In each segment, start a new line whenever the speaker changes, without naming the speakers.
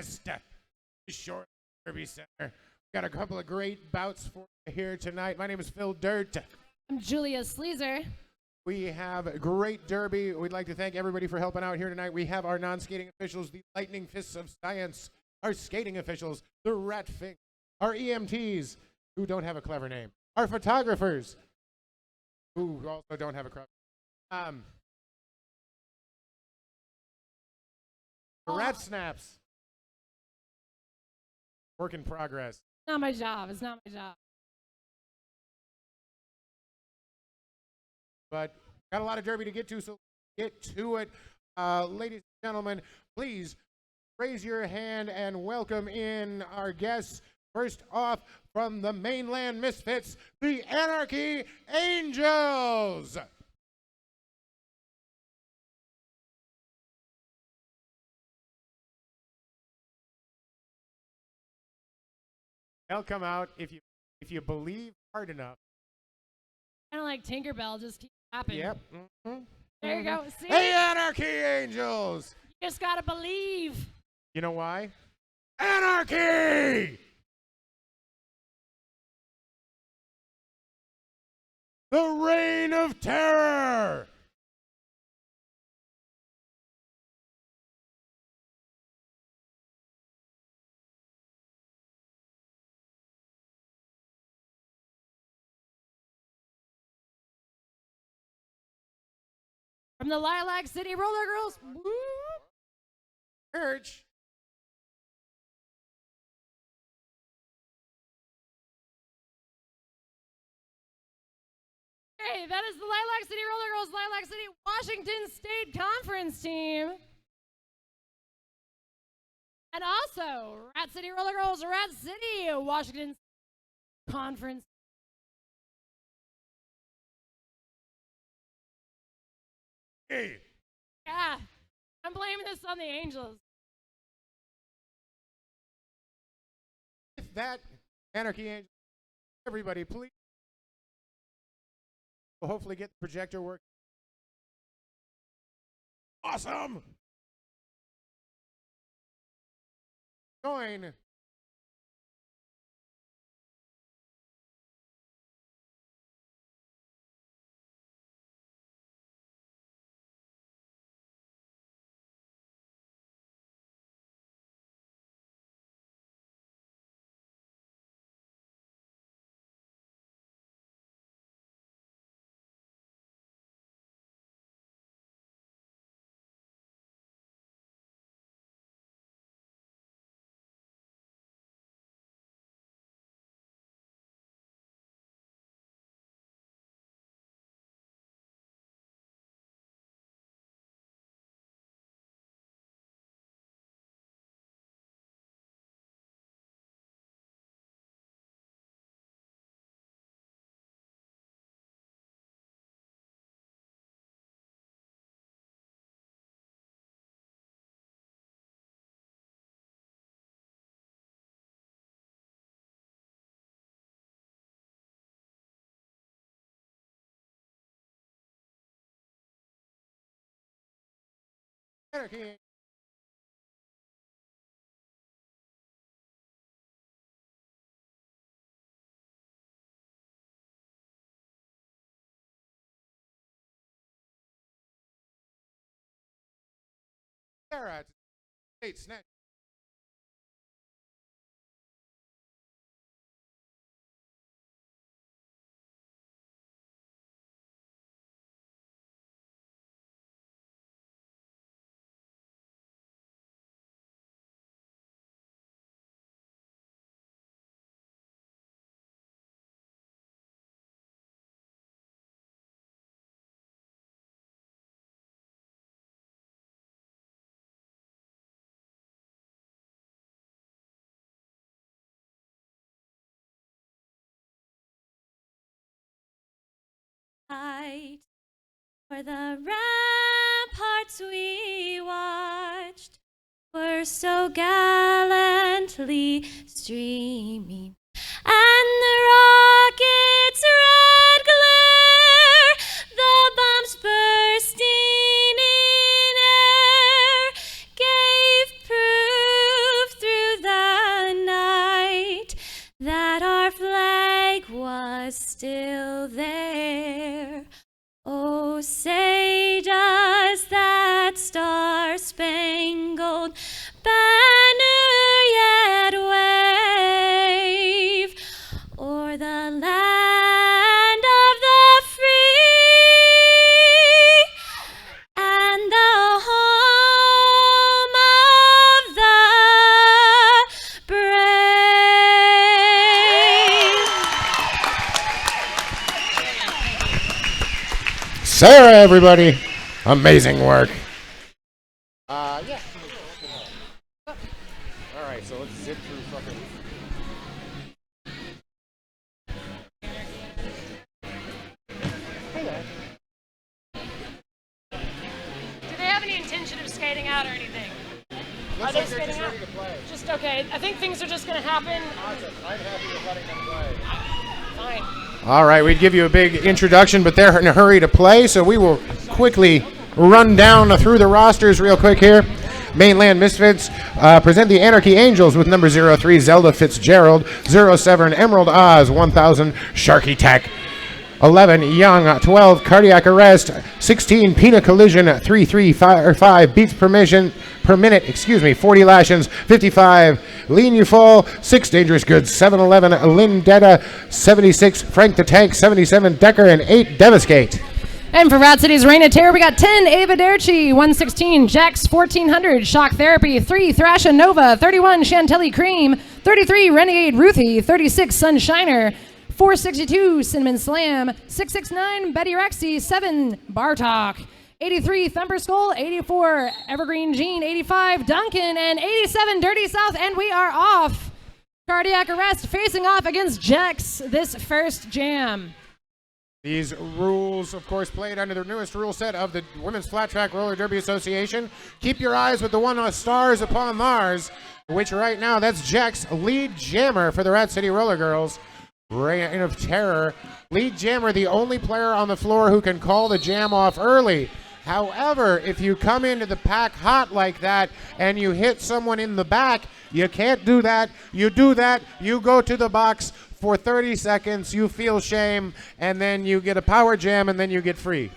West, Short Derby Center. Got a couple of great bouts for you here tonight. My name is Phil Dirt.
I'm Julia Sleazer.
We have a great derby. We'd like to thank everybody for helping out here tonight. We have our non-skating officials, the Lightning Fists of Science, our skating officials, the Rat Fink, our EMTs, who don't have a clever name, our photographers, who also don't have a clever name, the Rat Snaps. Work in progress.
It's not my job. It's not my job.
But got a lot of derby to get to, so get to it. Ladies and gentlemen, please raise your hand and welcome in our guests. First off, from the Mainland Misfits, the Anarchy Angels. They'll come out if you believe hard enough.
Kind of like Tinkerbell, just keep happening.
Yep.
There you go. See?
Hey, Anarchy Angels!
You just gotta believe.
You know why? Anarchy! The Reign of Terror!
From the Lilac City Roller Girls. Woo!
Church.
Hey, that is the Lilac City Roller Girls, Lilac City, Washington State Conference team. And also, Rat City Roller Girls, Rat City, Washington Conference.
Hey.
Yeah, I'm blaming this on the Angels.
With that, Anarchy Angels, everybody, please. We'll hopefully get the projector working. Awesome! Join. Anarchy. Sarah, State Snatch.
For the ramparts we watched were so gallantly streaming, and the rockets' red glare, the bombs bursting in air, gave proof say does that star-spangled banner yet wave o'er the land of the free and the home of the brave.
Sarah, everybody. Amazing work. Yeah. All right, so let's zip through fucking. Hey there.
Do they have any intention of skating out or anything?
Looks
they
like they're
skating
just
out?
ready to play.
Just okay. I think things are just going to happen.
Awesome. I'm happy with letting them play.
Fine.
All right, we'd give you a big introduction, but they're in a hurry to play, so we will quickly run down through the rosters real quick here. Mainland Misfits present the Anarchy Angels with number 03, Zelda Fitzgerald, 07, Emerald Oz, 1000, Sharky Tech, 11, Young, 12, Cardiac Arrest, 16, Pina Collision, 335 beats per minute, 40 Lashins, 55, Lean You Fall, 6 Dangerous Goods, 711, Lindetta, 76, Frank the Tank, 77, Decker, and 8, Devascate.
And for Rat City's Reign of Terror, we got 10, Ava Derchi, 116, Jax 1400, Shock Therapy, 3, Thrasha Nova, 31, Chantilly Cream, 33, Renegade Ruthie, 36, Sunshiner, 462, Cinnamon Slam, 669, Betty Rexy, 7, Bartok, 83, Thumper Skull, 84, Evergreen Jean, 85, Duncan, and 87, Dirty South, and we are off. Cardiac Arrest facing off against Jax this first jam.
These rules, of course, played under the newest rule set of the Women's Flat Track Roller Derby Association. Keep your eyes with the one on Stars Upon Mars, which right now, that's Jack's lead jammer for the Rat City Roller Girls. Reign of Terror. Lead jammer, the only player on the floor who can call the jam off early. However, if you come into the pack hot like that and you hit someone in the back, you can't do that. You do that, you go to the box for 30 seconds, you feel shame, and then you get a power jam, and then you get free.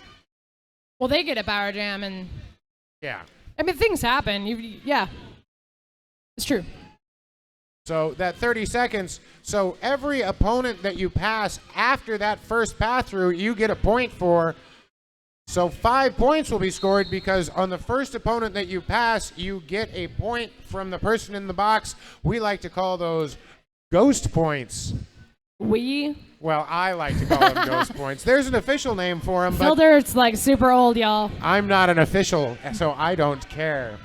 Well, they get a power jam, and
Yeah.
I mean, things happen. Yeah, it's true.
So that 30 seconds, so every opponent that you pass after that first pass through, you get a point for. So 5 points will be scored because on the first opponent that you pass, you get a point from the person in the box. We like to call those ghost points. Well, I like to call them ghost points. There's an official name for them, but
Filter's like super old, y'all.
I'm not an official, so I don't care.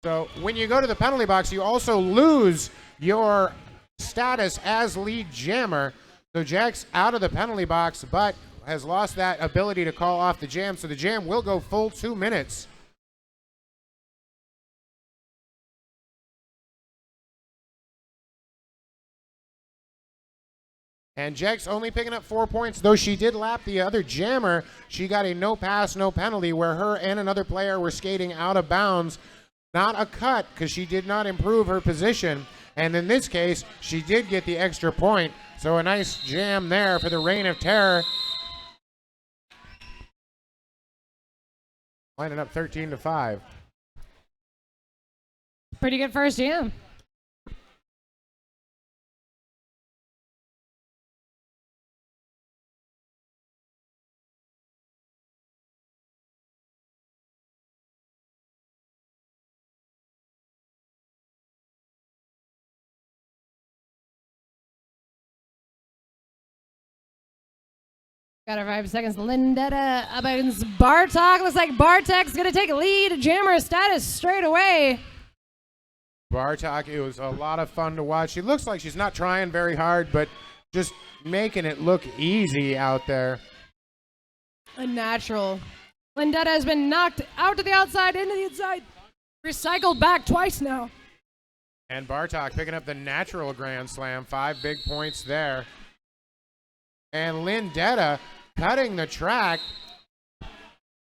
So when you go to the penalty box, you also lose your status as lead jammer. So Jack's out of the penalty box, but has lost that ability to call off the jam. So the jam will go full 2 minutes. And Jack's only picking up 4 points, though she did lap the other jammer. She got a no pass, no penalty, where her and another player were skating out of bounds. Not a cut, because she did not improve her position. And in this case, she did get the extra point. So a nice jam there for the Reign of Terror. Lining up 13-5.
Pretty good first jam. Got 5 seconds. Lindetta up against Bartok. Looks like Bartek's going to take lead jammer status straight away.
Bartok, it was a lot of fun to watch. She looks like she's not trying very hard, but just making it look easy out there.
A natural. Lindetta has been knocked out to the outside, into the inside. Recycled back twice now.
And Bartok picking up the natural Grand Slam. 5 big points there. And Lindetta cutting the track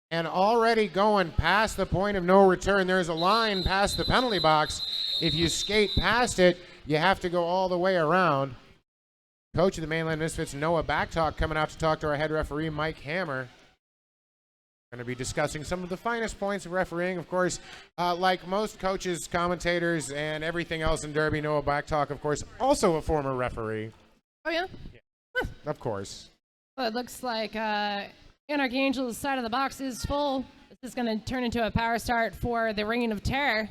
and already going past the point of no return. There's a line past the penalty box. If you skate past it, you have to go all the way around. Coach of the Mainland Misfits, Noah Backtalk, coming out to talk to our head referee, Mike Hammer. Going to be discussing some of the finest points of refereeing. Of course, like most coaches, commentators, and everything else in Derby, Noah Backtalk, of course, also a former referee.
Oh, yeah?
Huh. Of course.
Well, it looks like Anarchy Angels' side of the box is full. This is going to turn into a power start for the Reign of Terror.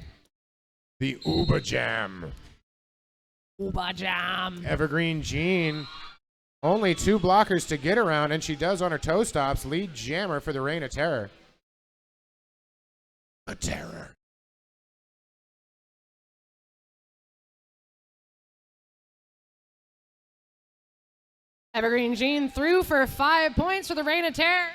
The Uba Jam.
Uba Jam.
Evergreen Jean. Only 2 blockers to get around, and she does on her toe stops. Lead jammer for the Reign of Terror. A terror.
Evergreen Jean through for 5 points for the Reign of Terror.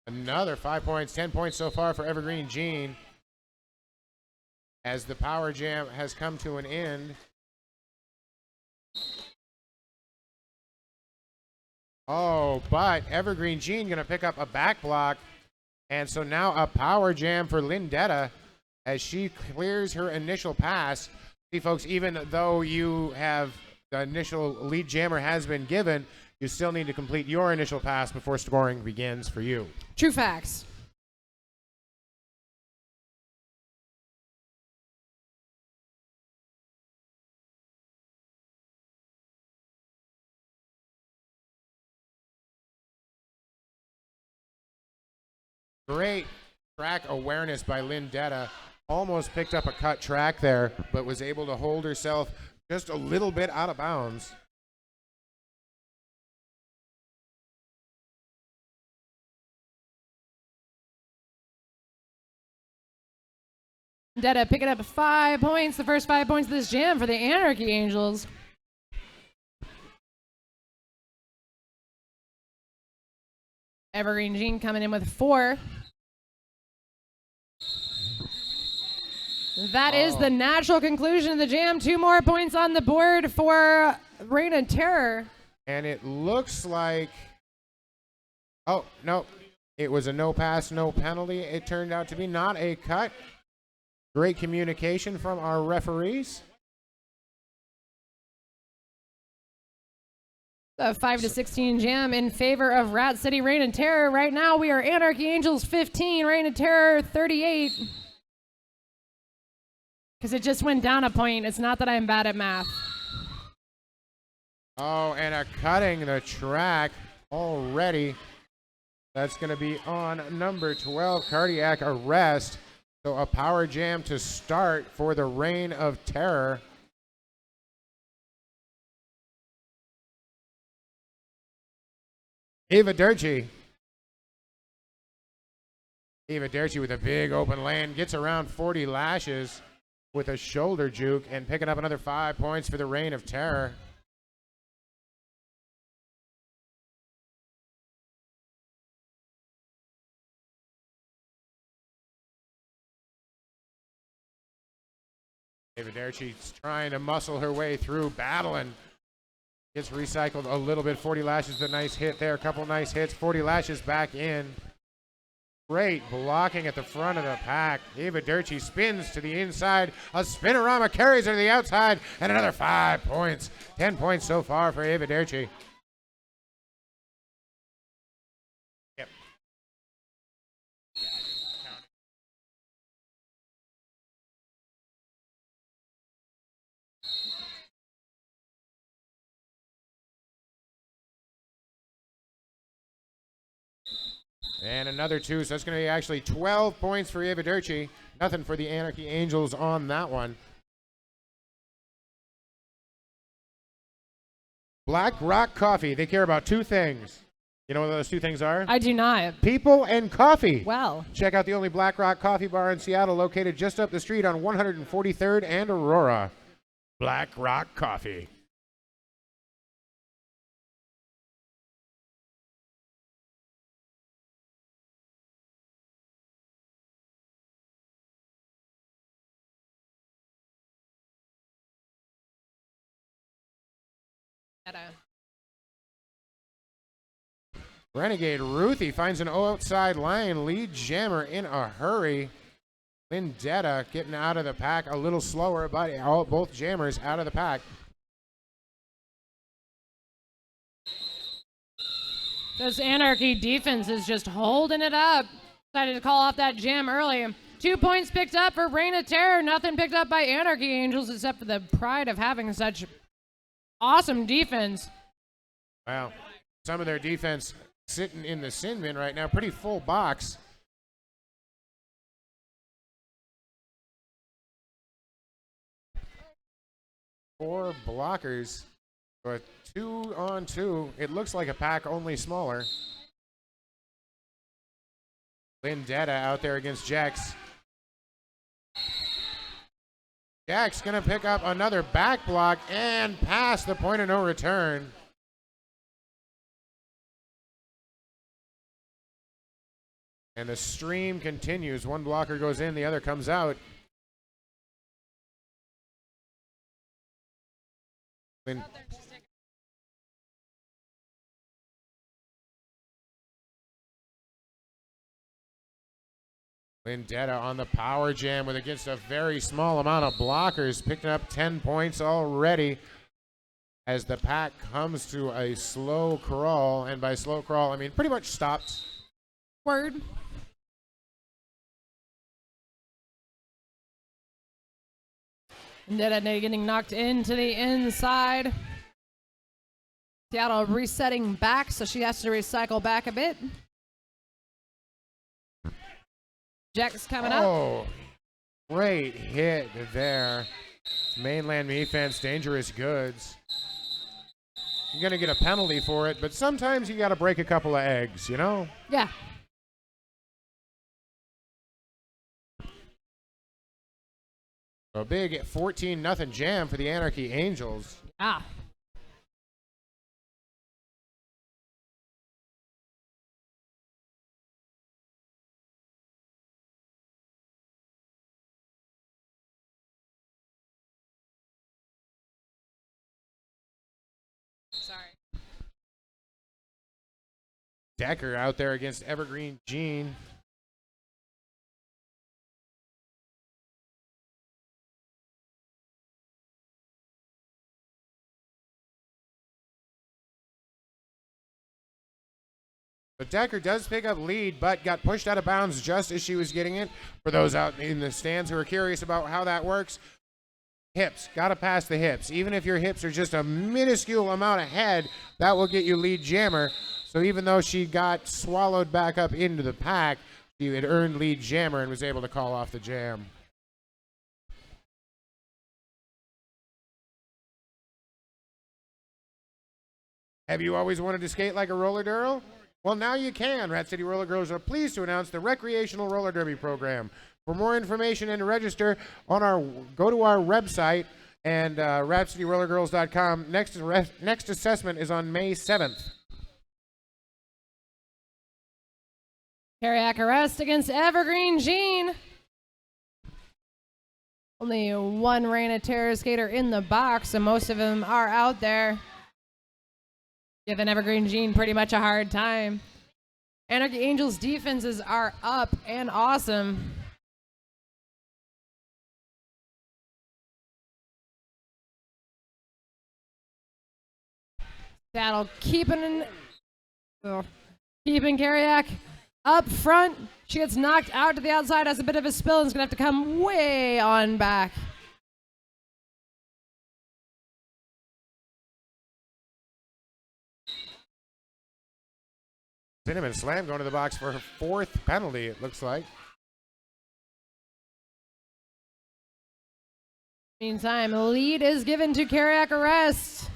Another 5 points, 10 points so far for Evergreen Jean. As the power jam has come to an end. Oh, but Evergreen Jean going to pick up a back block. And so now a power jam for Lindetta as she clears her initial pass. See, folks, even though you have the initial lead jammer has been given, you still need to complete your initial pass before scoring begins for you.
True facts.
Great track awareness by Lindetta. Almost picked up a cut track there, but was able to hold herself just a little bit out of bounds.
Lindetta picking up 5 points, the first 5 points of this jam for the Anarchy Angels. Evergreen Jean coming in with 4. That is the natural conclusion of the jam. 2 more points on the board for Reign of Terror.
And it looks like, oh, no, it was a no pass, no penalty. It turned out to be not a cut. Great communication from our referees.
The 5-16 jam in favor of Rat City Reign of Terror. Right now we are Anarchy Angels 15, Reign of Terror 38. Because it just went down a point. It's not that I'm bad at math.
Oh, and a cutting the track already. That's going to be on number 12, cardiac arrest. So a power jam to start for the Reign of Terror. Ava Durkee. Ava Durkee with a big open lane. Gets around 40 lashes with a shoulder juke and picking up another 5 points for the Reign of Terror. Ava Durkee's trying to muscle her way through, battling. Gets recycled a little bit. 40 lashes, a nice hit there. A couple nice hits. 40 lashes back in. Great blocking at the front of the pack. Ava Durkee spins to the inside. A spinorama carries her to the outside. And another 5 points. 10 points so far for Ava Durkee. Yep. And another 2, so that's going to be actually 12 points for Ava Durkee. Nothing for the Anarchy Angels on that one. Black Rock Coffee. They care about 2 things. You know what those 2 things are?
I do not.
People and coffee.
Well.
Check out the only Black Rock Coffee bar in Seattle, located just up the street on 143rd and Aurora. Black Rock Coffee. Renegade Ruthie finds an outside line lead jammer in a hurry. Lindetta getting out of the pack a little slower, but both jammers out of the pack.
This Anarchy defense is just holding it up. Decided to call off that jam early. 2 points picked up for Reign of Terror. Nothing picked up by Anarchy Angels except for the pride of having such awesome defense.
Wow. Some of their defense sitting in the sin bin right now. Pretty full box. Four blockers. But 2-on-2. It looks like a pack, only smaller. Lindetta out there against Jax. Jax gonna pick up another back block and pass the point of no return. And the stream continues. One blocker goes in, the other comes out. Lindetta on the power jam with against a very small amount of blockers, picking up 10 points already as the pack comes to a slow crawl. And by slow crawl, I mean pretty much stopped.
Word. Lindetta getting knocked into the inside. Seattle resetting back, so she has to recycle back a bit. Jack's coming up.
Oh, great hit there. Mainland defense, dangerous goods. You're going to get a penalty for it, but sometimes you got to break a couple of eggs, you know?
Yeah.
A big 14-0 jam for the Anarchy Angels.
Ah. Sorry.
Decker out there against Evergreen Jean. But Decker does pick up lead, but got pushed out of bounds just as she was getting it. For those out in the stands who are curious about how that works, hips, got to pass the hips. Even if your hips are just a minuscule amount ahead, that will get you lead jammer. So even though she got swallowed back up into the pack, she had earned lead jammer and was able to call off the jam. Have you always wanted to skate like a roller girl? Well, now you can. Rat City Roller Girls are pleased to announce the recreational roller derby program. For more information and to register, go to our website and ratcityrollergirls.com. Next assessment is on May 7th.
Carriac arrest against Evergreen Jean. Only one Reign of Terror skater in the box, and most of them are out there. Giving Evergreen Jean pretty much a hard time. Anarchy Angels defenses are up and awesome. Saddle keeping Carriac up front. She gets knocked out to the outside, has a bit of a spill, and is going to have to come way on back.
Cinnamon Slam going to the box for her fourth penalty, it looks like.
Meantime, lead is given to Carriac arrest.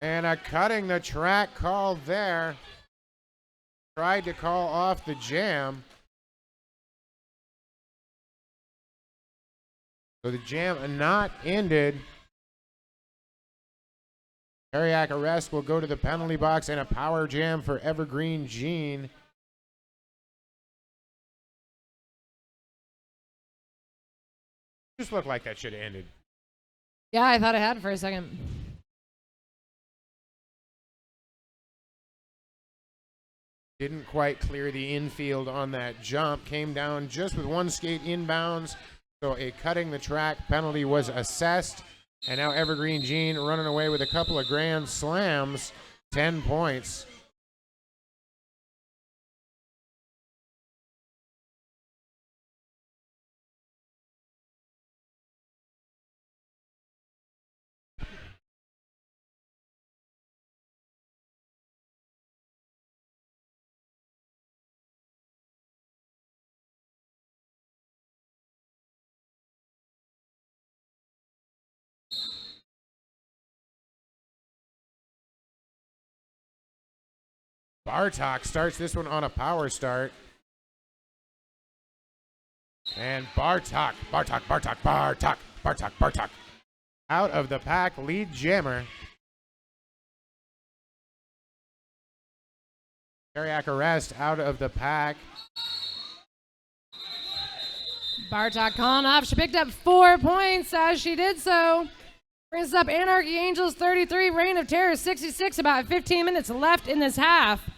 And a cutting the track call there. Tried to call off the jam. So the jam not ended. Cardiac arrest will go to the penalty box and a power jam for Evergreen Gene. Just looked like that should have ended.
Yeah, I thought I had it for a second.
Didn't quite clear the infield on that jump. Came down just with one skate inbounds. So a cutting the track penalty was assessed. And now Evergreen Gene running away with a couple of grand slams. 10 points. Bartok starts this one on a power start. And Bartok out of the pack, lead jammer. Cardiac arrest out of the pack.
Bartok calling off. She picked up 4 points as she did so. Brings up Anarchy Angels 33, Reign of Terror 66, about 15 minutes left in this half.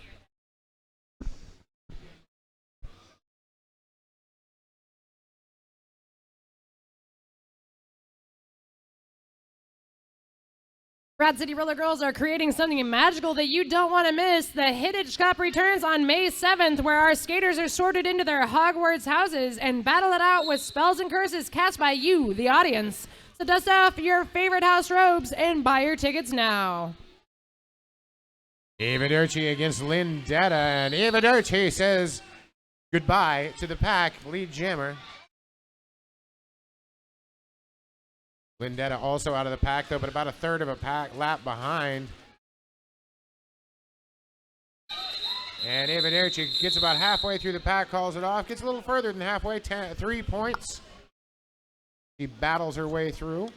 Rat City Roller Girls are creating something magical that you don't want to miss. The Hittage Cup returns on May 7th, where our skaters are sorted into their Hogwarts houses and battle it out with spells and curses cast by you, the audience. So dust off your favorite house robes and buy your tickets now.
Eva Durkee against Lindetta, and Eva Durkee says goodbye to the pack, lead jammer. Lindetta also out of the pack, though, but about a third of a pack lap behind. And Eva Durkee gets about halfway through the pack, calls it off, gets a little further than halfway, 3 points. She battles her way through.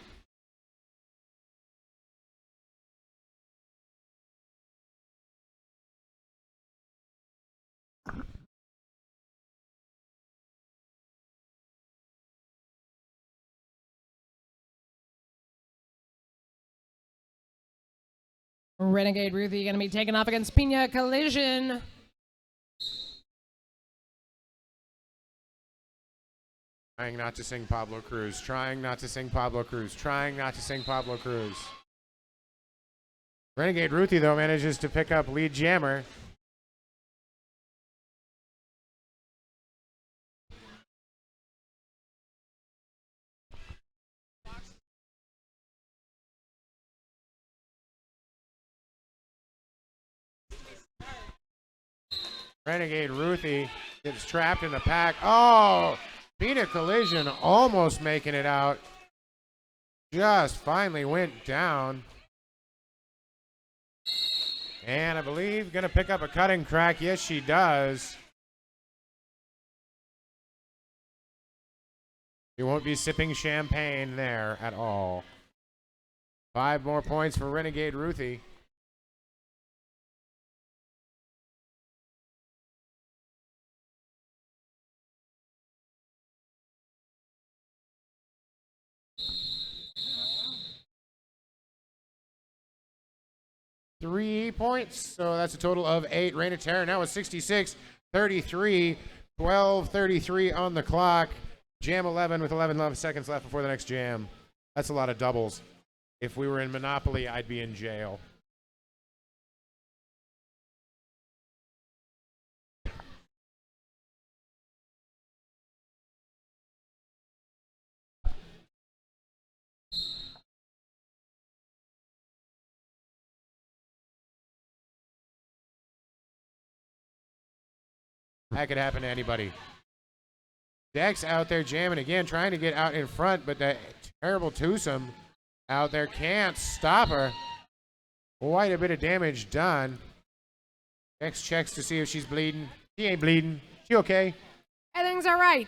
Renegade Ruthie going to be taken off against Pina Collision.
Trying not to sing Pablo Cruz. Trying not to sing Pablo Cruz. Trying not to sing Pablo Cruz. Renegade Ruthie, though, manages to pick up lead jammer. Renegade Ruthie gets trapped in the pack. Oh! Pina Collision almost making it out. Just finally went down. And I believe going to pick up a cutting crack. Yes, she does. You won't be sipping champagne there at all. 5 more points for Renegade Ruthie. Three points, so that's a total of 8. Reign of Terror now with 66, 33, 12:33 on the clock. Jam 11 with 11 seconds left before the next jam. That's a lot of doubles. If we were in Monopoly, I'd be in jail. That could happen to anybody. Dex out there jamming again, trying to get out in front, but that terrible twosome out there can't stop her. Quite a bit of damage done. Dex checks to see if she's bleeding. She ain't bleeding. She okay?
Everything's all right.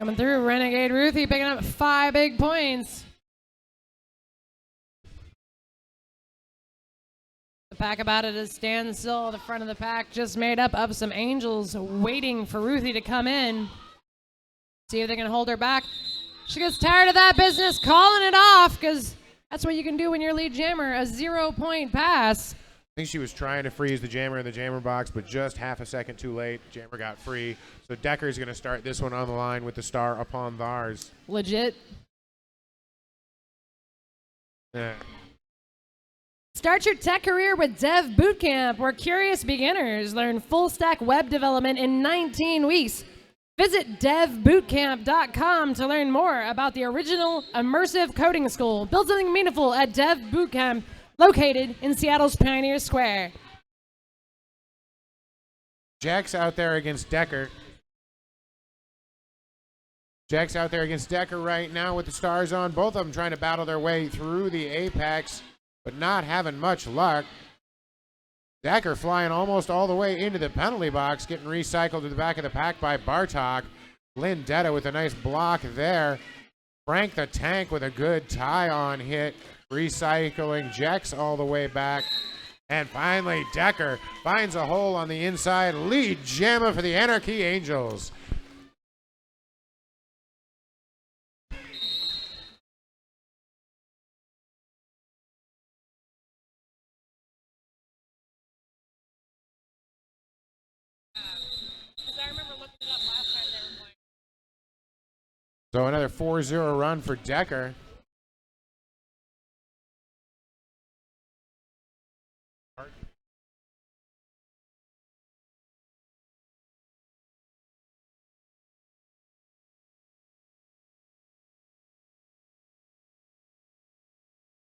Coming through, Renegade Ruthie picking up 5 big points. The pack about it is standstill. The front of the pack just made up of some Angels waiting for Ruthie to come in. See if they can hold her back. She gets tired of that business, calling it off, because that's what you can do when you're lead jammer, a 0-point pass.
I think she was trying to freeze the jammer in the jammer box, but just half a second too late. Jammer got free. So Decker's going to start this one on the line with the star upon thars.
Legit.
Yeah.
Start your tech career with Dev Bootcamp, where curious beginners learn full-stack web development in 19 weeks. Visit devbootcamp.com to learn more about the original immersive coding school. Build something meaningful at Dev Bootcamp, located in Seattle's Pioneer Square.
Jack's out there against Decker. Jack's out there against Decker right now with the stars on. Both of them trying to battle their way through the apex, but not having much luck. Decker flying almost all the way into the penalty box, getting recycled to the back of the pack by Bartok. Lindetta with a nice block there. Frank the Tank with a good tie-on hit, recycling Jex all the way back. And finally, Decker finds a hole on the inside. Lead jammer for the Anarchy Angels. So another 4-0 run for Decker.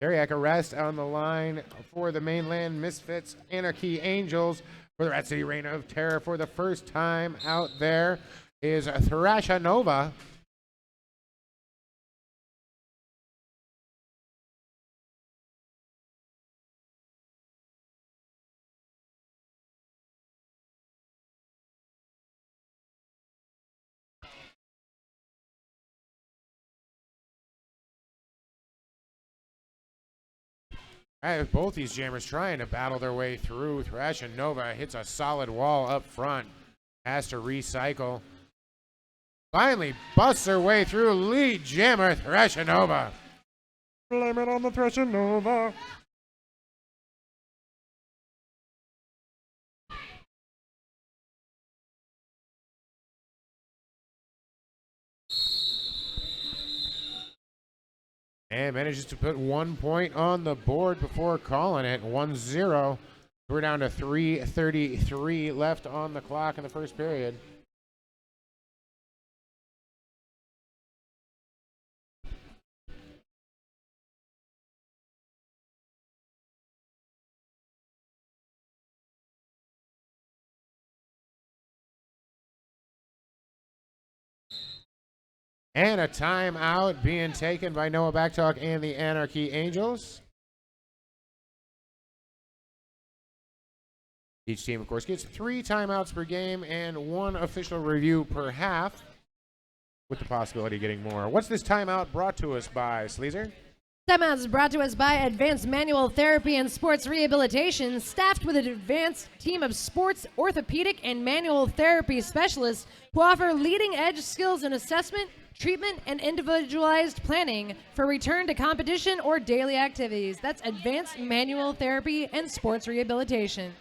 Carriac arrest on the line for the Mainland Misfits Anarchy Angels for the Rat City Reign of Terror for the first time out there is Thrashanova. Both these jammers trying to battle their way through. Thrashanova hits a solid wall up front. Has to recycle. Finally busts her way through. Lead jammer Thrashanova. Blame it on the Thrashanova. And manages to put 1 point on the board before calling it 1-0. We're down to 3:33 left on the clock in the first period. And a timeout being taken by Noah Backtalk and the Anarchy Angels. Each team, of course, gets 3 timeouts per game and 1 official review per half, with the possibility of getting more. What's this timeout brought to us by, Sleazer?
Timeout is brought to us by Advanced Manual Therapy and Sports Rehabilitation, staffed with an advanced team of sports, orthopedic, and manual therapy specialists who offer leading-edge skills in assessment, treatment, and individualized planning for return to competition or daily activities. That's Advanced Manual Therapy and Sports Rehabilitation.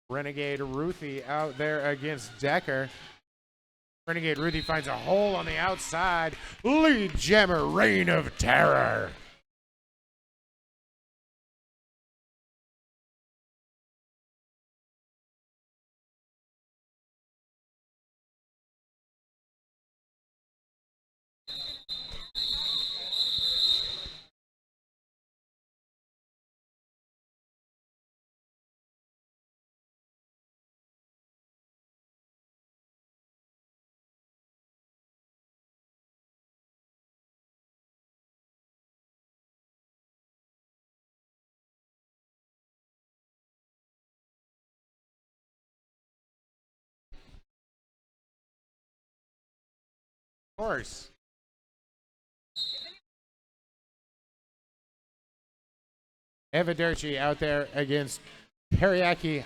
Renegade Ruthie out there against Decker. Renegade Ruthie finds a hole on the outside. Lead jammer Reign of Terror. course. Evaderchi out there against Karaoke.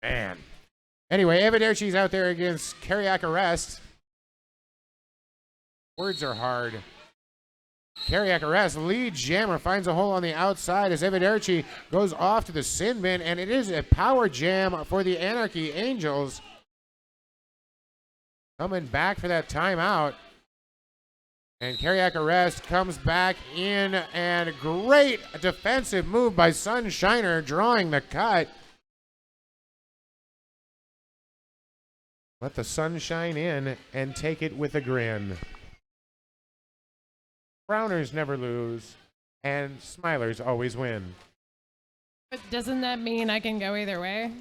Man. Anyway, Evaderchi's out there against Cardiac Arrest. Words are hard. Cardiac Arrest, lead jammer, finds a hole on the outside as Evaderchi goes off to the sin bin, and it is a power jam for the Anarchy Angels. Coming back for that timeout. And Cardiac Arrest comes back in, and great defensive move by Sunshiner, drawing the cut. Let the sunshine in and take it with a grin. Browners never lose, and Smilers always win.
But doesn't that mean I can go either way?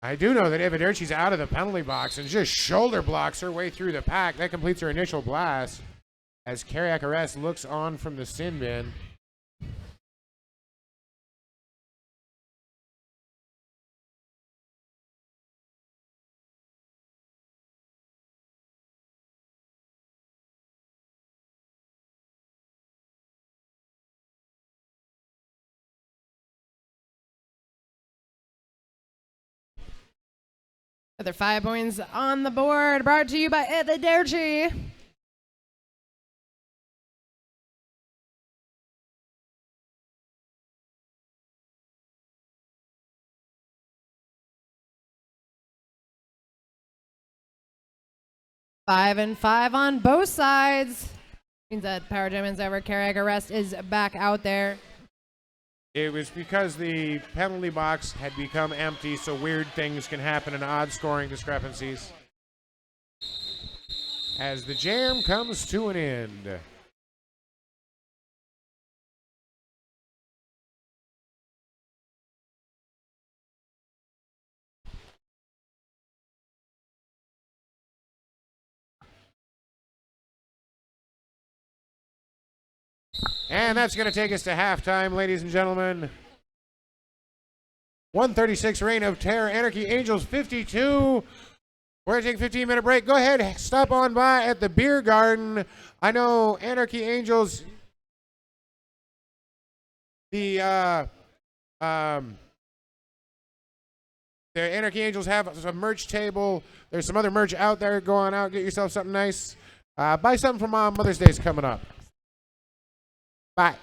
I do know that Evaderchi's out of the penalty box and just shoulder blocks her way through the pack. That completes her initial blast as Cardiac Arrest looks on from the sin bin.
Another 5 points on the board, brought to you by Evaderchi. Five and 5 on both sides. Means that Power Jam is over. Cardiac Arrest is back out there.
It was because the penalty box had become empty, so weird things can happen in odd scoring discrepancies. As the jam comes to an end. And that's going to take us to halftime, ladies and gentlemen. 136 Reign of Terror, Anarchy Angels 52. We're going to take a 15-minute break. Go ahead, stop on by at the beer garden. I know Anarchy Angels, the Anarchy Angels have some merch table. There's some other merch out there. Go on out, get yourself something nice. Buy something for Mom. Mother's Day's coming up. Bye.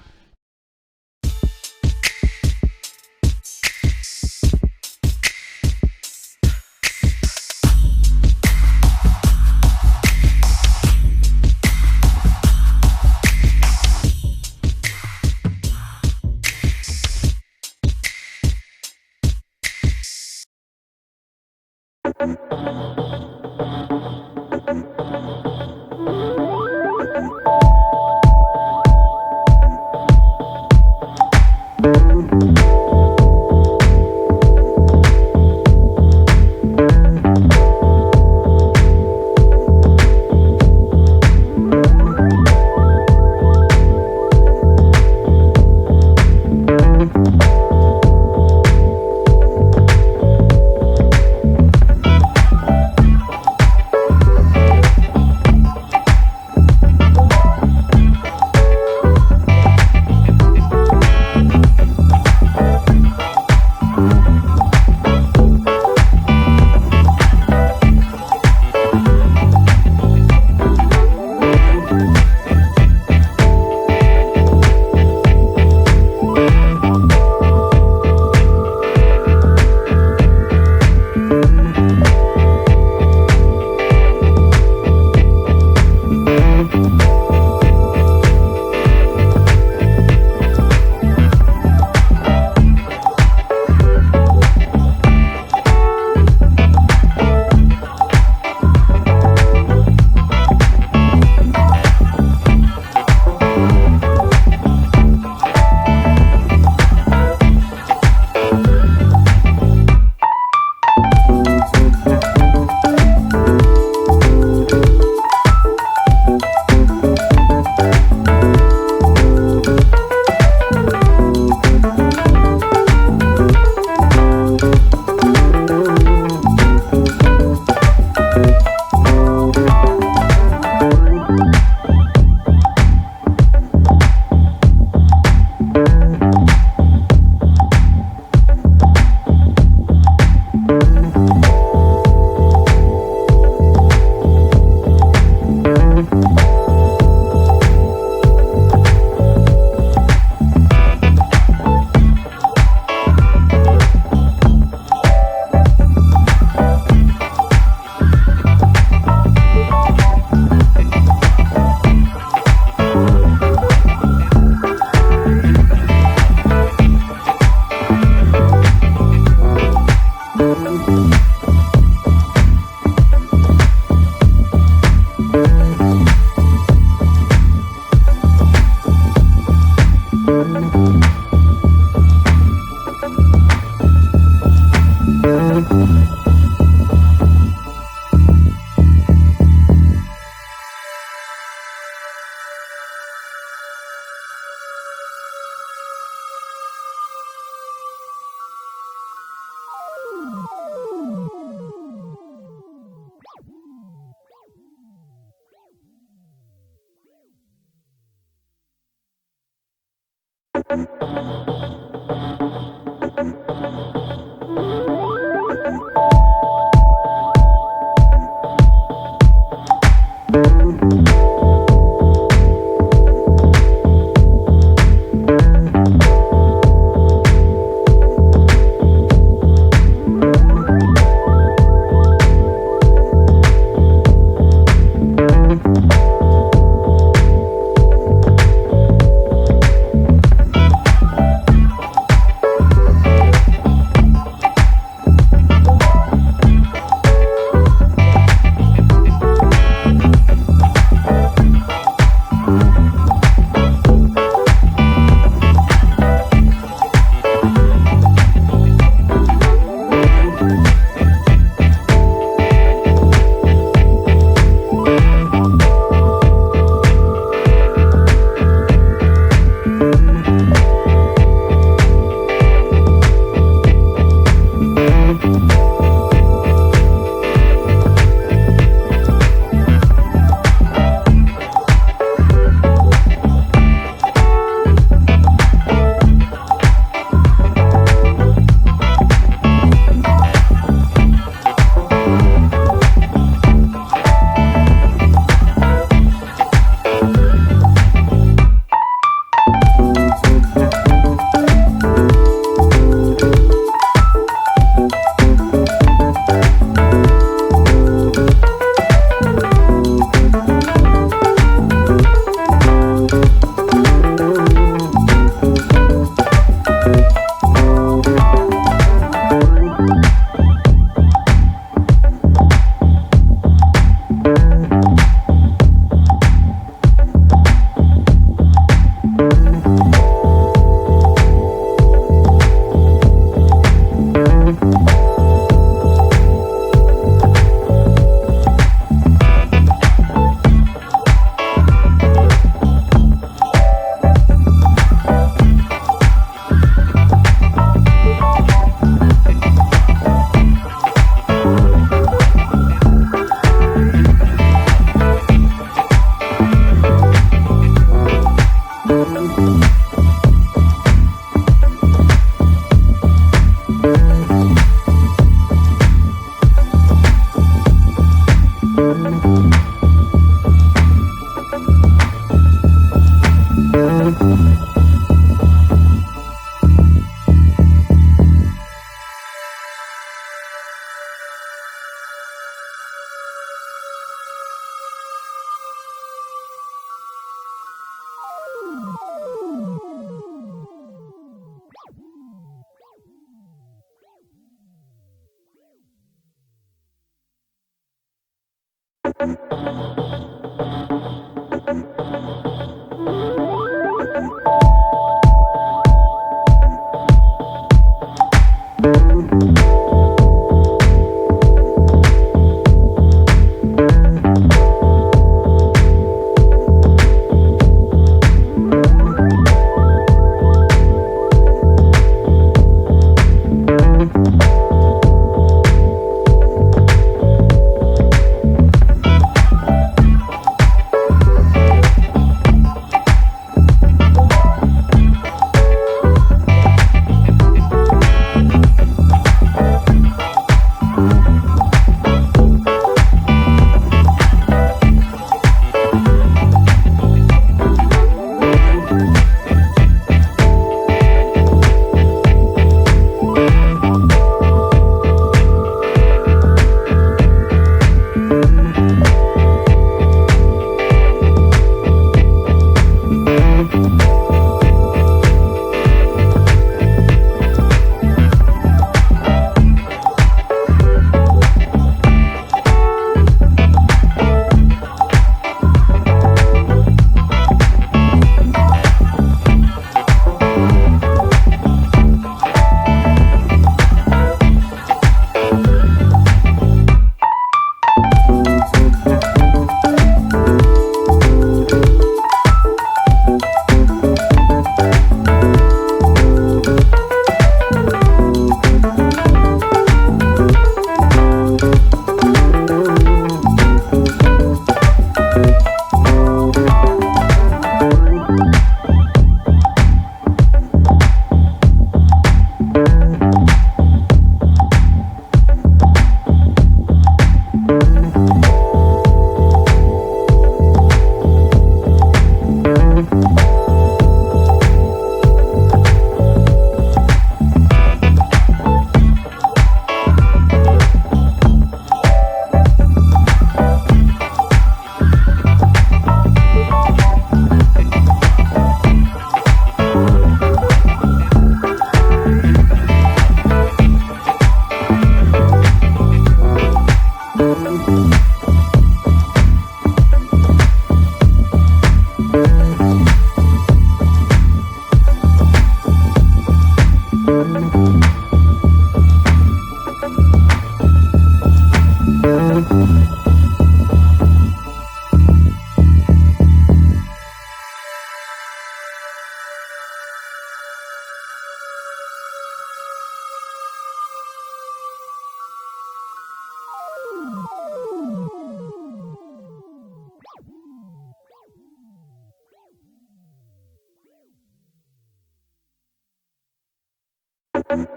Whistle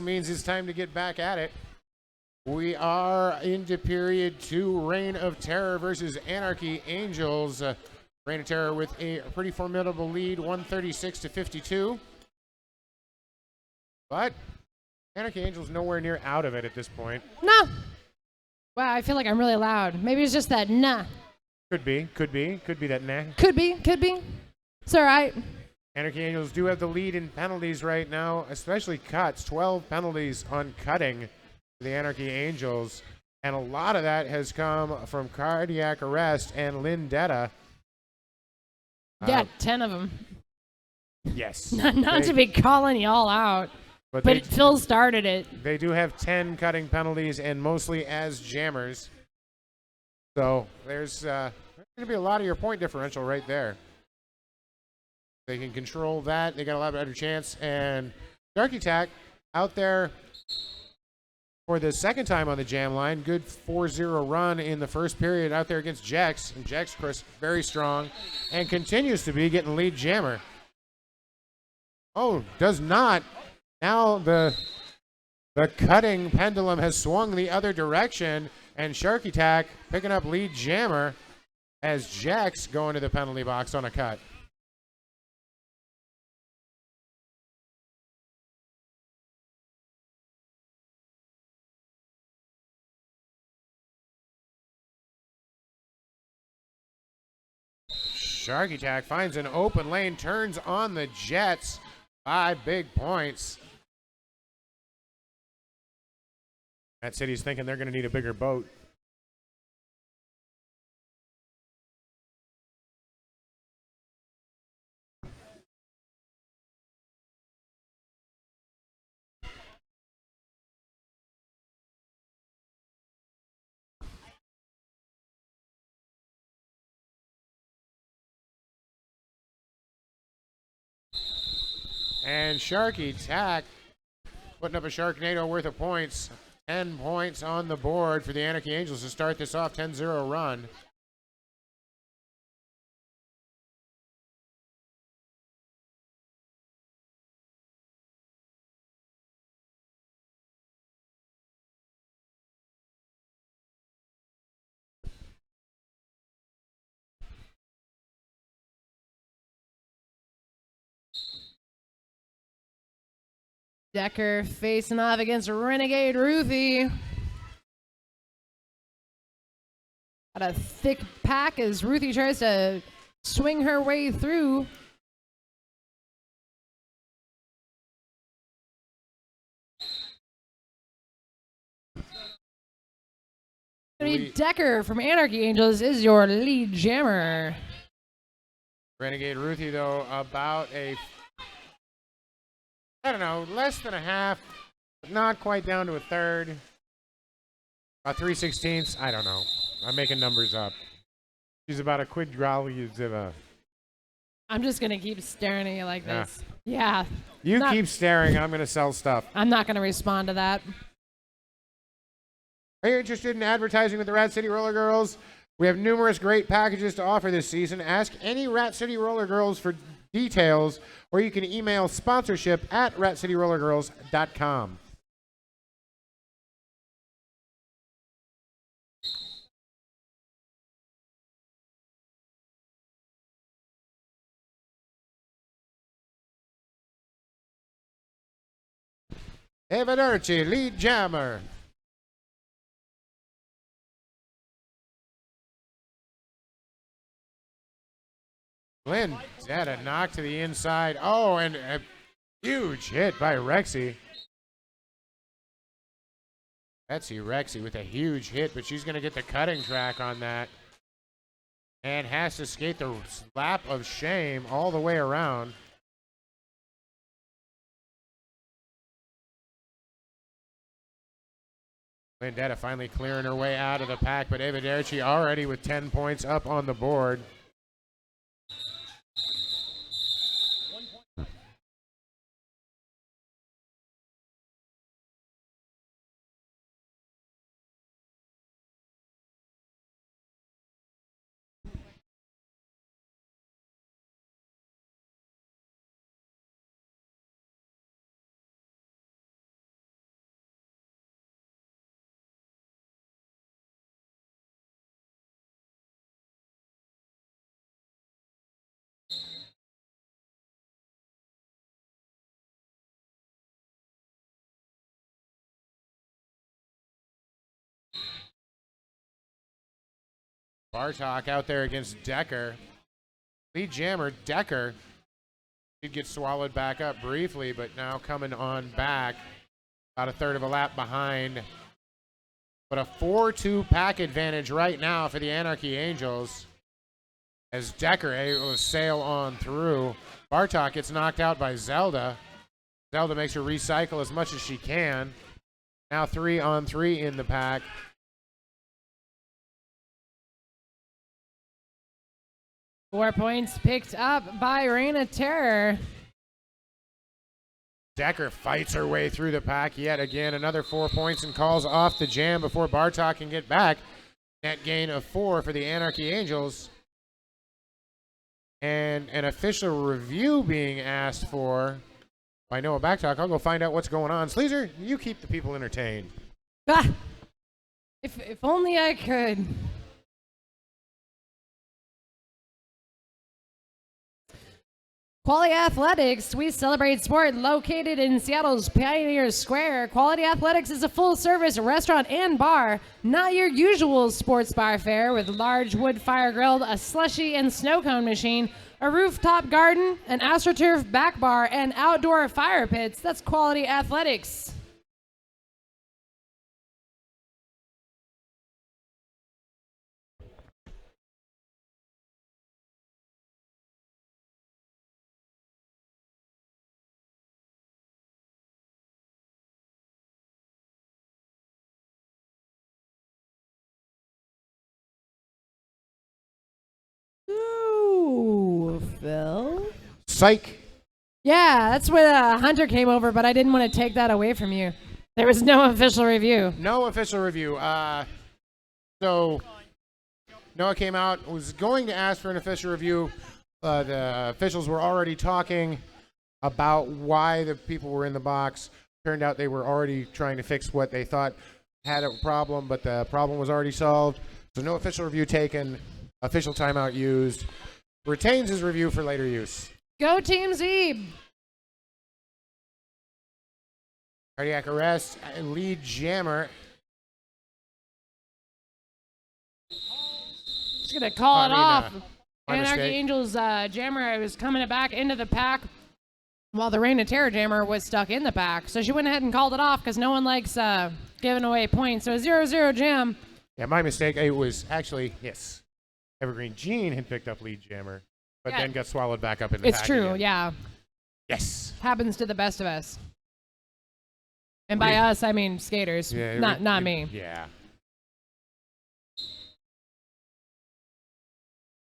means it's time to get back at it. We are into period 2, Reign of Terror versus Anarchy Angels. Reign of Terror with a pretty formidable lead, 136-52. But Anarchy Angels nowhere near out of it at this point.
No. Wow, I feel like I'm really loud. Maybe it's just that nah.
Could be that nah.
Could be. It's all right.
Anarchy Angels do have the lead in penalties right now, especially cuts. 12 penalties on cutting for the Anarchy Angels. And a lot of that has come from cardiac arrest and Lindetta.
Yeah, 10 of them.
Yes.
Not to be calling y'all out, but Phil started it.
They do have 10 cutting penalties and mostly as jammers. So there's going to be a lot of your point differential right there. They can control that. They got a lot better chance. And Dark Attack out there for the second time on the jam line. Good 4-0 run in the first period out there against Jex. And Jex, of course, very strong and continues to be getting lead jammer. Oh, does not. Now the cutting pendulum has swung the other direction. And Shark Attack picking up lead jammer as Jex going to the penalty box on a cut. Shark Attack finds an open lane, turns on the Jets by big points. That city's thinking they're going to need a bigger boat. And Shark Attack putting up a Sharknado worth of points. 10 points on the board for the Anarchy Angels to start this off 10-0 run.
Decker facing off against Renegade Ruthie. Got a thick pack as Ruthie tries to swing her way through. Decker from Anarchy Angels is your lead jammer.
Renegade Ruthie, though, about I don't know, less than a half, not quite down to a third. About 3/16. I don't know. I'm making numbers up. She's about a quadrillion.
I'm just going to keep staring at you like this. Yeah.
You keep staring. I'm going to sell stuff.
I'm not going to respond to that.
Are you interested in advertising with the Rat City Roller Girls? We have numerous great packages to offer this season. Ask any Rat City Roller Girls for details, or you can email sponsorship@ratcityrollergirls.com. Anarchy, lead jammer. Glenn had a knock to the inside. Oh, and a huge hit by Rexy. Betsy Rexy with a huge hit, but she's going to get the cutting track on that. And has to skate the lap of shame all the way around. Lindetta finally clearing her way out of the pack, but Ava Derci already with 10 points up on the board. Bartok out there against Decker. Lead jammer, Decker, did get swallowed back up briefly, but now coming on back. About a third of a lap behind. But a 4-2 pack advantage right now for the Anarchy Angels. As Decker able to sail on through. Bartok gets knocked out by Zelda. Zelda makes her recycle as much as she can. Now 3-on-3 in the pack.
Four points picked up by Reign of Terror.
Decker fights her way through the pack yet again. Another 4 points and calls off the jam before Bartok can get back. Net gain of 4 for the Anarchy Angels. And an official review being asked for by Noah Backtalk. I'll go find out what's going on. Sleazer, you keep the people entertained.
Ah, if only I could. Quality Athletics, we celebrate sport, located in Seattle's Pioneer Square. Quality Athletics is a full-service restaurant and bar, not your usual sports bar fare, with large wood fire grill, a slushy and snow cone machine, a rooftop garden, an AstroTurf back bar, and outdoor fire pits. That's Quality Athletics. Ooh, Phil.
Psych.
Yeah, that's when Hunter came over, but I didn't want to take that away from you. There was no official review.
No official review. So Noah came out, was going to ask for an official review. The officials were already talking about why the people were in the box. Turned out they were already trying to fix what they thought had a problem, but the problem was already solved. So no official review taken. Official timeout used. Retains his review for later use.
Go Team Z.
Cardiac arrest. Lead jammer.
Just going to call it off.
my
Anarchy
mistake.
Angels jammer was coming back into the pack while the Reign of Terror jammer was stuck in the pack. So she went ahead and called it off because no one likes giving away points. So a 0-0 jam.
Yeah, my mistake. It was actually, yes. Evergreen Gene had picked up lead jammer, but then got swallowed back up in the
It's
pack
true,
again.
yeah.
Yes.
Happens to the best of us. And by us, I mean skaters,
Yeah,
not me.
Yeah.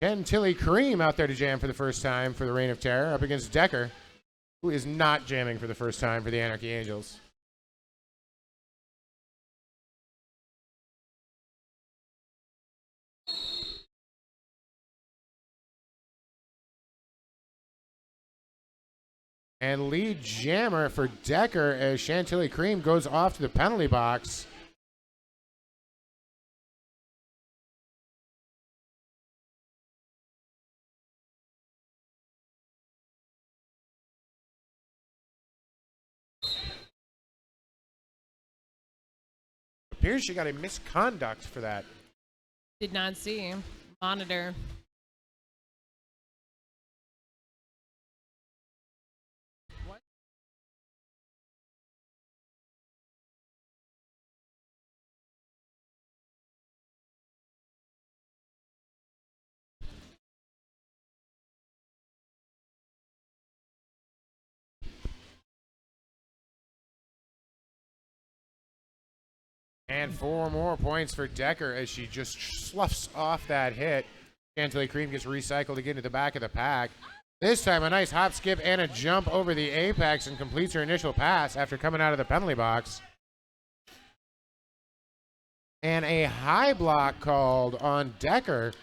Chantilly Cream out there to jam for the first time for the Reign of Terror up against Decker, who is not jamming for the first time for the Anarchy Angels. And lead jammer for Decker as Chantilly Cream goes off to the penalty box. Appears she got a misconduct for that.
Did not see. Monitor.
And 4 more points for Decker as she just sloughs off that hit. Chantilly Cream gets recycled again to the back of the pack. This time a nice hop, skip, and a jump over the apex and completes her initial pass after coming out of the penalty box. And a high block called on Decker.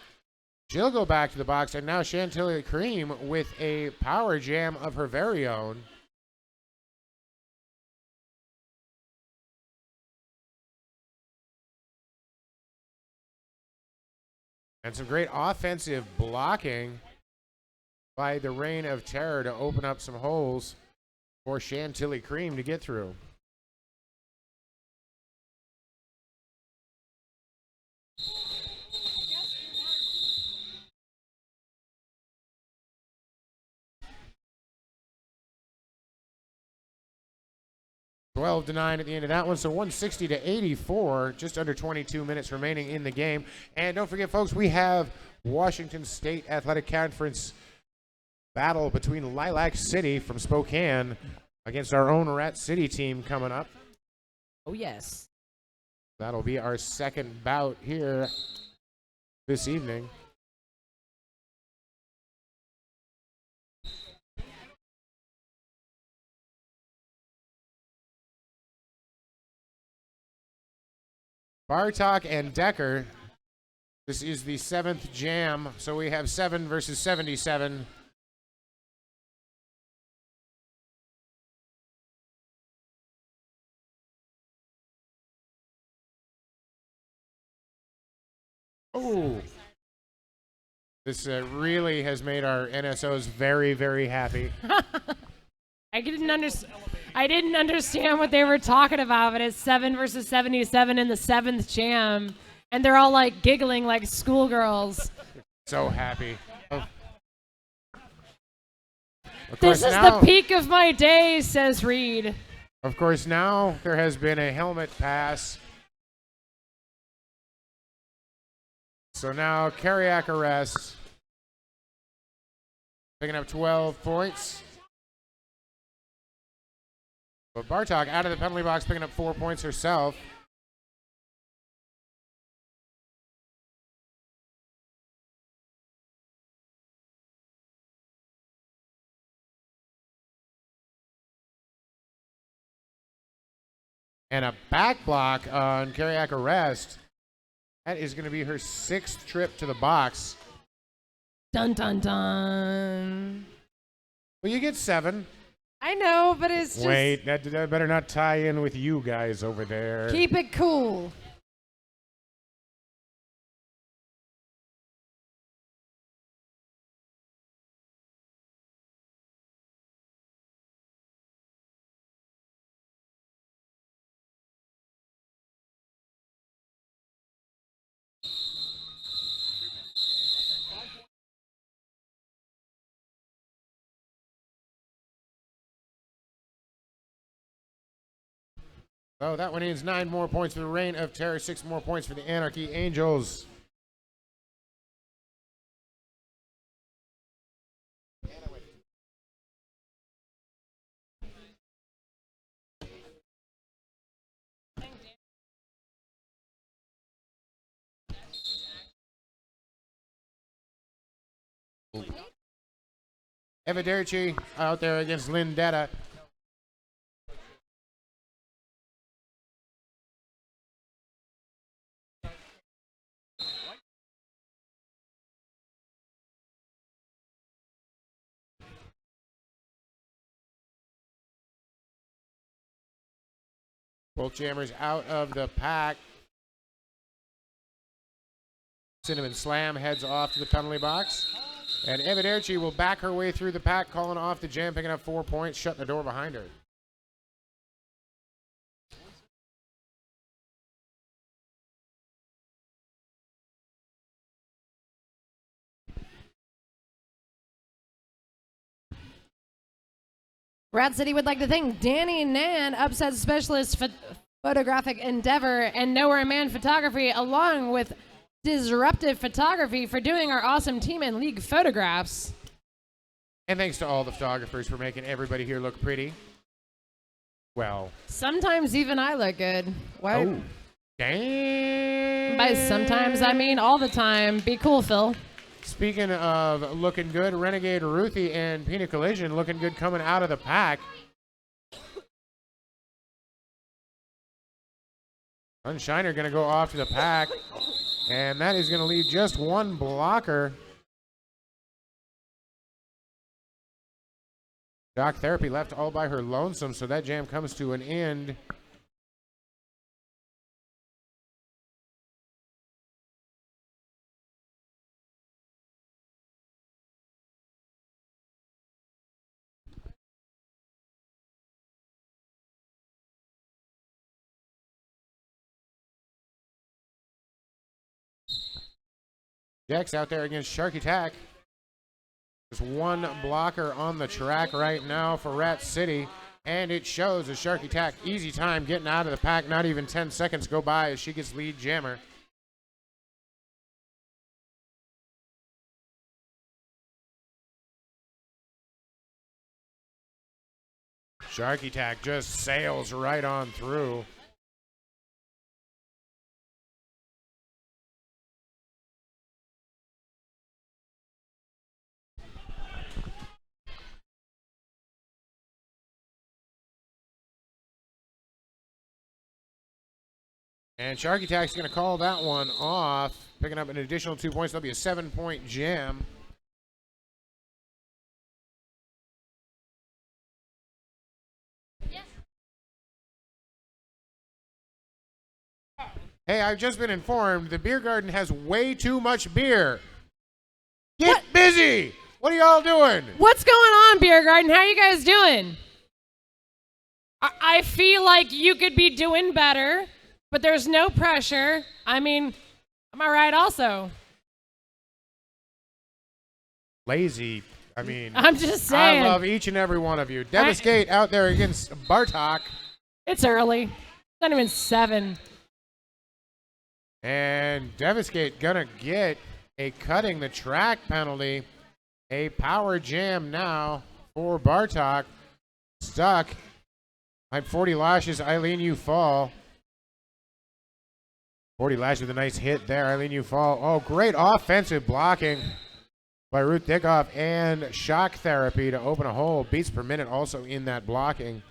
She'll go back to the box, and now Chantilly Cream with a power jam of her very own. And some great offensive blocking by the Reign of Terror to open up some holes for Chantilly Cream to get through. 12-9 at the end of that one, so 160-84, just under 22 minutes remaining in the game. And don't forget, folks, we have Washington State Athletic Conference battle between Lilac City from Spokane against our own Rat City team coming up.
Oh, yes.
That'll be our second bout here this evening. Bartok and Decker. This is the 7th jam, so we have 7 versus 77. Oh, this really has made our NSOs very, very happy.
I didn't understand what they were talking about, but it's 7 versus 77 in the 7th jam, and they're all like giggling like schoolgirls.
So happy.
This is the peak of my day, says Reed.
Of course, now there has been a helmet pass. So now cardiac arrest, picking up 12 points. But Bartok out of the penalty box, picking up 4 points herself. And a back block on cardiac arrest. That is going to be her 6th trip to the box.
Dun, dun, dun.
Well, you get 7.
I know, but it's just...
Wait, that better not tie in with you guys over there.
Keep it cool.
Oh, that one is 9 more points for the Reign of Terror, 6 more points for the Anarchy Angels. Evaderici out there against Lindetta. Both jammers out of the pack. Cinnamon Slam heads off to the penalty box. And Evaderici will back her way through the pack, calling off the jam, picking up 4 points, shutting the door behind her.
Rat City would like to thank Danny Nan, upset specialist photographic endeavor, and Nowhere Man Photography, along with Disruptive Photography, for doing our awesome team and league photographs.
And thanks to all the photographers for making everybody here look pretty. Well.
Sometimes even I look good. What?
Oh, damn.
By sometimes, I mean all the time. Be cool, Phil.
Speaking of looking good, Renegade Ruthie and Pina Collision looking good coming out of the pack. Sunshiner going to go off to the pack, and that is going to leave just one blocker. Doc Therapy left all by her lonesome, so that jam comes to an end. Jack's out there against Shark Attack. There's one blocker on the track right now for Rat City. And it shows a Shark Attack easy time getting out of the pack. Not even 10 seconds go by as she gets lead jammer. Shark Attack just sails right on through. And Shark Attack's going to call that one off, picking up an additional 2 points. That'll be a 7-point jam. Hey, I've just been informed the beer garden has way too much beer. Get busy! What are y'all doing?
What's going on, Beer Garden? How are you guys doing? I feel like you could be doing better, but there's no pressure. I mean, am I right also?
Lazy. I mean,
I'm just saying.
I love each and every one of you. Devastate out there against Bartok.
It's early. It's not even 7.
And Devastate gonna get a cutting the track penalty. A power jam now for Bartok. Stuck. I'm 40 lashes. Eileen, you fall. 40 lashes with a nice hit there. Eileen, you fall. Oh, great offensive blocking by Ruth Dickoff and shock therapy to open a hole. Beats per minute also in that blocking.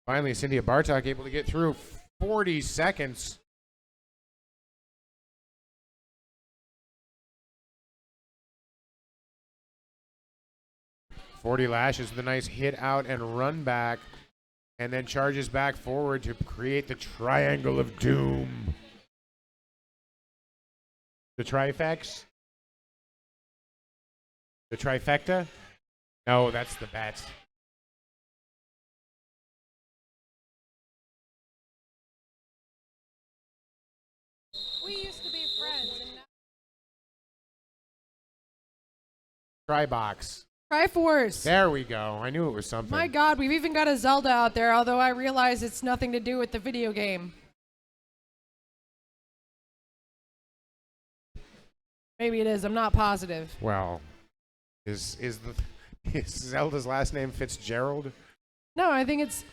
Finally, Cynthia Bartok able to get through 40 seconds. Forty lashes with a nice hit out and run back, and then charges back forward to create the triangle of doom. The trifex? The trifecta? No, that's the bet.
We used to be friends. And now
Tribox.
Triforce.
There we go. I knew it was something.
My God, we've even got a Zelda out there, although I realize it's nothing to do with the video game. Maybe it is. I'm not positive.
Well, is Zelda's last name Fitzgerald?
No, I think it's...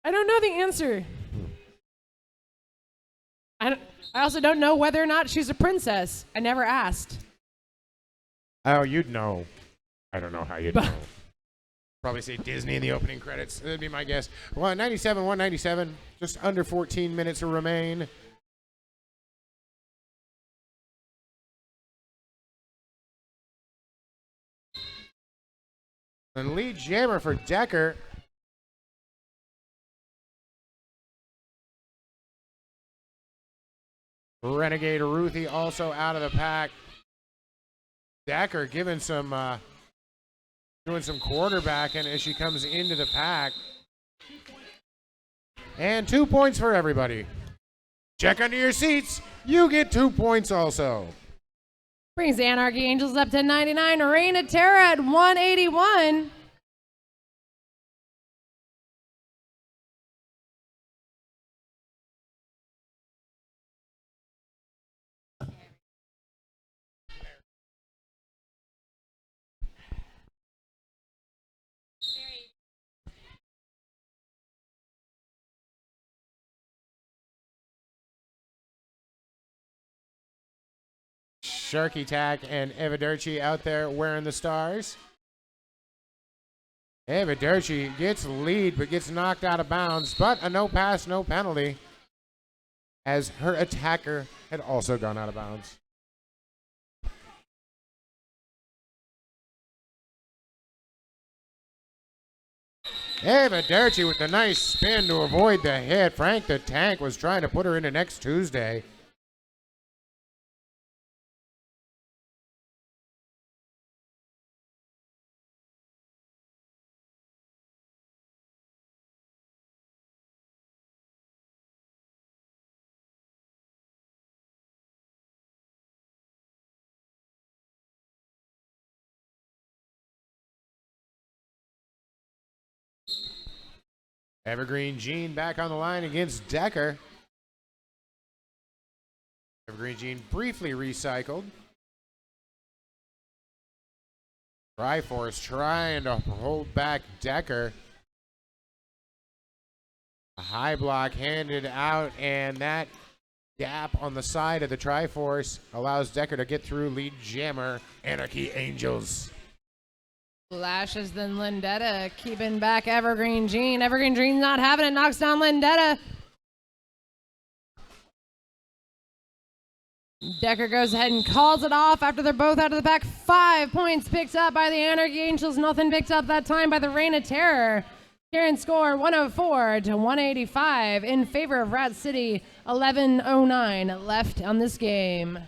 I don't know the answer. I also don't know whether or not she's a princess. I never asked.
Oh, you'd know. I don't know how you'd know. Probably say Disney in the opening credits. That'd be my guess. 197, 197. Just under 14 minutes to remain. And lead jammer for Decker. Renegade Ruthie also out of the pack. Decker giving some doing some quarterbacking as she comes into the pack. And 2 points for everybody. Check under your seats. You get 2 points also.
Brings the Anarchy Angels up to 99. Reign of Terror at 181.
Sharky Tack and Eviderci out there wearing the stars. Eviderci gets lead but gets knocked out of bounds, but a no pass, no penalty, as her attacker had also gone out of bounds. Eviderci with the nice spin to avoid the hit. Frank the Tank was trying to put her into next Tuesday. Evergreen Gene back on the line against Decker. Evergreen Gene briefly recycled. Triforce trying to hold back Decker. A high block handed out, and that gap on the side of the Triforce allows Decker to get through lead jammer, Anarchy Angels.
Flashes then Lindetta, keeping back Evergreen Gene. Evergreen Gene's not having it, knocks down Lindetta. Decker goes ahead and calls it off after they're both out of the pack. 5 points picked up by the Anarchy Angels. Nothing picked up that time by the Reign of Terror. Current score 104 to 185 in favor of Rat City. 11:09 left on this game.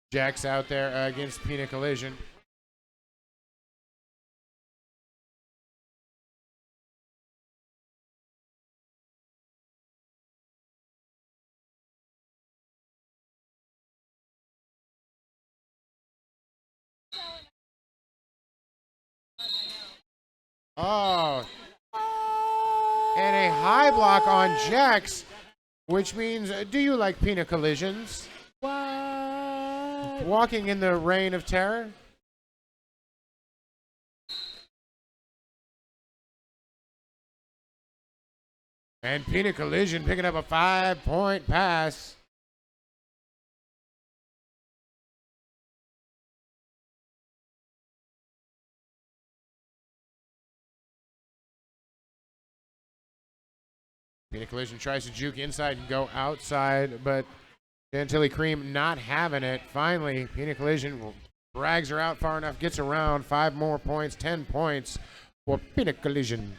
Jack's out there against Pina Collision. Oh. And a high block on Jax, which means, do you like Pina Collisions?
What?
Walking in the Reign of Terror? And Pina Collision picking up a 5-point pass. Pina Collision tries to juke inside and go outside, but Chantilly Cream not having it. Finally, Pina Collision drags her out far enough, gets around. 5 more points, 10 points for Pina Collision.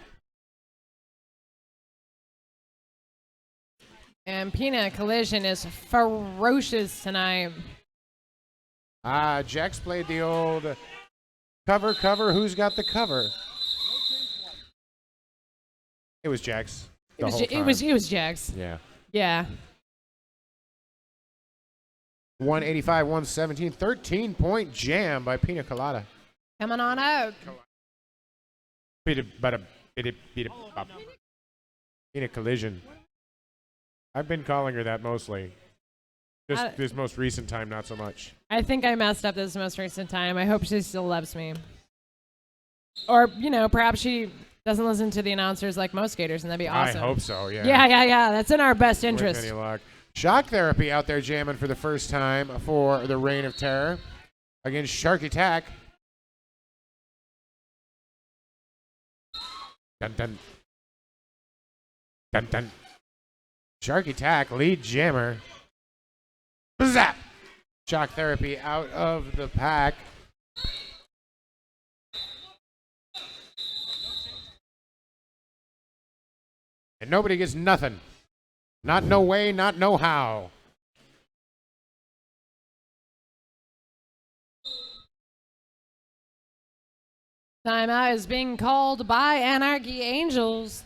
And Pina Collision is ferocious tonight.
Jax played the old cover, who's got the cover? It was Jax.
It was Jax.
Yeah.
Yeah.
185, 117, 13-point jam by Pina Colada.
Coming on out.
Pina Collision. I've been calling her that mostly. Just this most recent time, not so much.
I think I messed up this most recent time. I hope she still loves me. Or, perhaps she doesn't listen to the announcers like most skaters, and that'd be awesome.
I hope so, yeah.
Yeah. That's in our best interest.
With any luck. Shock Therapy out there jamming for the first time for the Reign of Terror against Shark Attack. Dun dun. Dun dun. Shark Attack, lead jammer. Zap! Shock Therapy out of the pack. And nobody gets nothing. Not no way, not no how.
Timeout is being called by Anarchy Angels.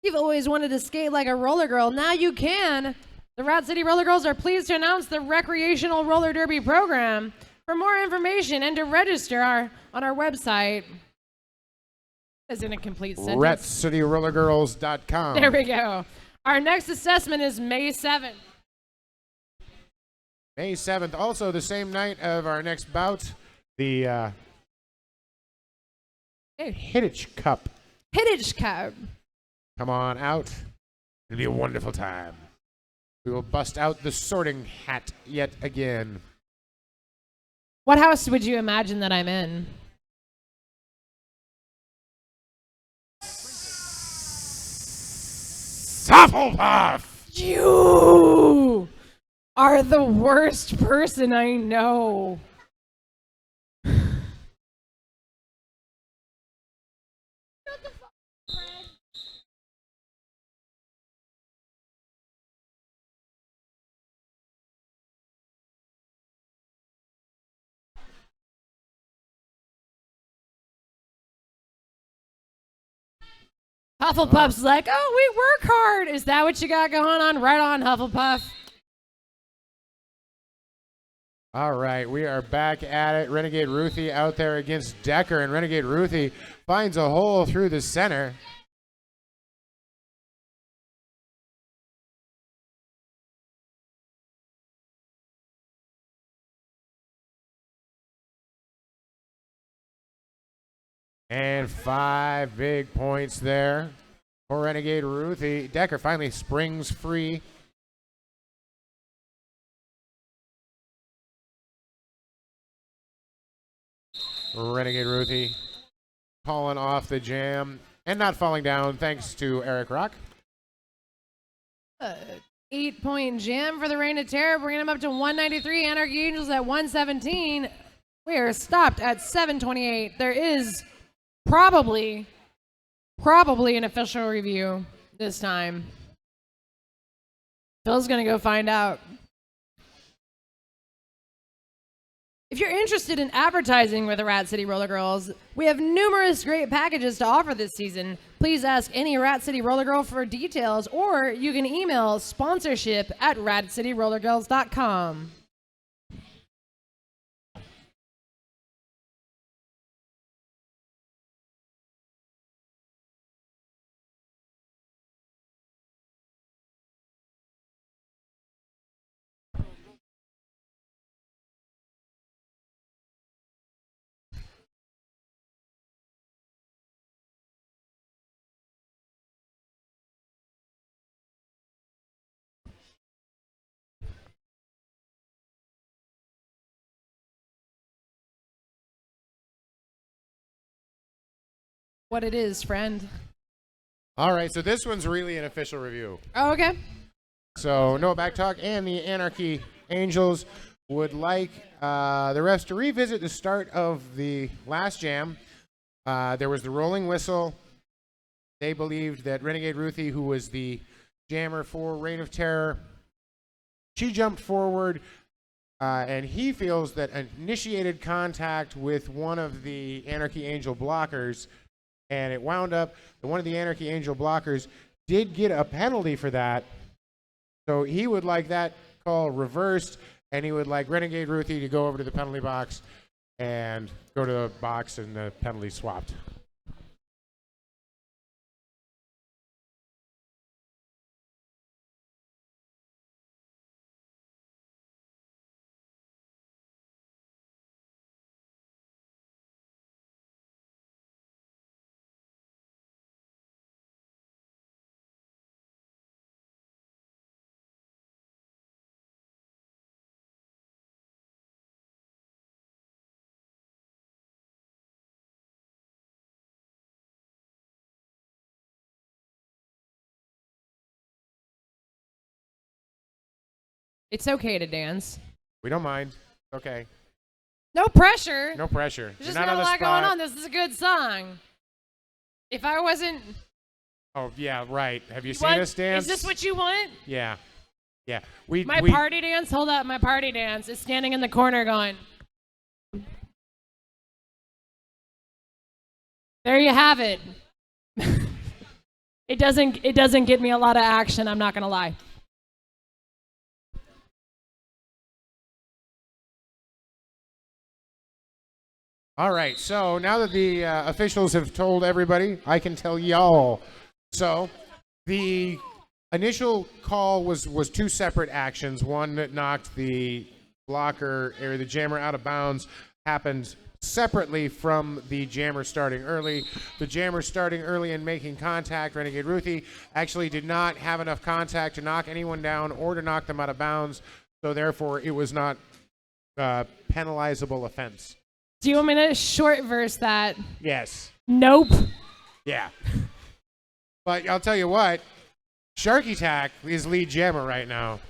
You've always wanted to skate like a roller girl. Now you can. The Rat City Roller Girls are pleased to announce the recreational roller derby program. For more information and to register on our website. As in a complete sentence.
RatCityRollerGirls.com.
There we go. Our next assessment is May 7th.
May 7th, also the same night of our next bout, the Hittich Cup.
Hittich Cup.
Come on out. It'll be a wonderful time. We will bust out the sorting hat yet again.
What house would you imagine that I'm in?
Hufflepuff!
You are the worst person I know. Hufflepuff's like, oh, we work hard. Is that what you got going on? Right on, Hufflepuff.
All right, we are back at it. Renegade Ruthie out there against Decker, and Renegade Ruthie finds a hole through the center. And 5 big points there for Renegade Ruthie. Decker finally springs free. Renegade Ruthie calling off the jam and not falling down thanks to Eric Rock.
8-point jam for the Reign of Terror, bringing them up to 193. Anarchy Angels at 117. We are stopped at 728. There is probably an official review this time. Phil's gonna go find out. If you're interested in advertising with the Rat City Roller Girls, we have numerous great packages to offer this season. Please ask any Rat City Roller Girl for details, or you can email sponsorship@ratcityrollergirls.com. What it is, friend.
All right, so this one's really an official review.
Oh, okay.
So no backtalk, and the Anarchy Angels would like the refs to revisit the start of the last jam. There was the rolling whistle. They believed that Renegade Ruthie, who was the jammer for Reign of Terror, she jumped forward, and he feels that initiated contact with one of the Anarchy Angel blockers, and it wound up that one of the Anarchy Angel blockers did get a penalty for that. So he would like that call reversed, and he would like Renegade Ruthie to go over to the penalty box and go to the box and the penalty swapped.
It's okay to dance.
We don't mind. Okay.
No pressure.
No pressure.
There's just
You're
not
on
a
the
lot
spot.
going on. This is a good song. If I wasn't...
Oh, yeah, right. Have you seen
What?
us dance?
Is this what you want?
Yeah. Yeah.
My party dance? Hold up. My party dance is standing in the corner going... There you have it. It doesn't get me a lot of action, I'm not going to lie.
All right, so now that the officials have told everybody, I can tell y'all. So the initial call was 2 separate actions. One that knocked the blocker or the jammer out of bounds happened separately from the jammer starting early. The jammer starting early and making contact, Renegade Ruthie, actually did not have enough contact to knock anyone down or to knock them out of bounds, so therefore it was not penalizable offense.
Do you want me to short verse that?
Yes.
Nope.
Yeah. But I'll tell you what, Sharky Tack is lead jammer right now.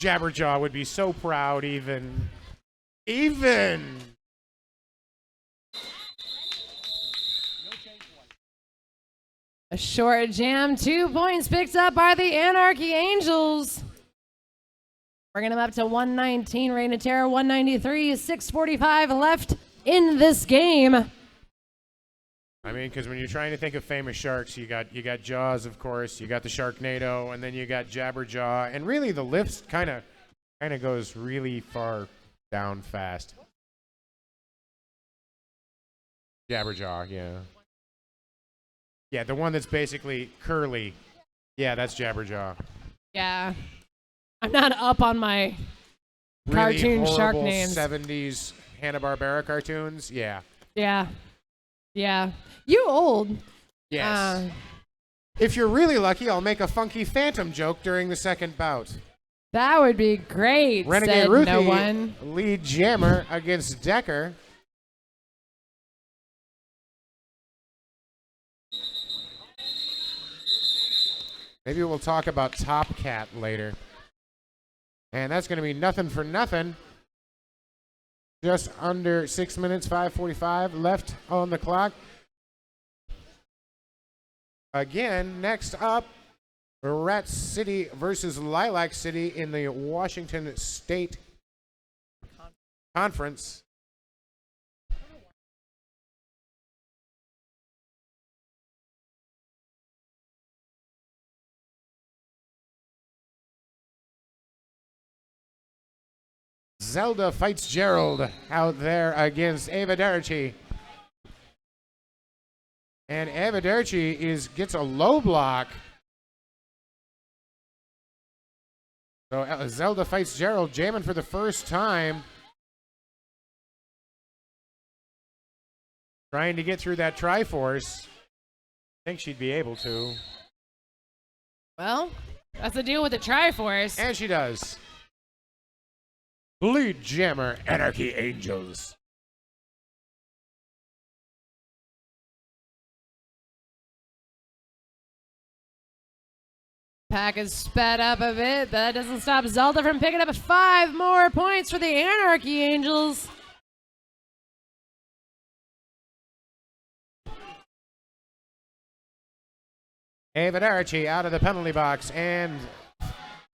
Jabberjaw would be so proud even.
A short jam, 2 points picked up by the Anarchy Angels. Bringing them up to 119, Reign of Terror 193, 6:45 left in this game.
I mean, because when you're trying to think of famous sharks, you got Jaws, of course, you got the Sharknado, and then you got Jabberjaw, and really the lift kind of goes really far down fast. Jabberjaw, yeah. Yeah, the one that's basically curly. Yeah, that's Jabberjaw.
Yeah. I'm not up on my
Really
cartoon shark
horrible
names.
70s Hanna-Barbera cartoons. Yeah.
Yeah. Yeah. You old.
Yes. If you're really lucky, I'll make a funky phantom joke during the second bout.
That would be great,
Renegade
said
Ruthie,
no one.
lead jammer against Decker. Maybe we'll talk about Top Cat later. And that's going to be nothing for nothing. Just under 6 minutes, 5:45 left on the clock. Again, next up, Rat City versus Lilac City in the Washington State Conference. Zelda Fitzgerald out there against Ava Derchi. And Ava Derchi gets a low block. So Zelda Fitzgerald jamming for the first time. Trying to get through that Triforce. I think she'd be able to.
Well, that's the deal with the Triforce.
And she does. Lead jammer, Anarchy Angels.
Pack is sped up a bit, but that doesn't stop Zelda from picking up 5 more points for the Anarchy Angels.
Ava Derchi out of the penalty box and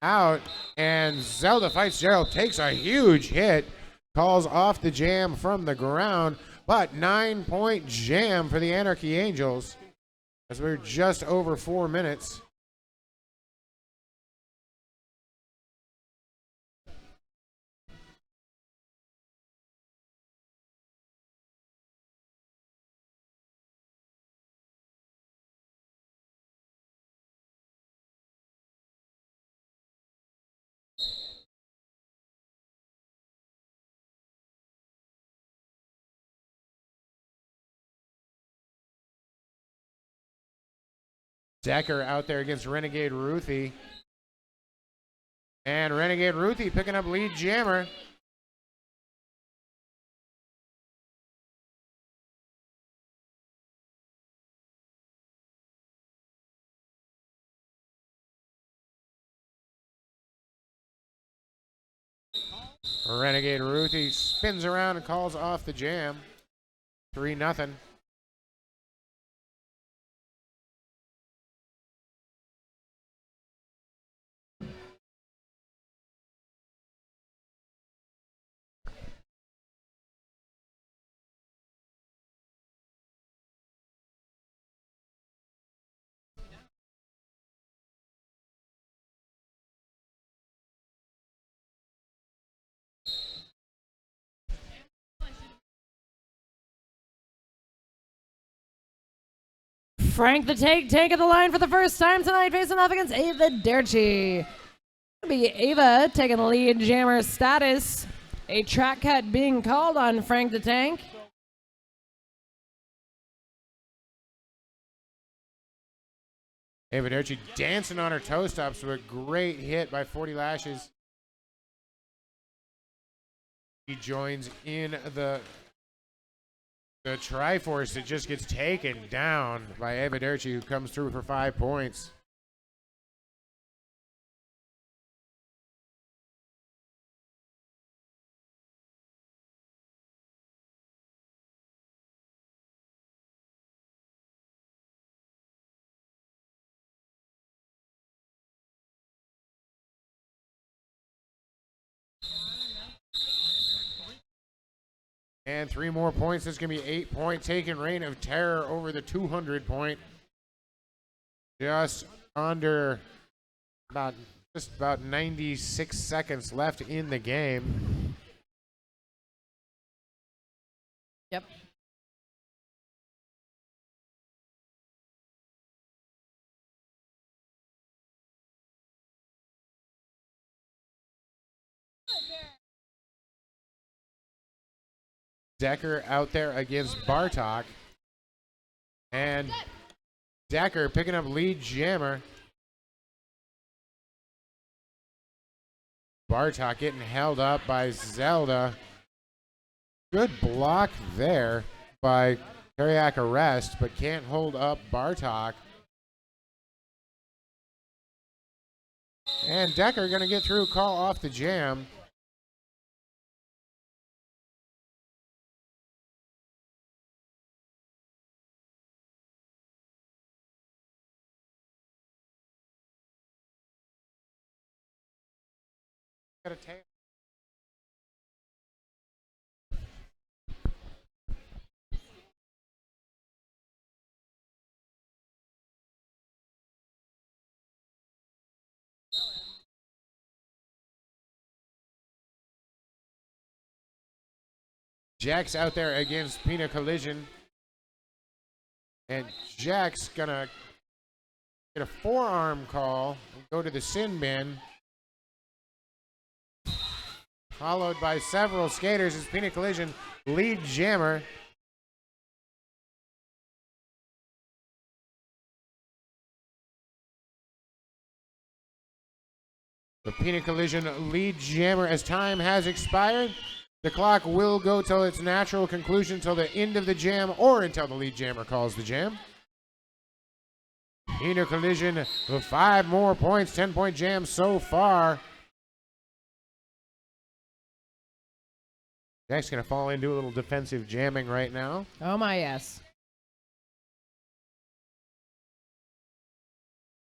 out, and Zelda Fitzgerald takes a huge hit, calls off the jam from the ground, but 9-point jam for the Anarchy Angels as we're just over 4 minutes. Decker out there against Renegade Ruthie. And Renegade Ruthie picking up lead jammer. Renegade Ruthie spins around and calls off the jam. 3-0.
Frank the Tank taking the line for the first time tonight, facing off against Ava Derchi. It'll be Ava taking the lead jammer status. A track cut being called on Frank the Tank.
Ava Derchi dancing on her toe stops with a great hit by 40 Lashes. He joins in the Triforce that just gets taken down by Ava Derchi, who comes through for 5 points. And 3 more points. There's going to be 8 point taken reign of terror over the 200 point. Just under just about 96 seconds left in the game.
Yep.
Decker out there against Bartok. And Decker picking up lead jammer. Bartok getting held up by Zelda. Good block there by Cardiac Arrest, but can't hold up Bartok. And Decker going to get through, call off the jam. Got a tail. Jack's out there against Pina Collision. And Jack's gonna get a forearm call and go to the sin bin. Followed by several skaters as Pina Collision lead jammer. The Pina Collision lead jammer as time has expired. The clock will go till its natural conclusion, till the end of the jam or until the lead jammer calls the jam. Pina Collision with 5 more points, 10-point jam so far. Jack's going to fall into a little defensive jamming right now.
Oh my, yes.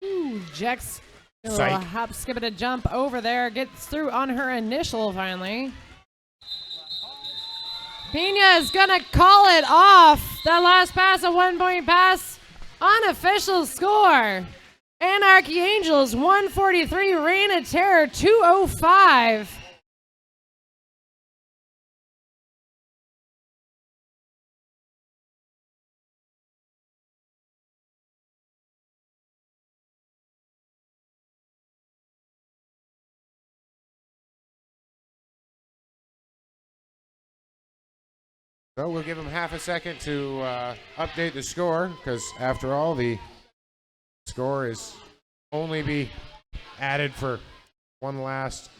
Ooh, Jack's a little hop, skip, and a jump over there. Gets through on her initial finally. Pina is going to call it off. That last pass, a 1-point pass. Unofficial score. Anarchy Angels 143, Reign of Terror 205.
So we'll give him half a second to update the score, because after all, the score is only be added for one last.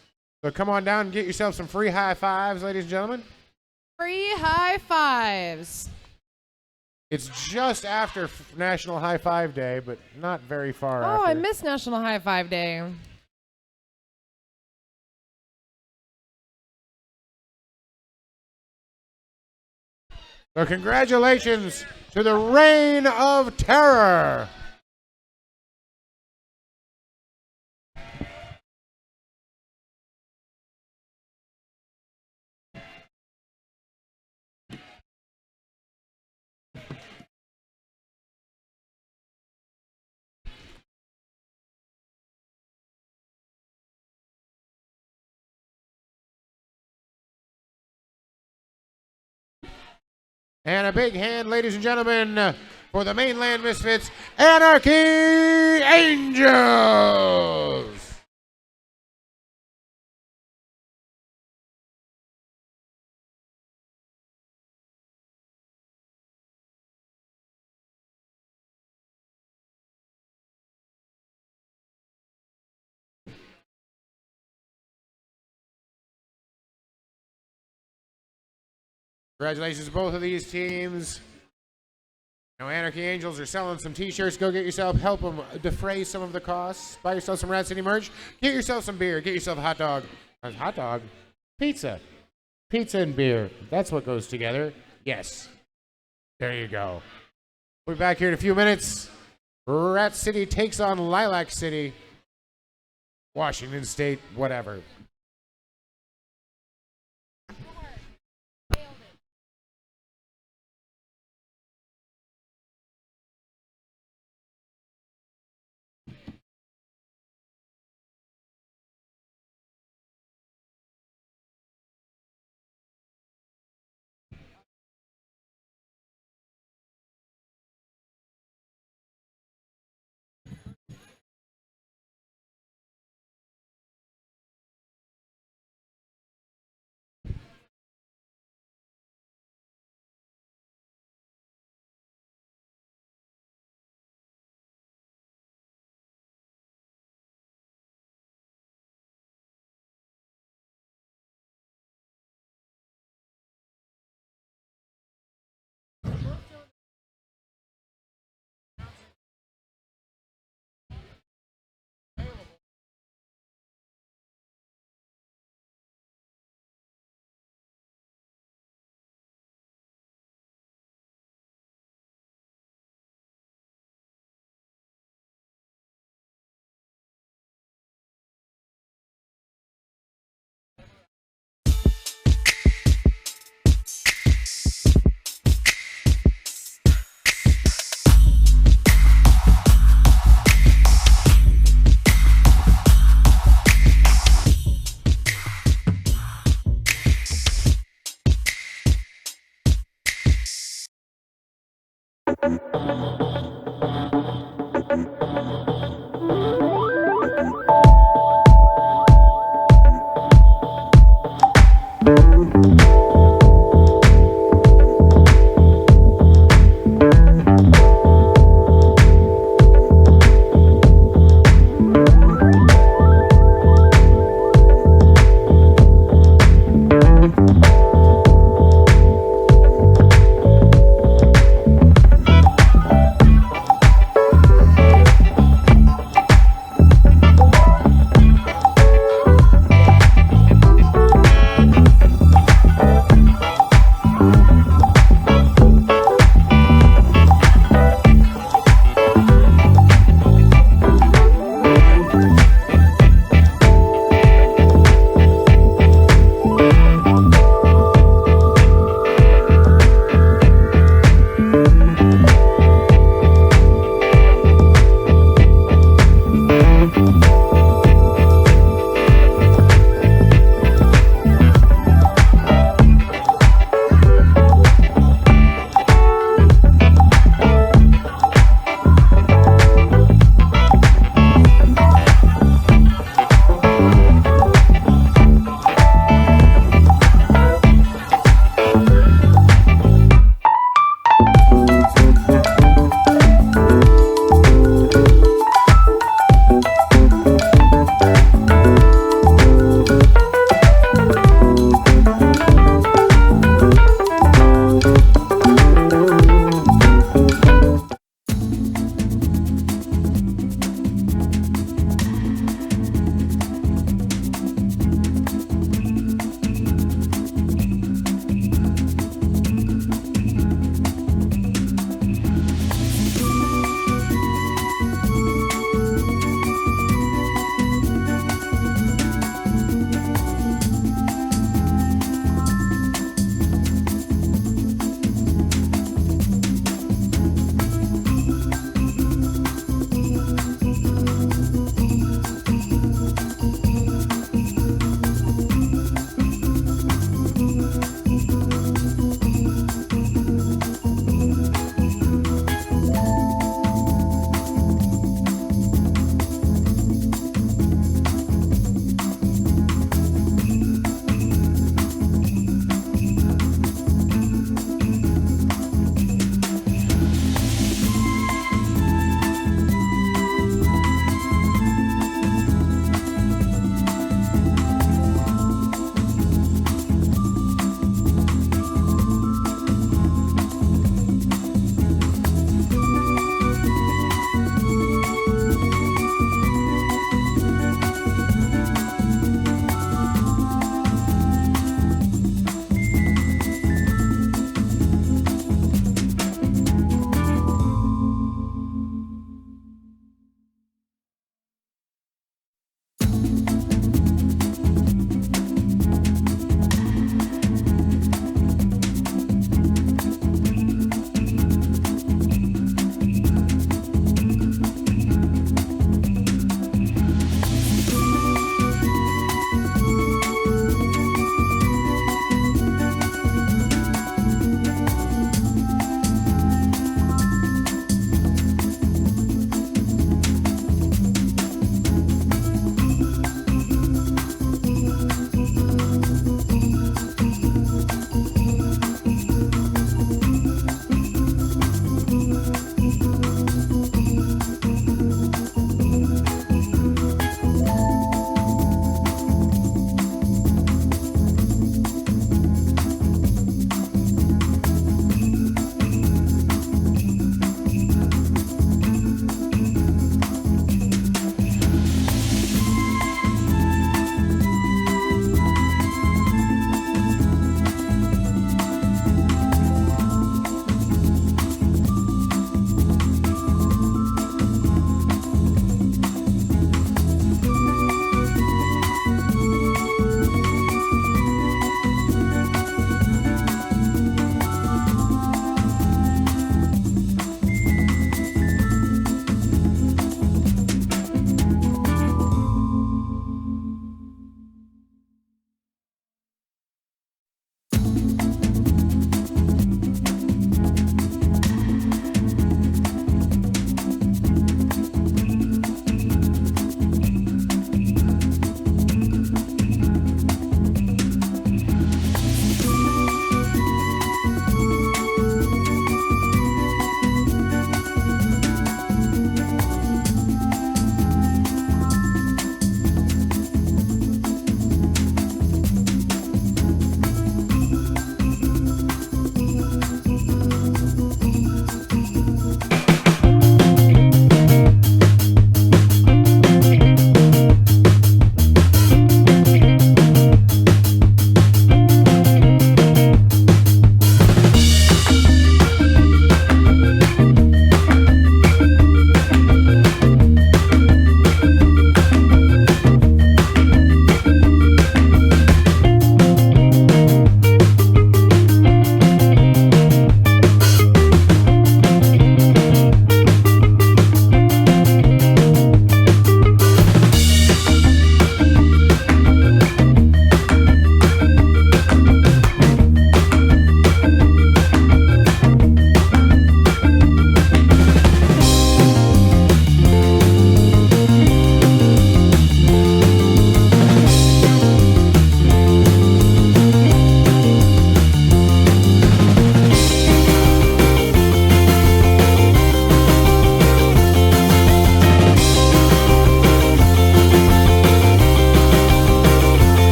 So come on down and get yourself some free high fives, ladies and gentlemen.
Free high fives.
It's just after National High Five Day, but not very far after.
Oh, I missed National High Five Day.
So congratulations to the Reign of Terror. And a big hand, ladies and gentlemen, for the Mainland Misfits, Anarchy Angels! Congratulations to both of these teams. Now, Anarchy Angels are selling some t-shirts. Go get yourself, help them defray some of the costs. Buy yourself some Rat City merch. Get yourself some beer. Get yourself a hot dog. A hot dog? Pizza. Pizza and beer. That's what goes together. Yes. There you go. We'll be back here in a few minutes. Rat City takes on Lilac City. Washington State, whatever.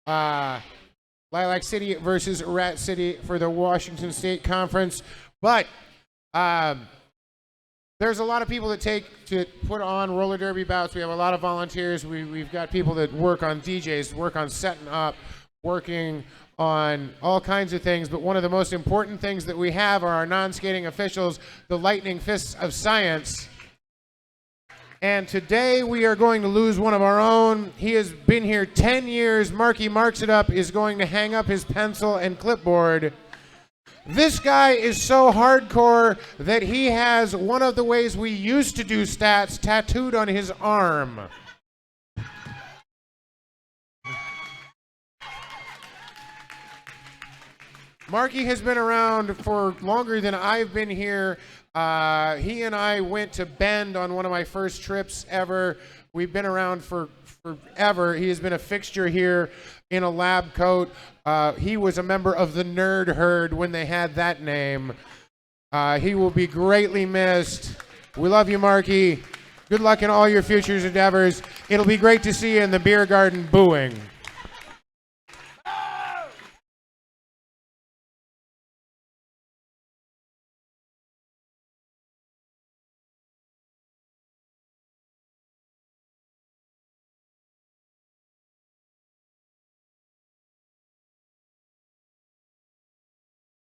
Lilac City versus Rat City for the Washington State Conference. But there's a lot of people that take to put on roller derby bouts. We have a lot of volunteers. We've got people that work on DJs, work on setting up, working on all kinds of things. But one of the most important things that we have are our non-skating officials, the Lightning Fists of Science. And today we are going to lose one of our own. He has been here 10 years. Marky Marks It Up is going to hang up his pencil and clipboard. This guy is so hardcore that he has one of the ways we used to do stats tattooed on his arm. Marky has been around for longer than I've been here. He and I went to Bend on one of my first trips ever. We've been around for forever. He has been a fixture here in a lab coat. He was a member of the Nerd Herd when they had that name. He will be greatly missed. We love you, Marky. Good luck in all your future endeavors. It'll be great to see you in the beer garden booing.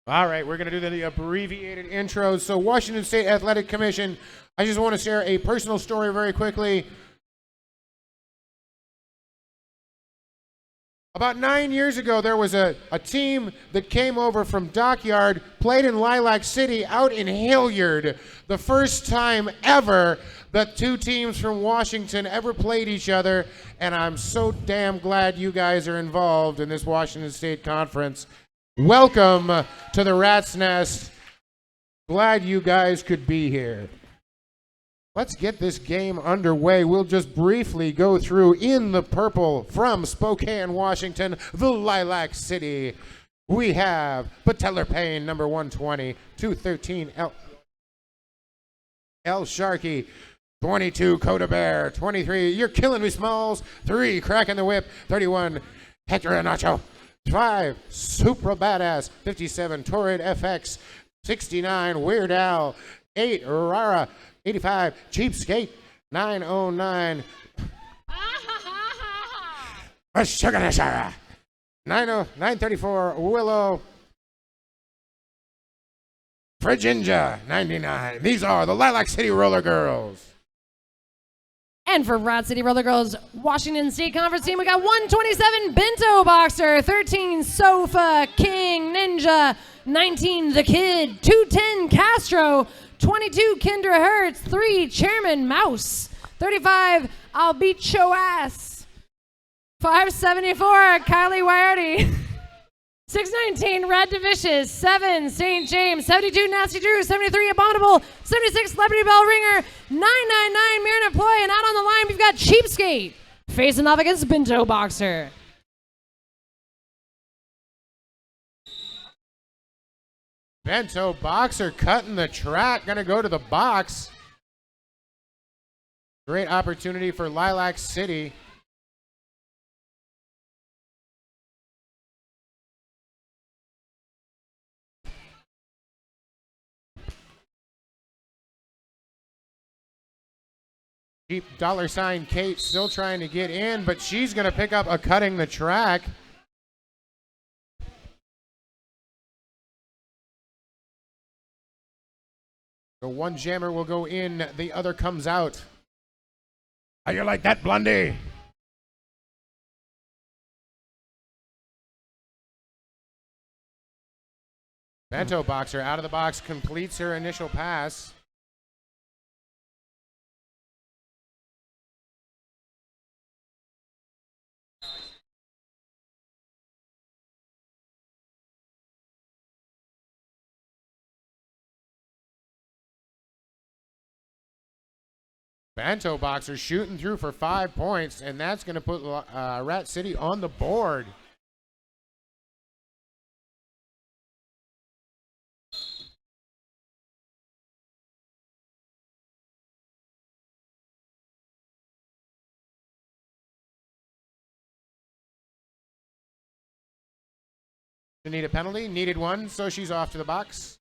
All right, we're going to do the abbreviated intros. So, Washington State Athletic Commission, I just want to share a personal story very quickly. About 9 years ago, there was a team that came over from Dockyard, played in Lilac City out in Hilliard. The first time ever that two teams from Washington ever played each other, and I'm so damn glad you guys are involved in this Washington State Conference. Welcome to the Rat's Nest. Glad you guys could be here. Let's get this game underway. We'll just briefly go through in the purple from Spokane, Washington, the Lilac City. We have Patellar Payne, number 120, 213 L. Sharkey, 22 Coda Bear, 23 You're Killing Me Smalls, 3 Cracking the Whip, 31 Hector Nacho, 5 Supra Badass, 57 Torrid FX, 69 Weird Al, 8 Rara, 85 Cheapskate, 909 Sugar 934 Willow, Virginia 99. These are the Lilac City Roller Girls.
And for Rat City Roller Girls Washington State Conference team, we got 127 Bento Boxer, 13 Sofa King Ninja, 19 The Kid, 210 Castro, 22 Kendra Hertz, 3 Chairman Mouse, 35 I'll Beat Yo Ass, 574 Kylie Wyerty, 619 Red Divicious, 7 St. James, 72 Nasty Drew, 73 Abominable, 76 Celebrity Bell Ringer, 999 Mirna Ploy, and out on the line we've got Cheapskate facing off against Bento Boxer.
Bento Boxer cutting the track, gonna go to the box. Great opportunity for Lilac City. Cheap $ Kate still trying to get in, but she's going to pick up a cutting the track. So one jammer will go in, the other comes out. How you like that, Blondie? Bento Boxer out of the box, completes her initial pass. Bento Boxer shooting through for 5 points, and that's going to put Rat City on the board. To need a penalty, needed one, so she's off to the box.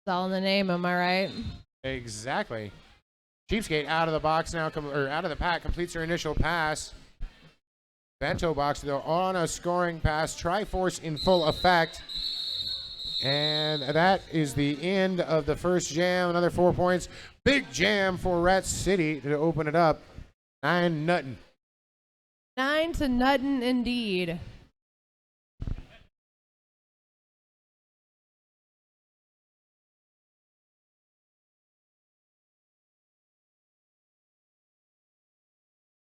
It's all in the name, am I right?
Exactly. Cheapskate out of the box now, or out of the pack, completes her initial pass. Bento box, though, on a scoring pass. Triforce in full effect. And that is the end of the first jam. Another 4 points. Big jam for Rat City to open it up. 9-0.
9-0 indeed.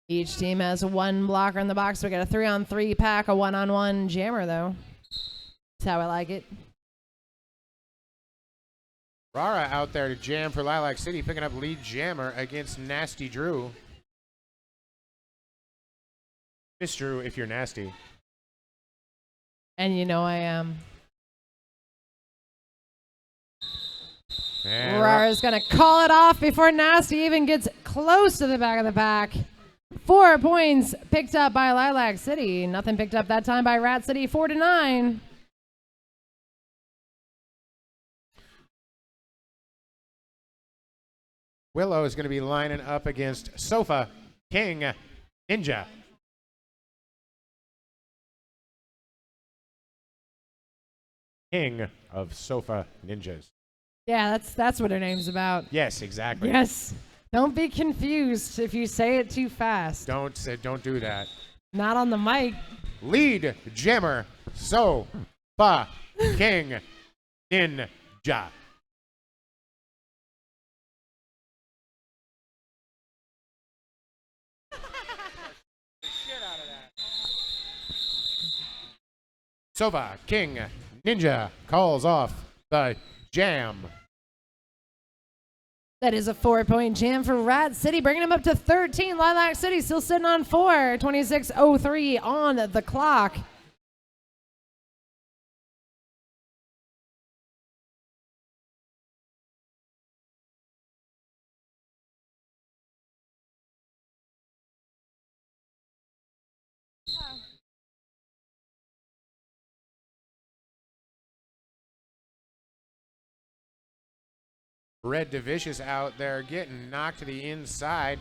Each team has one blocker in the box. We got a 3-on-3 pack, a 1-on-1 jammer, though. That's how I like it.
Rara out there to jam for Lilac City, picking up lead jammer against Nasty Drew. Miss Drew, if you're nasty.
And you know I am.
And
Rara's going to call it off before Nasty even gets close to the back of the pack. 4 points picked up by Lilac City. Nothing picked up that time by Rat City, 4-9.
Willow is going to be lining up against Sofa King Ninja. King of Sofa Ninjas.
Yeah, that's what her name's about.
Yes, exactly.
Yes. Don't be confused if you say it too fast.
Don't do that.
Not on the mic.
Lead jammer Sofa King Ninja. Sofa King Ninja calls off the jam.
That is a 4-point jam for Rat City, bringing him up to 13. Lilac City still sitting on 4. 26:03 on the clock.
Red Divicious out there getting knocked to the inside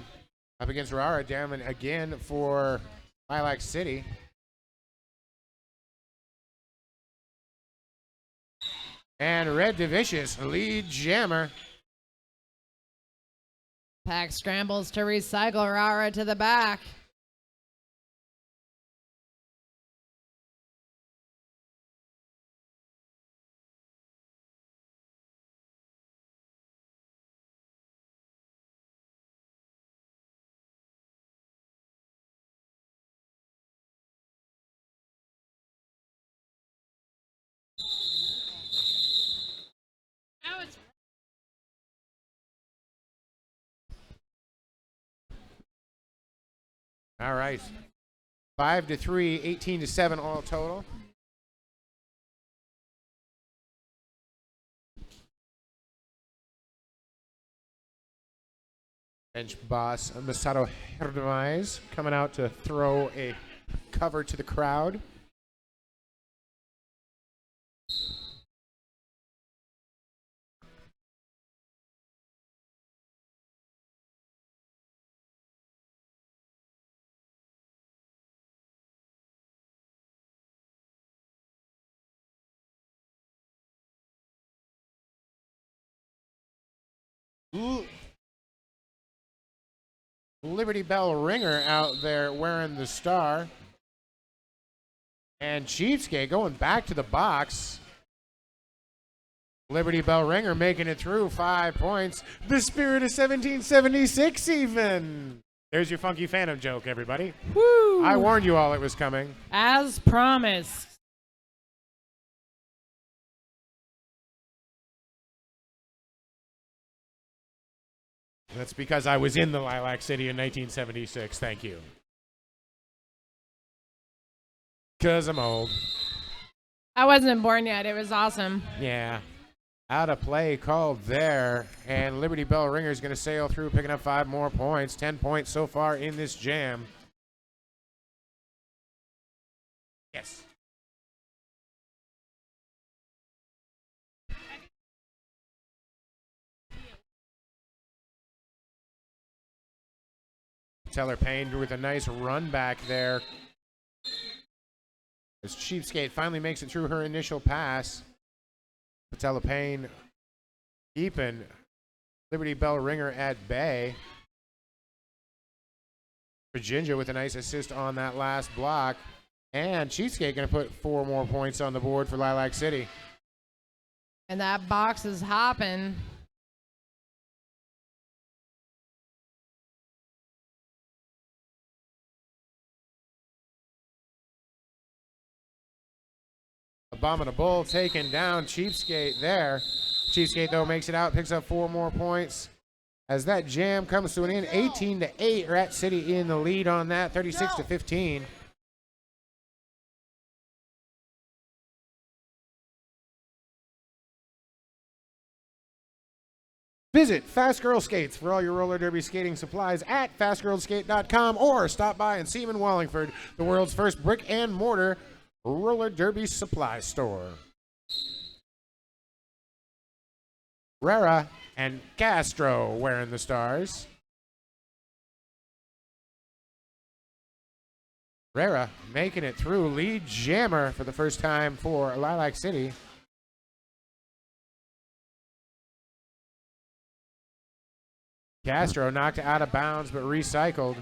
up against Rara. Damon again for Lilac City. And Red Divicious, lead jammer.
Pack scrambles to recycle Rara to the back.
All right. 5-3, 18-7 all total. Bench boss Masato Hernandez coming out to throw a cover to the crowd. Liberty Bell Ringer out there wearing the star. And Cheapskate going back to the box. Liberty Bell Ringer making it through, 5 points. The spirit of 1776 even. There's your funky Phantom joke, everybody.
Woo!
I warned you all it was coming.
As promised.
That's because I was in the Lilac City in 1976. Thank you. Because I'm old.
I wasn't born yet. It was awesome.
Yeah. Out of play called there. And Liberty Bell Ringer is going to sail through, picking up 5 more points. 10 points so far in this jam. Patellar Payne with a nice run back there. As Cheapskate finally makes it through her initial pass. Patellar Payne keeping Liberty Bell Ringer at bay. Virginia with a nice assist on that last block. And Cheapskate going to put 4 more points on the board for Lilac City.
And that box is hopping.
Abominable taking down Cheapskate there. Cheapskate, though, makes it out, picks up 4 more points. As that jam comes to an end, 18-8, Rat City in the lead on that, 36-15. Visit Fast Girl Skates for all your roller derby skating supplies at fastgirlskate.com or stop by in Seaman, Wallingford, the world's first brick and mortar roller derby supply store. Rara and Castro wearing the stars. Rara making it through lead jammer for the first time for Lilac City. Castro knocked out of bounds but recycled.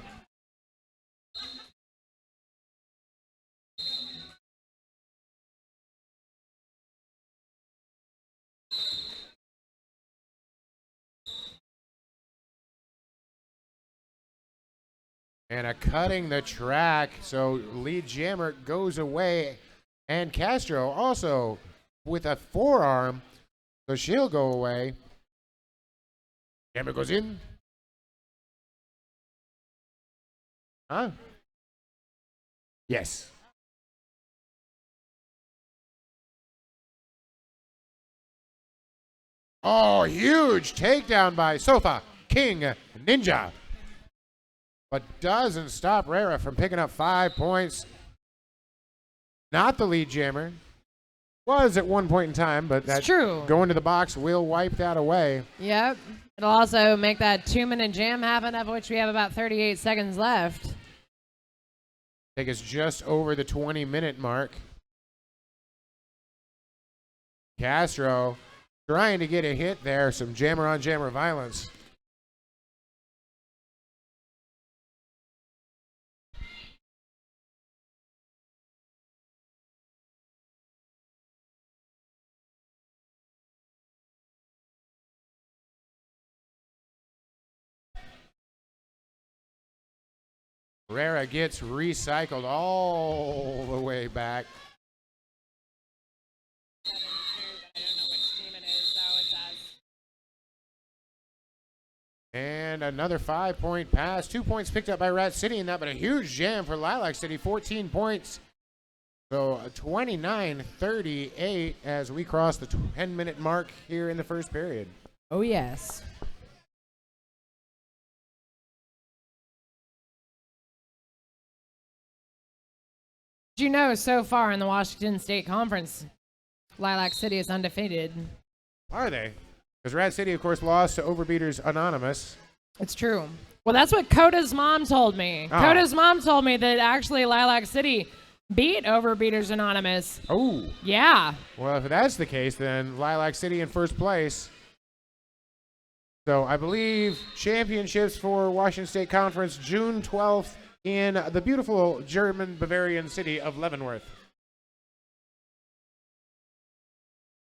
And a cutting the track, so lead jammer goes away. And Castro also with a forearm, so she'll go away. Jammer goes in. Huh? Yes. Oh, huge takedown by Sofa King Ninja. But doesn't stop Rara from picking up 5 points. Not the lead jammer. Was at one point in time, but that's
true.
Going to the box will wipe that away.
Yep. It'll also make that 2-minute jam happen, of which we have about 38 seconds left.
Take us just over the 20-minute mark. Castro trying to get a hit there. Some jammer-on-jammer violence. Rara gets recycled all the way back. And another 5-point pass. 2 points picked up by Rat City in that, but a huge jam for Lilac City. 14 points. So 29-38 as we cross the 10-minute mark here in the first period.
Oh, yes. Did you know so far in the Washington State Conference, Lilac City is undefeated?
Are they? Because Rat City, of course, lost to Overbeaters Anonymous.
It's true. Well, that's what Coda's mom told me.
Oh.
Coda's mom told me that actually Lilac City beat Overbeaters Anonymous.
Oh.
Yeah.
Well, if that's the case, then Lilac City in first place. So I believe championships for Washington State Conference, June 12th in the beautiful German Bavarian city of Leavenworth.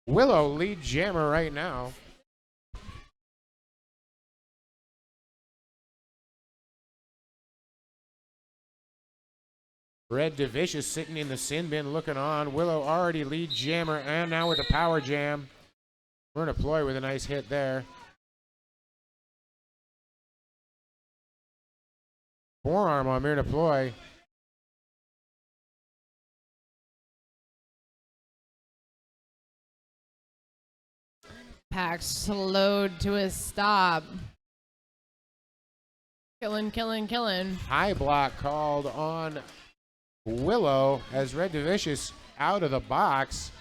Willow lead jammer right now. Red DeVicious sitting in the sin bin looking on. Willow already lead jammer and now with a power jam. Myrna Ploy with a nice hit there. Forearm on Myrna Ploy.
Pack slowed to a stop. Killing.
High block called on Willow as Red DeVicious out of the box.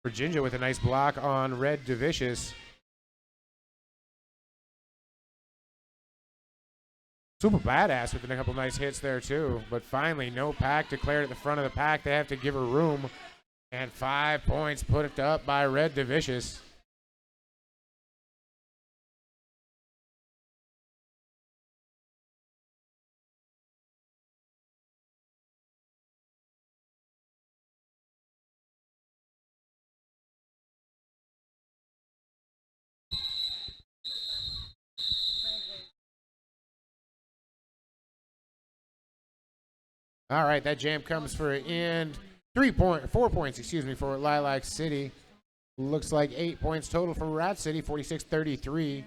Virginia with a nice block on Red Devicious. Super badass with a couple nice hits there too. But finally, no pack declared at the front of the pack. They have to give her room. And 5 points put up by Red Devicious. All right, that jam comes for an end. 4 points, excuse me, for Lilac City. Looks like 8 points total for Rat City, 46-33.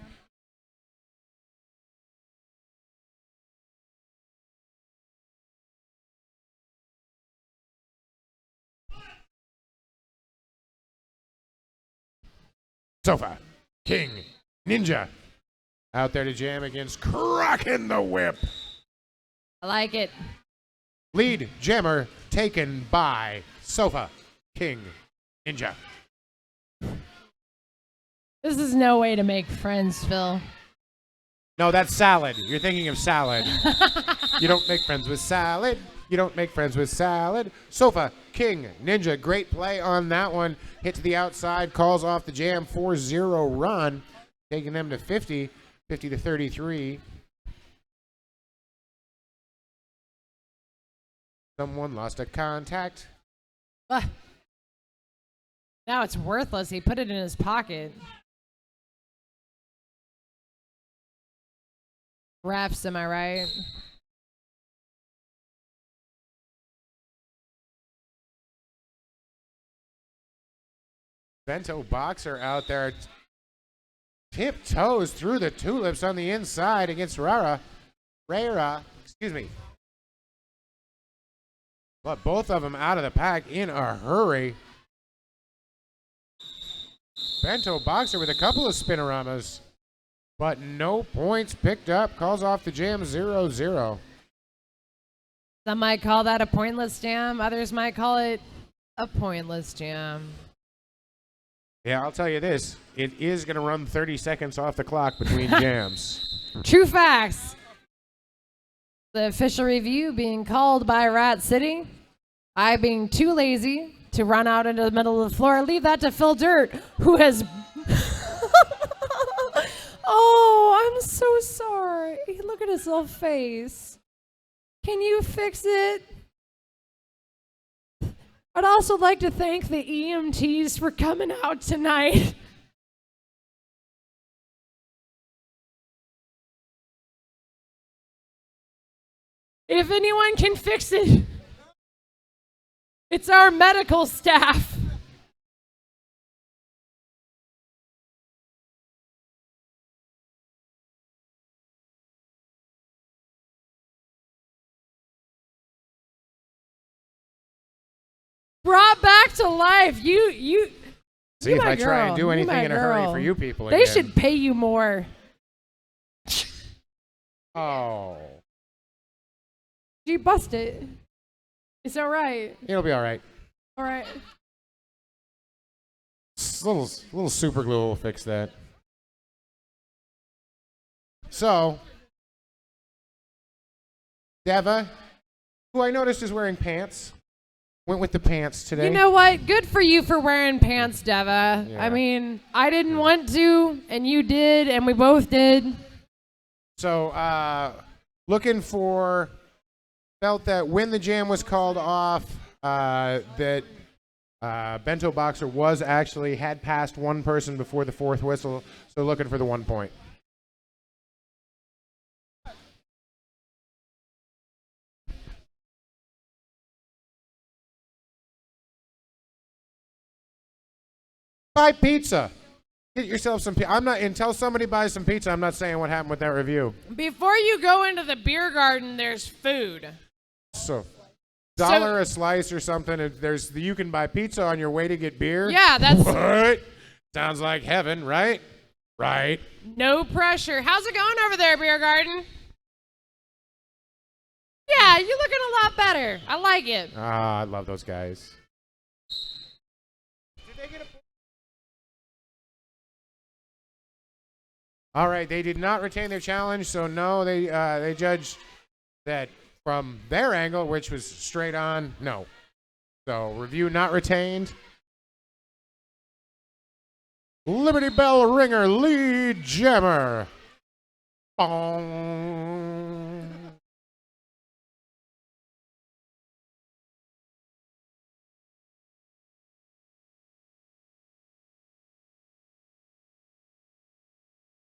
Sofa, King, Ninja. Out there to jam against Cracking the Whip.
I like it.
Lead jammer taken by Sofa, King, Ninja.
This is no way to make friends, Phil.
No, that's salad. You're thinking of salad. You don't make friends with salad. You don't make friends with salad. Sofa, King, Ninja. Great play on that one. Hit to the outside, calls off the jam 4-0 run, taking them to 50, 50-33. Someone lost a contact.
Now it's worthless. He put it in his pocket. Refs, am I right?
Bento Boxer out there tiptoes through the tulips on the inside against Rara, excuse me. But both of them out of the pack in a hurry. Bento Boxer with a couple of spinoramas, but no points picked up. Calls off the jam 0-0.
Some might call that a pointless jam. Others might call it a pointless jam.
Yeah, I'll tell you this. It is going to run 30 seconds off the clock between jams.
True facts. The official review being called by Rat City. I being too lazy to run out into the middle of the floor. Leave that to Phil Dirt, who has... Oh, I'm so sorry. Look at his little face. Can you fix it? I'd also like to thank the EMTs for coming out tonight. If anyone can fix it, it's our medical staff. Brought back to life. You
See if I try and do anything in a hurry for you people again.
They should pay you more.
Oh.
You bust it. It's all right.
It'll be all right.
All right.
Little super glue will fix that. So, Deva, who I noticed is wearing pants, went with the pants today.
You know what? Good for you for wearing pants, Deva.
Yeah.
I mean, I didn't want to, and you did, and we both did.
So, looking for, felt that when the jam was called off, that Bento Boxer was actually had passed one person before the fourth whistle, so looking for the 1 point. Buy pizza. Get yourself some pizza. I'm not, until somebody buys some pizza, I'm not saying what happened with that review.
Before you go into the beer garden, there's food.
So, $1 a slice or something. You can buy pizza on your way to get beer.
Yeah, that's...
What? Sounds like heaven, right? Right.
No pressure. How's it going over there, beer garden? Yeah, you're looking a lot better. I like it.
Ah, I love those guys. Did they get a All right, they did not retain their challenge, so no, they judged that from their angle, which was straight on, no. So review not retained. Liberty Bell ringer lead jammer. Bong.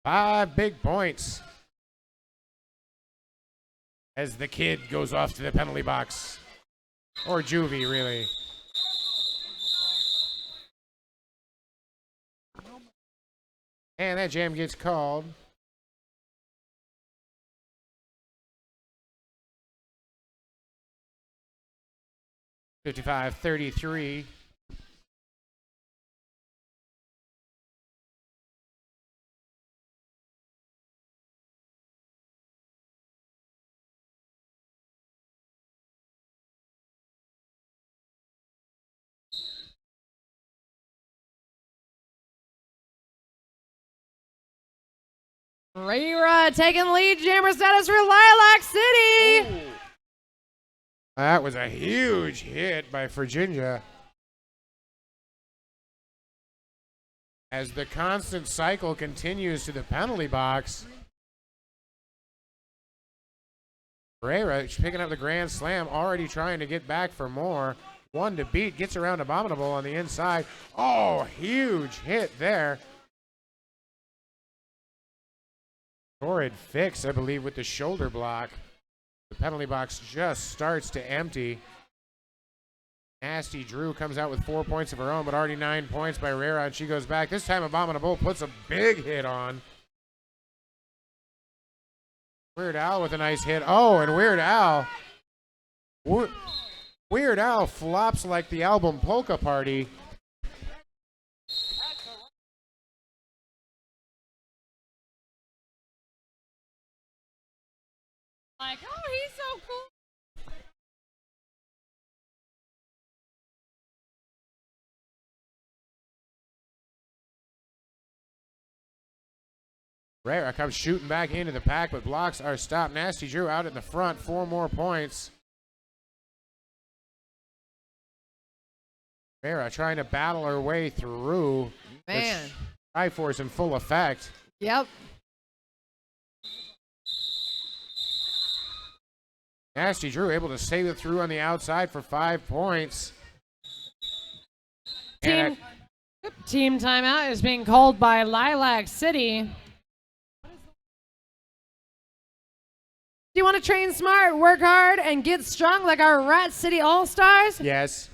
Five big points as the kid goes off to the penalty box. Or juvie, really. And that jam gets called. (55-33).
Rira taking lead jammer status for Lilac City.
Ooh. That was a huge hit by Virginia. As the constant cycle continues to the penalty box. Rira picking up the grand slam, already trying to get back for more. One to beat, gets around Abominable on the inside. Oh, huge hit there. Torrid fix, I believe, with the shoulder block. The penalty box just starts to empty. Nasty Drew comes out with 4 points of her own, but already 9 points by Rira, and she goes back. This time Abominable puts a big hit on. Weird Al with a nice hit. Oh, and Weird Al. Weird Al flops like the album Polka Party.
Like, oh, he's so cool.
Rira comes shooting back into the pack, but blocks are stopped. Nasty Drew out in the front, 4 more points. Rira trying to battle her way through.
Man.
Triforce in full effect.
Yep.
Nasty Drew able to save it through on the outside for 5 points.
Team timeout is being called by Lilac City. Do you want to train smart, work hard, and get strong like our Rat City All-Stars?
Yes.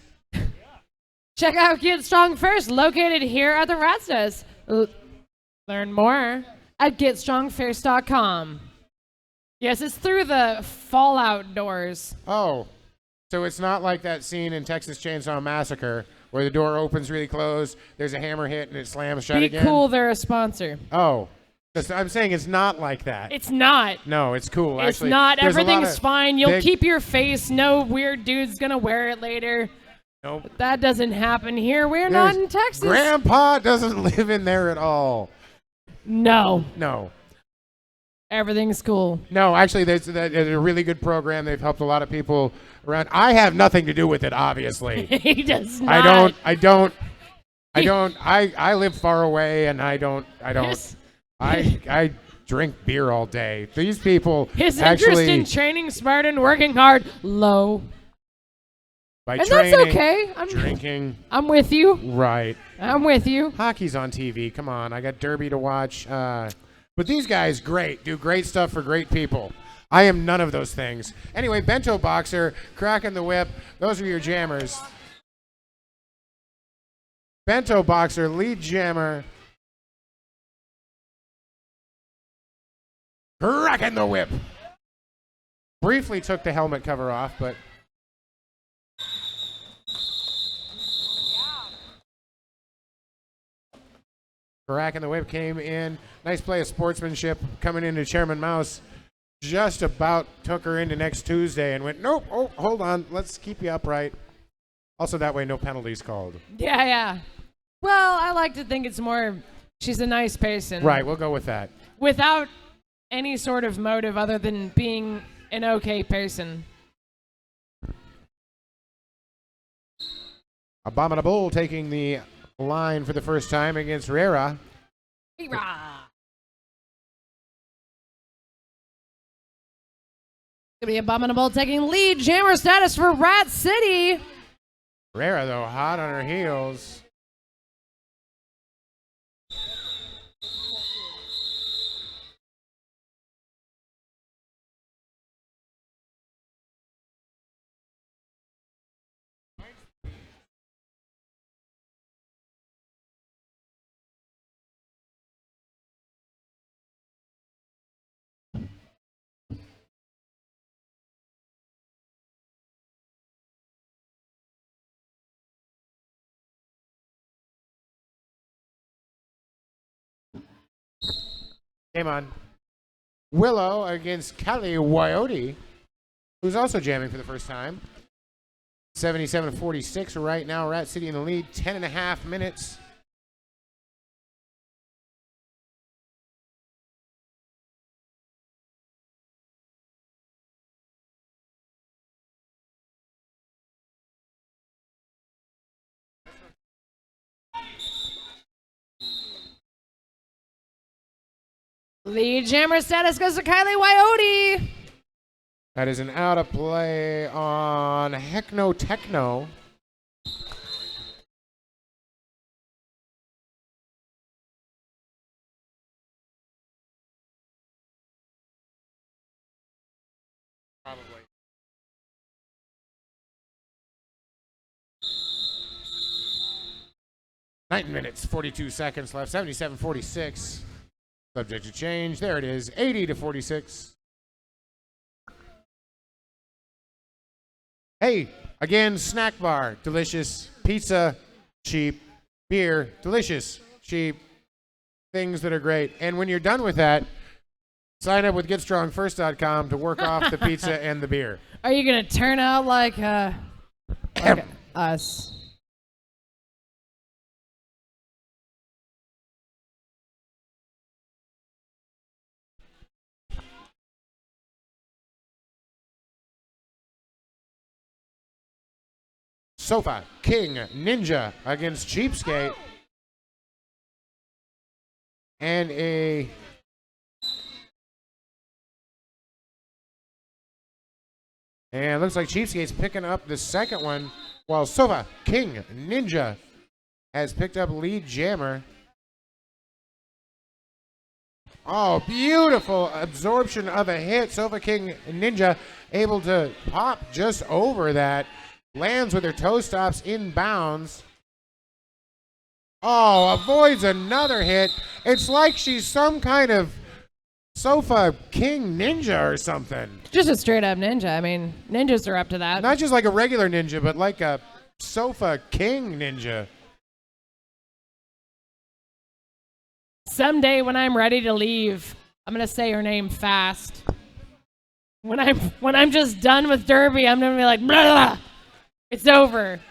Check out Get Strong First, located here at the Rat's Nest. Learn more at GetStrongFirst.com. Yes, it's through the Fallout doors.
Oh, so it's not like that scene in Texas Chainsaw Massacre where the door opens really close, there's a hammer hit, and it slams shut again?
Be cool, they're a sponsor.
Oh, I'm saying it's not like that.
It's not.
No, it's cool.
It's
actually,
not.
there's a lot
Everything's
of
fine. You'll
big-
keep your face. No weird dude's going to wear it later.
Nope.
That doesn't happen here. We're not in Texas.
Grandpa doesn't live in there at all.
No.
No.
Everything's cool.
No, actually, there's a really good program. They've helped a lot of people around. I have nothing to do with it, obviously.
He does not.
I live far away, and I don't. I drink beer all day. These people
His
actually,
interest in training smart and working hard, low.
by
And
training,
that's okay.
drinking,
I'm with you.
right.
I'm with you.
Hockey's on TV. Come on, I got Derby to watch. But these guys, great, do great stuff for great people. I am none of those things. Anyway, Bento Boxer, cracking the whip. Those are your jammers. Bento Boxer, lead jammer. Cracking the whip. Briefly took the helmet cover off, but... Cracking the whip came in. Nice play of sportsmanship coming into Chairman Mouse. Just about took her into next Tuesday and went, nope, oh, hold on, let's keep you upright. Also, that way, no penalties called.
Yeah. Well, I like to think it's more, she's a nice person.
Right, we'll go with that.
without any sort of motive other than being an okay person.
Abominable taking the line for the first time against Rera.
Gonna be Abominable taking lead jammer status for Rat City.
Rera, though, hot on her heels. Game on. Willow against Kelly Wyote, who's also jamming for the first time. 77-46 right now. Rat City in the lead. 10.5 minutes.
Lead jammer status goes to Kylie Wyote.
That is an out of play on Hecno Techno. Probably. Nine minutes, 42 seconds left. 77-46. Subject to change. There it is. 80-46. Hey, again, snack bar, delicious. Pizza, cheap. Beer, delicious, cheap. Things that are great. And when you're done with that, sign up with GetStrongFirst.com to work off the pizza and the beer.
Are you gonna turn out like us?
Sofa King Ninja against Cheapskate. And it looks like Cheapskate's picking up the second one, while Sofa King Ninja has picked up lead jammer. Oh, beautiful absorption of a hit. Sofa King Ninja able to pop just over that. Lands with her toe stops inbounds. Oh, avoids another hit. It's like she's some kind of Sofa King Ninja or something.
Just a straight up ninja. I mean, ninjas are up to that.
Not just like a regular ninja, but like a Sofa King Ninja.
Someday when I'm ready to leave, I'm gonna say her name fast. When I'm just done with Derby, I'm gonna be like, blah, blah. It's over.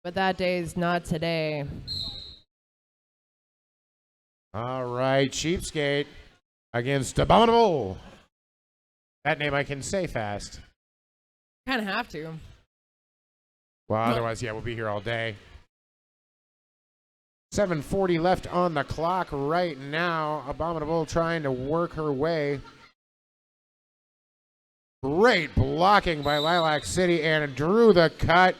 But that day's not today.
All right, Cheapskate against Abominable. That name I can say fast.
Kind of have to.
Well, otherwise, yeah, we'll be here all day. 7:40 left on the clock right now. Abominable trying to work her way. Great blocking by Lilac City and drew the cut.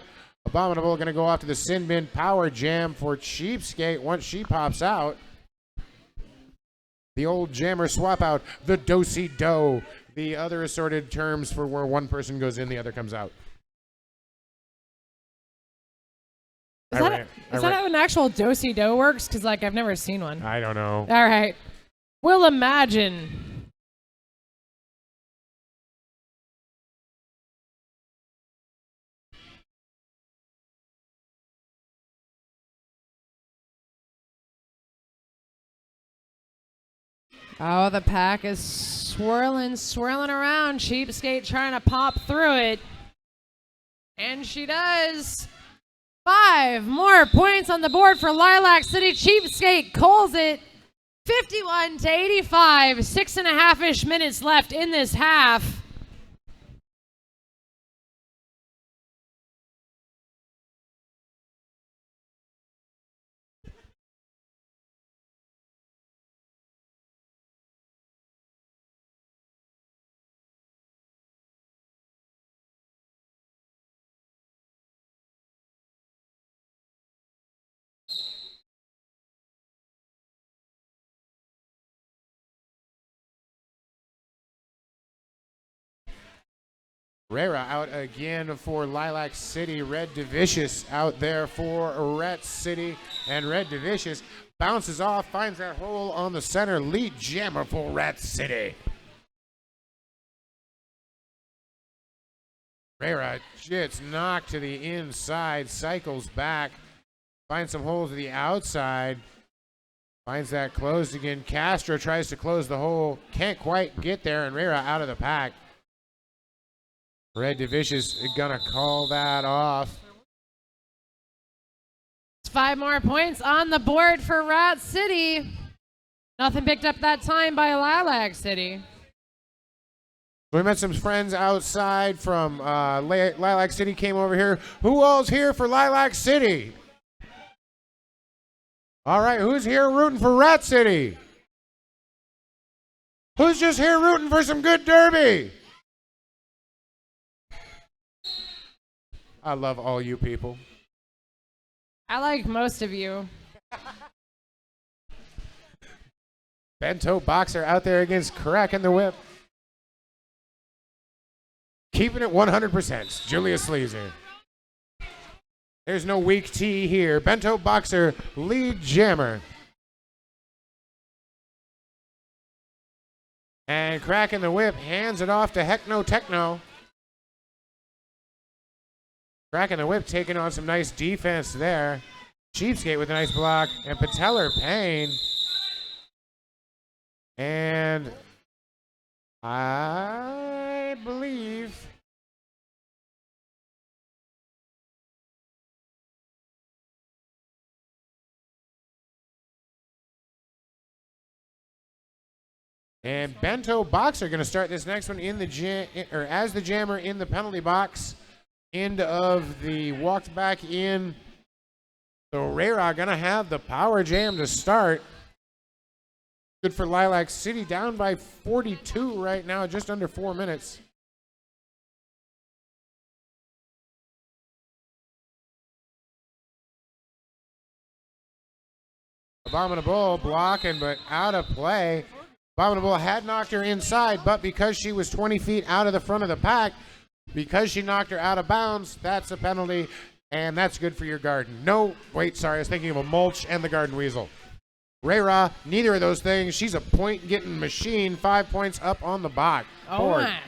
Abominable going to go off to the sin bin power jam for Cheapskate once she pops out. The old jammer swap out, the do-si-do. The other assorted terms for where one person goes in, the other comes out.
Is that how an actual do-si-do works? Because, like, I've never seen one.
I don't know.
All right. We'll imagine. Oh, the pack is swirling around. Cheapskate trying to pop through it. And she does. 5 more points on the board for Lilac City. Cheapskate calls it 51 to 85, 6.5-ish minutes left in this half.
Rera out again for Lilac City. Red Divicious out there for Ret City. And Red Divicious bounces off, finds that hole on the center. Lead jammer for Ret City. Rera gets knocked to the inside, cycles back, finds some holes to the outside. Finds that closed again. Castro tries to close the hole. Can't quite get there, and Rera out of the pack. Red Divicious gonna call that off.
5 more points on the board for Rat City. Nothing picked up that time by Lilac City.
We met some friends outside from Lilac City, came over here. Who all's here for Lilac City? All right, who's here rooting for Rat City? Who's just here rooting for some good derby? I love all you people.
I like most of you.
Bento Boxer out there against Cracking the Whip. Keeping it 100%. Julius Sleazer. There's no weak tea here. Bento Boxer, lead jammer. And Cracking the Whip hands it off to Heckno Techno. Cracking the Whip taking on some nice defense there. Cheapskate with a nice block. And Patellar Payne. And I believe and Bento Boxer going to start this next one in the as the jammer in the penalty box. End of the walked back in. So Rera going to have the power jam to start. Good for Lilac City, down by 42 right now, just under 4 minutes. Abominable blocking, but out of play. Abominable had knocked her inside, but because she was 20 feet out of the front of the pack, because she knocked her out of bounds, that's a penalty, and that's good for your garden. No, wait, sorry, I was thinking of a mulch and the garden weasel. Rera, neither of those things. She's a point-getting machine. 5 points up on the board.
Oh, my.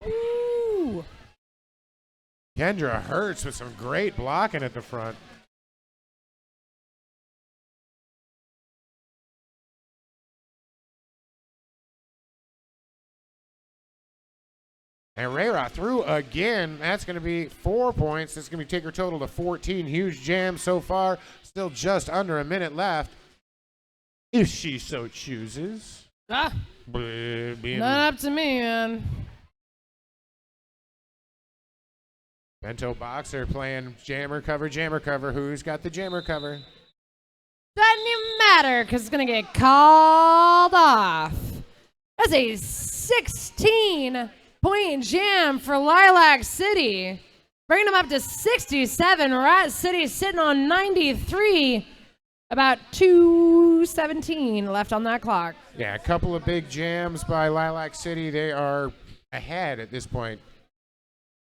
Ooh.
Kendra Hurts with some great blocking at the front. And Rera through again. That's going to be 4 points. That's going to take her total to 14. Huge jam so far. Still just under a minute left. If she so chooses.
Not up to me, man.
Bento Boxer playing jammer cover, jammer cover. Who's got the jammer cover?
Doesn't even matter because it's going to get called off. That's a 16-point jam for Lilac City. Bringing them up to 67. Rat City sitting on 93. About 2:17 left on that clock.
Yeah, a couple of big jams by Lilac City. They are ahead at this point.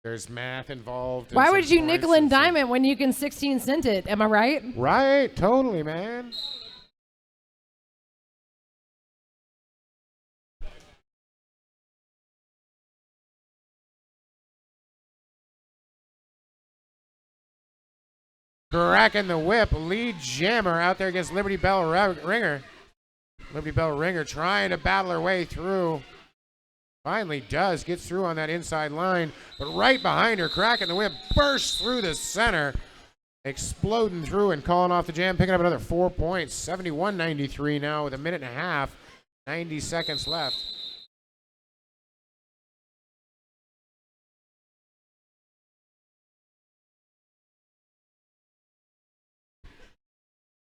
There's math involved.
Why would you nickel and dime it when you can 16 cent it? Am I right?
Right, totally, man. Cracking the Whip, lead jammer out there against Liberty Bell Ringer. Liberty Bell Ringer trying to battle her way through. Finally gets through on that inside line, but right behind her, cracking the whip, bursts through the center, exploding through and calling off the jam, picking up another 4 points, 71-93 now with a minute and a half, 90 seconds left.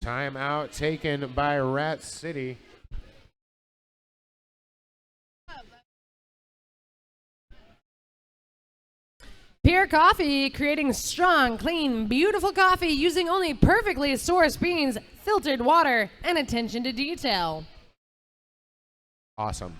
Timeout taken by Rat City.
Pure Coffee, creating strong, clean, beautiful coffee using only perfectly sourced beans, filtered water, and attention to detail.
Awesome.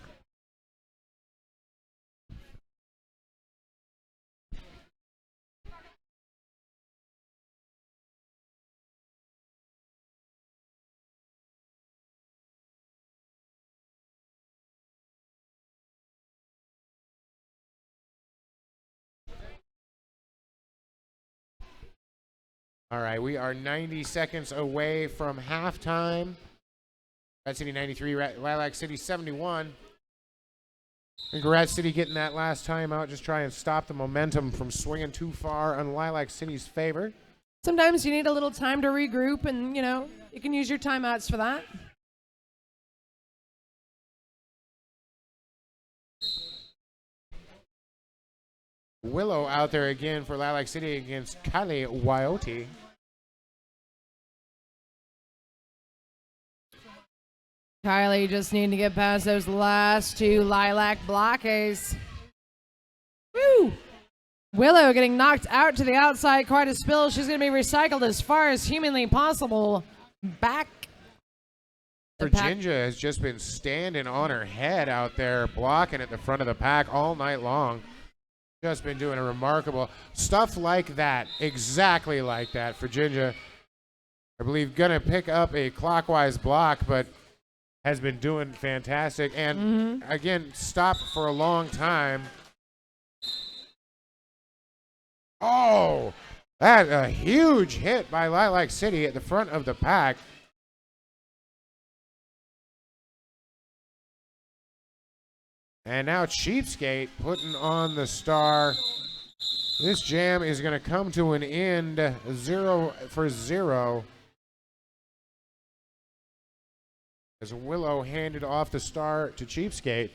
All right, we are 90 seconds away from halftime. Rat City 93, Lilac City 71. I think Rat City getting that last time out, just try and stop the momentum from swinging too far on Lilac City's favor.
Sometimes you need a little time to regroup, and, you know, you can use your timeouts for that.
Willow out there again for Lilac City against Kylie Wyote.
Kylie just needing to get past those last two Lilac blockades. Woo! Willow getting knocked out to the outside, quite a spill. She's going to be recycled as far as humanly possible. Back.
Virginia has just been standing on her head out there, blocking at the front of the pack all night long. Just been doing a remarkable stuff like that, exactly like that. Virginia, I believe, gonna pick up a clockwise block, but has been doing fantastic. And again, stopped for a long time. Oh, that's a huge hit by Lilac City at the front of the pack. And now Cheapskate putting on the star. This jam is going to come to an end 0-0. As Willow handed off the star to Cheapskate.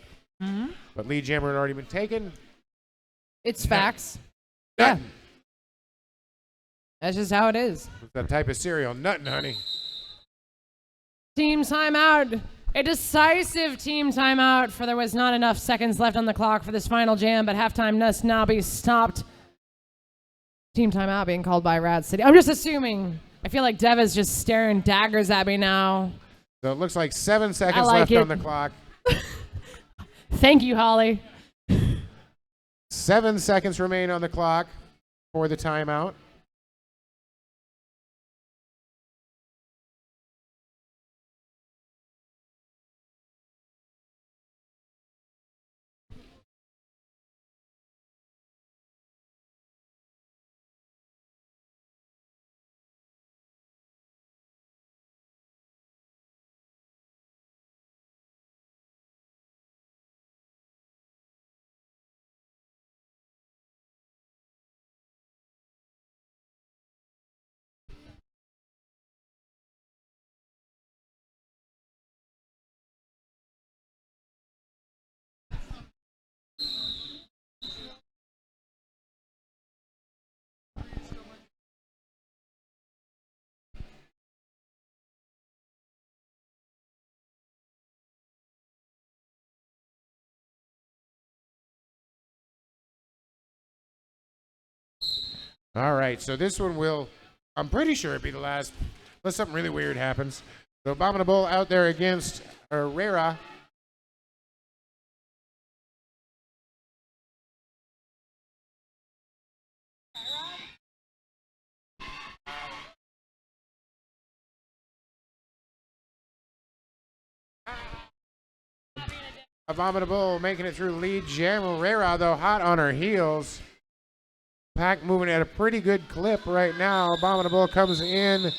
But lead jammer had already been taken.
It's facts.
Nuttin'.
Yeah. That's just how it is.
It's that type of cereal. Nuttin', honey.
Team timeout. A decisive team timeout, for there was not enough seconds left on the clock for this final jam, but halftime must now be stopped. Team timeout being called by Rat City. I'm just assuming. I feel like Dev is just staring daggers at me now.
So it looks like 7 seconds left on the clock.
Thank you, Holly.
7 seconds remain on the clock for the timeout. All right, so this one will, I'm pretty sure it'd be the last, unless something really weird happens. So Abominable out there against Herrera. Abominable making it through lead jam. Herrera, though, hot on her heels. Pack moving at a pretty good clip right now. Abominable comes in,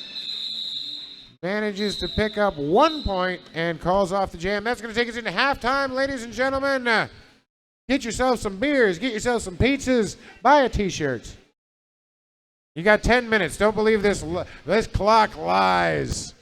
manages to pick up 1 point, and calls off the jam. That's going to take us into halftime, ladies and gentlemen. Get yourself some beers, get yourself some pizzas, buy a t-shirt. You got 10 minutes. Don't believe this clock lies.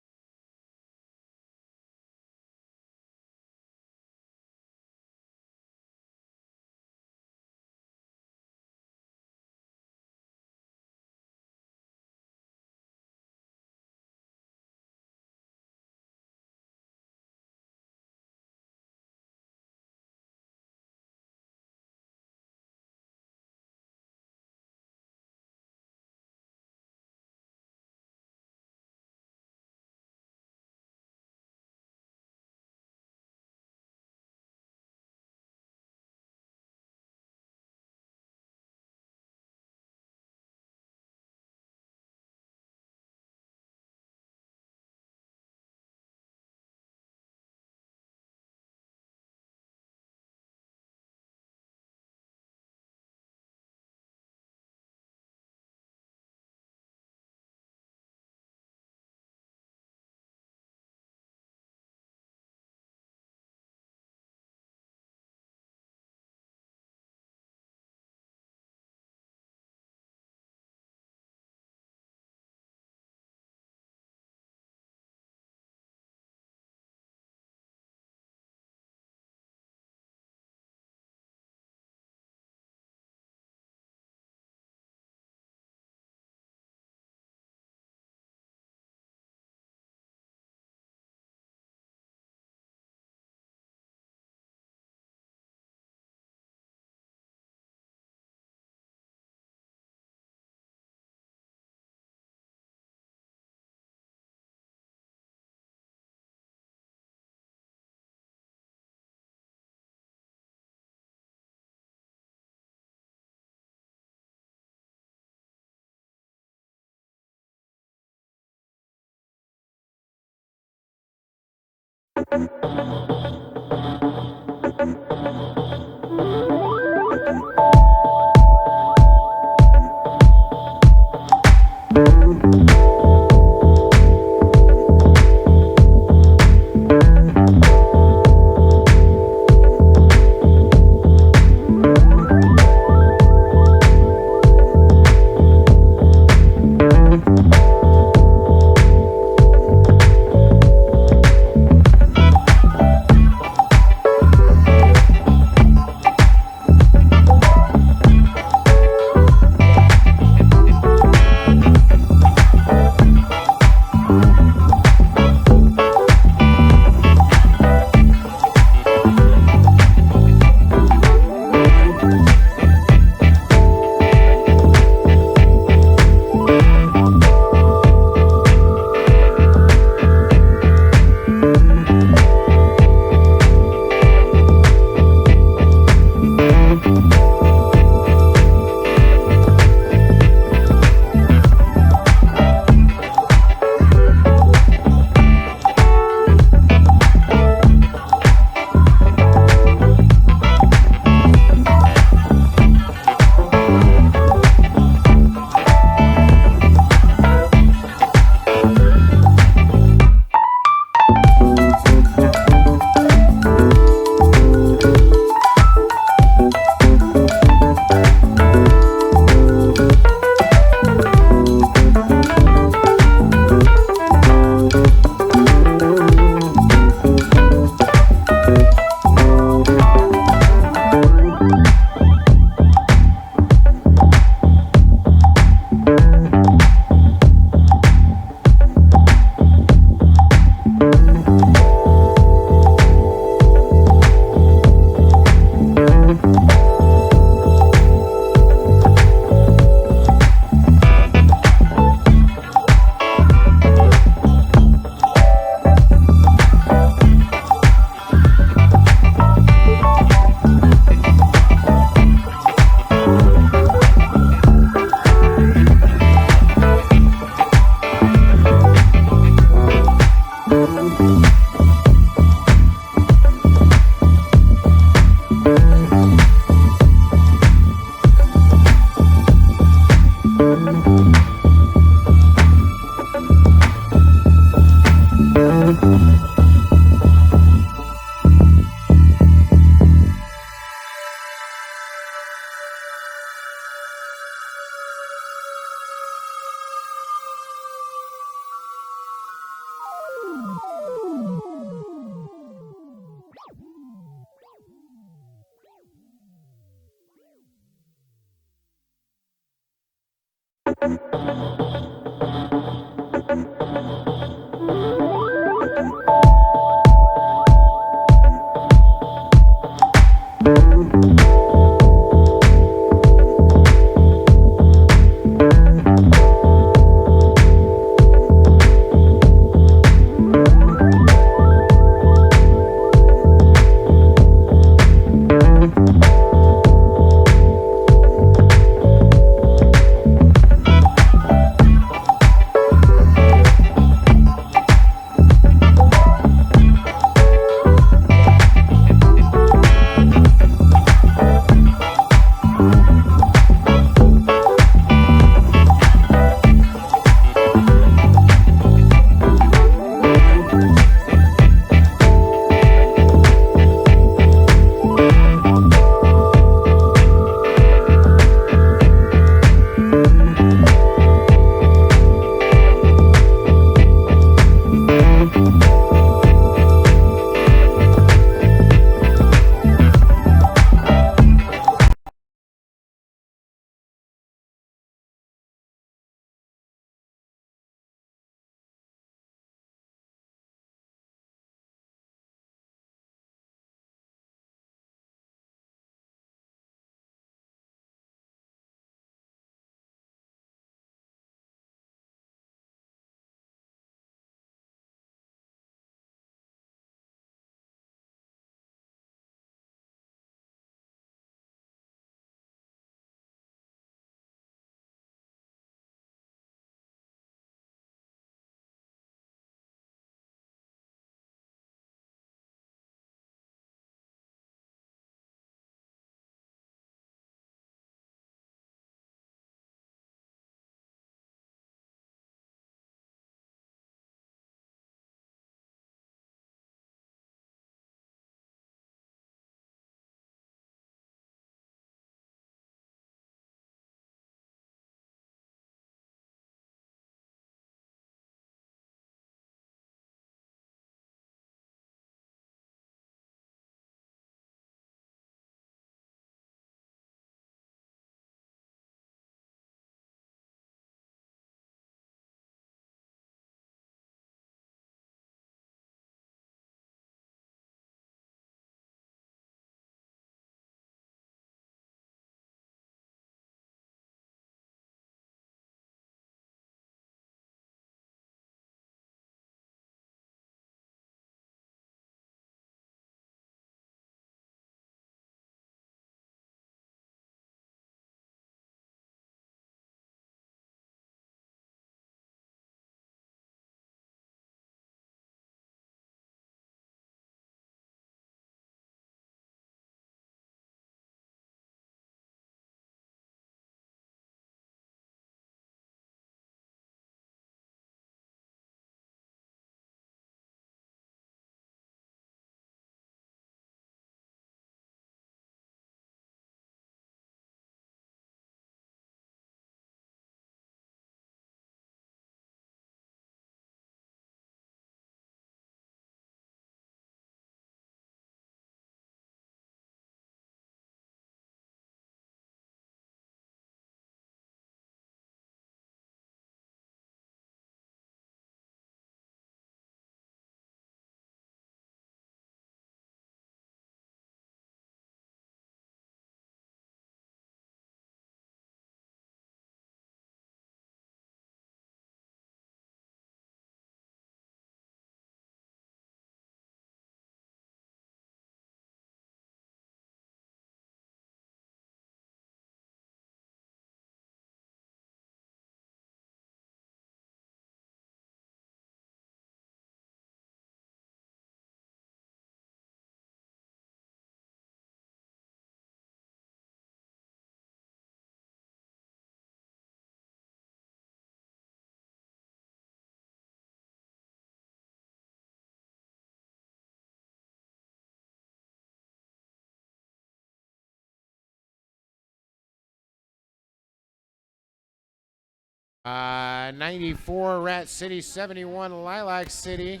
94 Rat City, 71 Lilac City.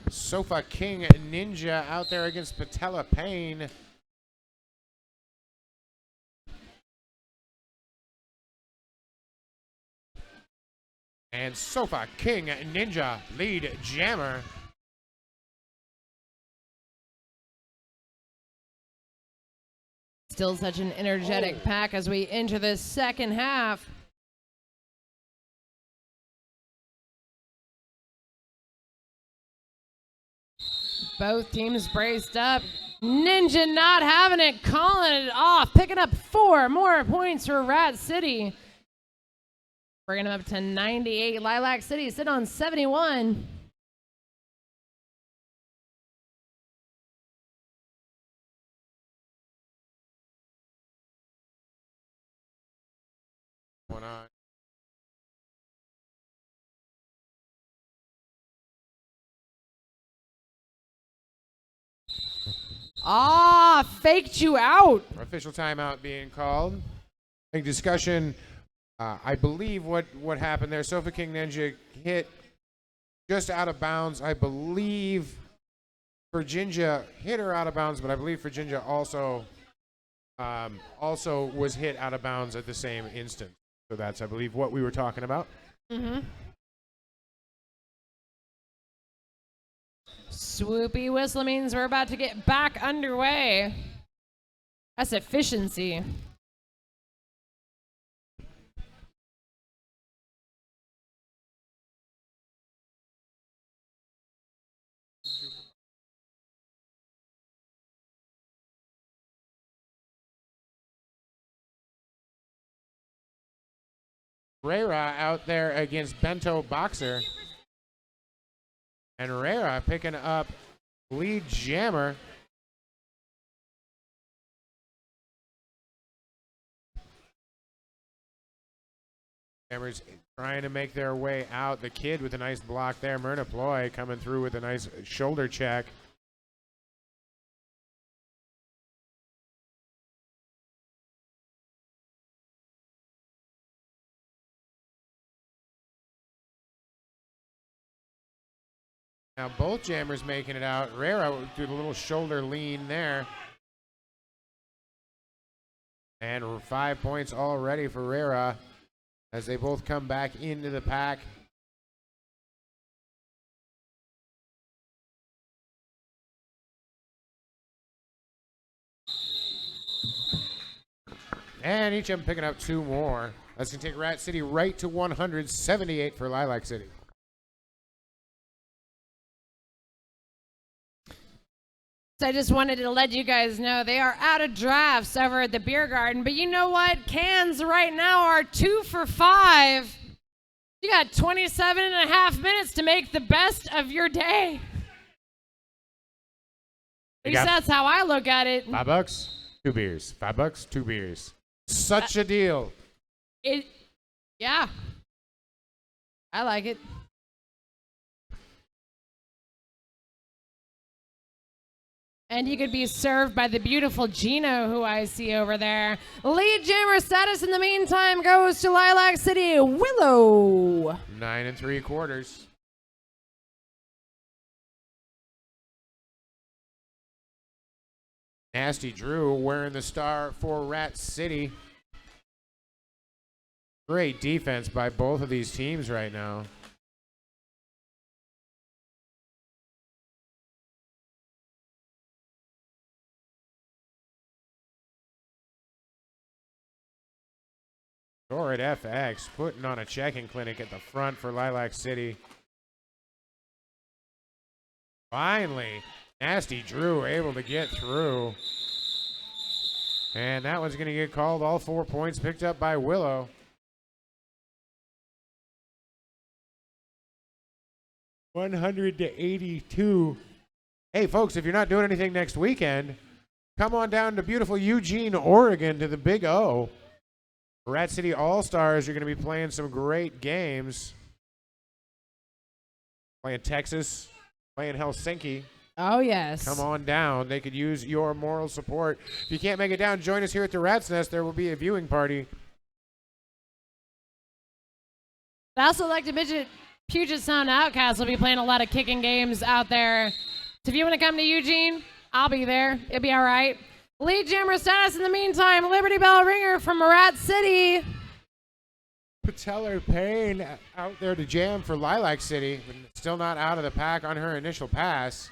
Sofa King Ninja out there against Patella Payne. And Sofa King Ninja lead jammer.
Still such an energetic pack as we enter the second half. Both teams braced up. Ninja not having it, calling it off, picking up 4 more points for Rat City. Bringing them up to 98. Lilac City sit on 71.
Going on.
Faked you out.
Official timeout being called. Big discussion. I believe what happened there. Sofa King Ninja hit just out of bounds. I believe Virginia hit her out of bounds, but I believe Virginia also was hit out of bounds at the same instant. So that's, I believe, what we were talking about.
Mm-hmm. Swoopy whistle means we're about to get back underway. That's efficiency.
Rera out there against Bento Boxer. And Rera picking up lead jammer. Jammers trying to make their way out. The kid with a nice block there. Myrna Ploy coming through with a nice shoulder check. Now both jammers making it out. Rera did a little shoulder lean there. And 5 points already for Rera as they both come back into the pack. And each of them picking up 2 more. That's going to take Rat City right to 178 for Lilac City.
I just wanted to let you guys know they are out of drafts over at the beer garden. But you know what? Cans right now are 2 for 5. You got 27 and a half minutes to make the best of your day. At least that's how I look at it.
$5, 2 beers. $5, 2 beers. Such a deal.
Yeah. I like it. And you could be served by the beautiful Gino, who I see over there. Lead jammer status in the meantime goes to Lilac City Willow.
9 3/4. Nasty Drew wearing the star for Rat City. Great defense by both of these teams right now. Torrid FX putting on a checking clinic at the front for Lilac City. Finally, Nasty Drew able to get through. And that one's going to get called. All 4 points picked up by Willow. $182. Hey, folks, if you're not doing anything next weekend, come on down to beautiful Eugene, Oregon to the Big O. Rat City All-Stars are going to be playing some great games. Playing Texas, playing Helsinki.
Oh, yes.
Come on down. They could use your moral support. If you can't make it down, join us here at the Rat's Nest. There will be a viewing party.
I also like to mention Puget Sound Outcasts will be playing a lot of kicking games out there. So if you want to come to Eugene, I'll be there. It'll be all right. Lead jammer status in the meantime. Liberty Bell Ringer from Rat City.
Patellar Payne out there to jam for Lilac City, but still not out of the pack on her initial pass.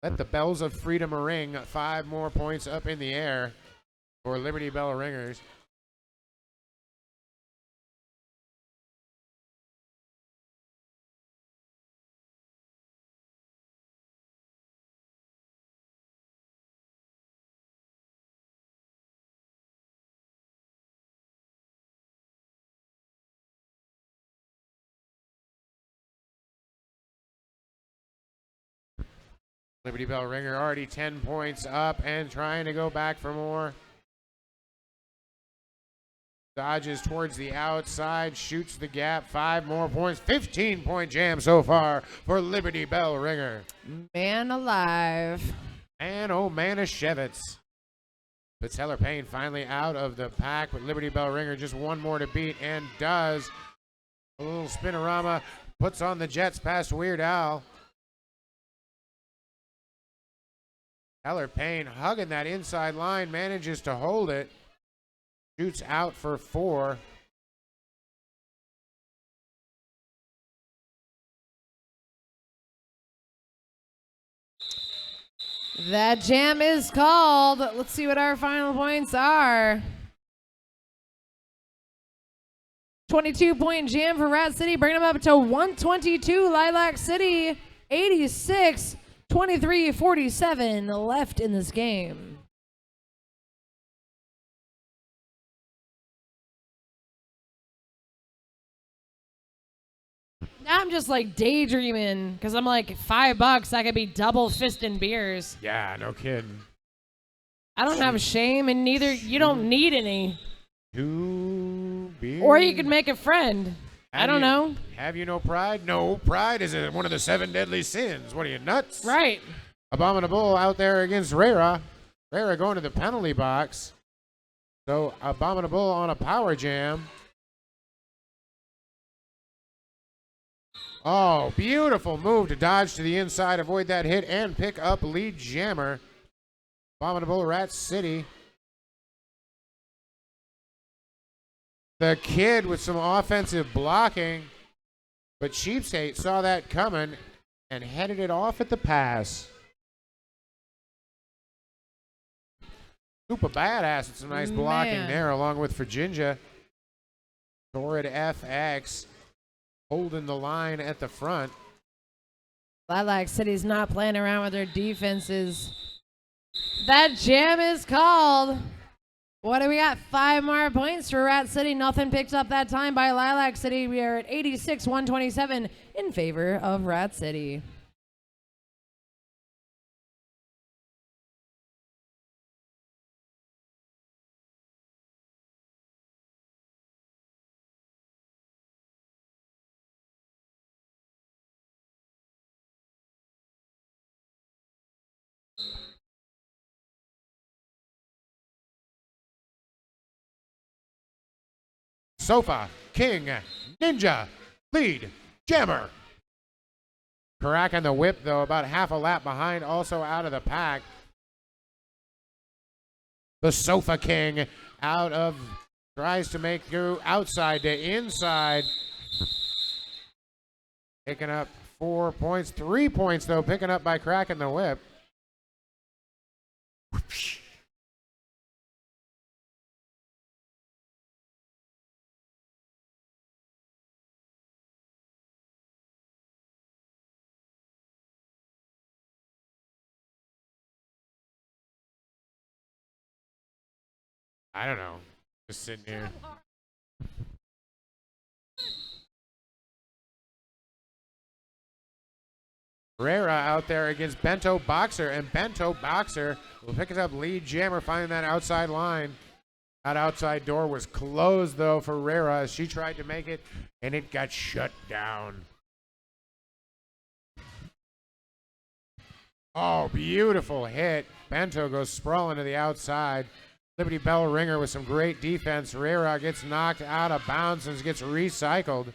Let the bells of freedom ring. 5 more points up in the air for Liberty Bell Ringers. Liberty Bell Ringer already 10 points up and trying to go back for more. Dodges towards the outside, shoots the gap, 5 more points. 15-point jam so far for Liberty Bell Ringer.
Man alive.
And oh man, Shevitz. Patellar Payne finally out of the pack with Liberty Bell Ringer. Just one more to beat and does. A little spinorama, puts on the Jets past Weird Al. Patellar Payne hugging that inside line, manages to hold it. Shoots out for 4.
That jam is called. Let's see what our final points are. 22-point jam for Rat City, bringing them up to 122. Lilac City, 86. 23-47 left in this game. Now I'm just like daydreaming because I'm like $5. I could be double fisting beers.
Yeah, no kidding.
I don't have shame, and neither you don't need any.
2 beers.
Or you could make a friend. I don't know.
Have you no pride? No, pride is one of the 7 deadly sins. What are you, nuts?
Right.
Abominable out there against Rara. Rara going to the penalty box. So Abominable on a power jam. Oh, beautiful move to dodge to the inside, avoid that hit, and pick up lead jammer. Abominable Rat City. The kid with some offensive blocking, but Cheapskate saw that coming and headed it off at the pass. Super badass with some nice blocking there, along with Virginia. Torrid FX holding the line at the front.
Lilac City's not playing around with their defenses. That jam is called. What do we got? 5 more points for Rat City. Nothing picked up that time by Lilac City. We are at 86-127 in favor of Rat City.
Sofa King Ninja lead jammer. Cracking the whip though, about half a lap behind, also out of the pack. The Sofa King out of, tries to make through outside to inside. Picking up 4 points, 3 points though, picking up by cracking the whip. I don't know. Just sitting here. Herrera out there against Bento Boxer, and Bento Boxer will pick it up lead jammer, finding that outside line. That outside door was closed, though, for Herrera as she tried to make it, and it got shut down. Oh, beautiful hit. Bento goes sprawling to the outside. Liberty Bell Ringer with some great defense. Herrera gets knocked out of bounds and gets recycled.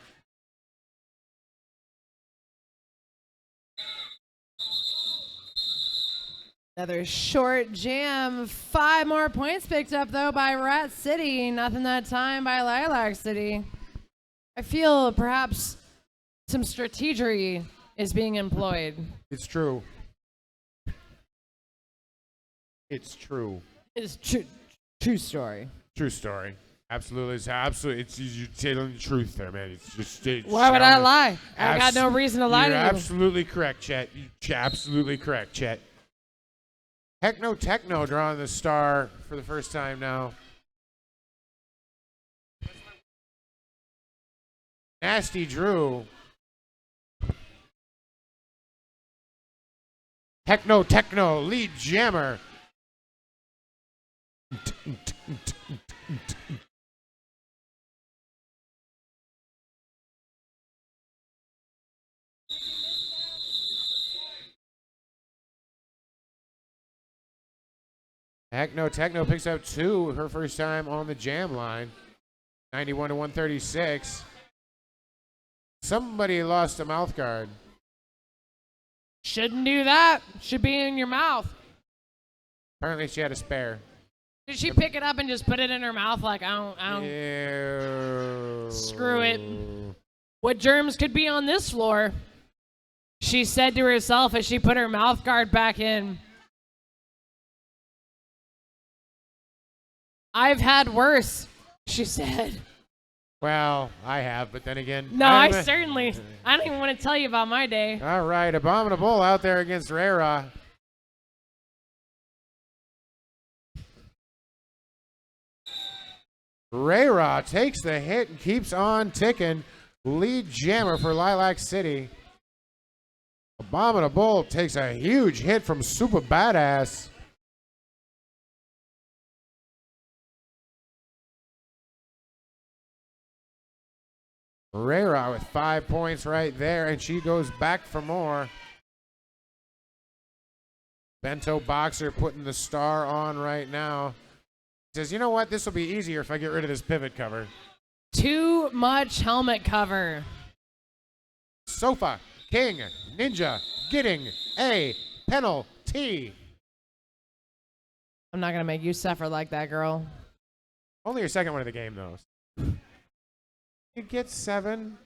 Another short jam. 5 more points picked up, though, by Rat City. Nothing that time by Lilac City. I feel perhaps some strategery is being employed.
It's true. It's true.
It's true story.
True story. Absolutely. It's absolutely. It's you're telling the truth there, man. It's just.
Why would I lie? I got no reason to lie to you.
You're absolutely correct, Chet. You're absolutely correct, Chet. Heckno Techno drawing the star for the first time now. Nasty Drew. Heckno Techno, lead jammer. Heckno Techno picks up 2, her first time on the jam line. 91 to 136. Somebody lost a mouth guard.
Shouldn't do that. Should be in your mouth.
Apparently she had a spare.
Did she pick it up and just put it in her mouth like, I don't.
Ew.
Screw it. What germs could be on this floor? She said to herself as she put her mouth guard back in. I've had worse, she said.
Well, I have, but then again.
No, I don't even want to tell you about my day.
All right, Abominable out there against Rara. Rara takes the hit and keeps on ticking. Lead jammer for Lilac City. Abominable takes a huge hit from Super Badass. Rara with 5 points right there, and she goes back for more. Bento Boxer putting the star on right now. Says, you know what? This will be easier if I get rid of this pivot cover.
Too much helmet cover.
Sofa King Ninja getting a penalty.
I'm not going to make you suffer like that, girl.
Only your second one of the game, though. You get 7.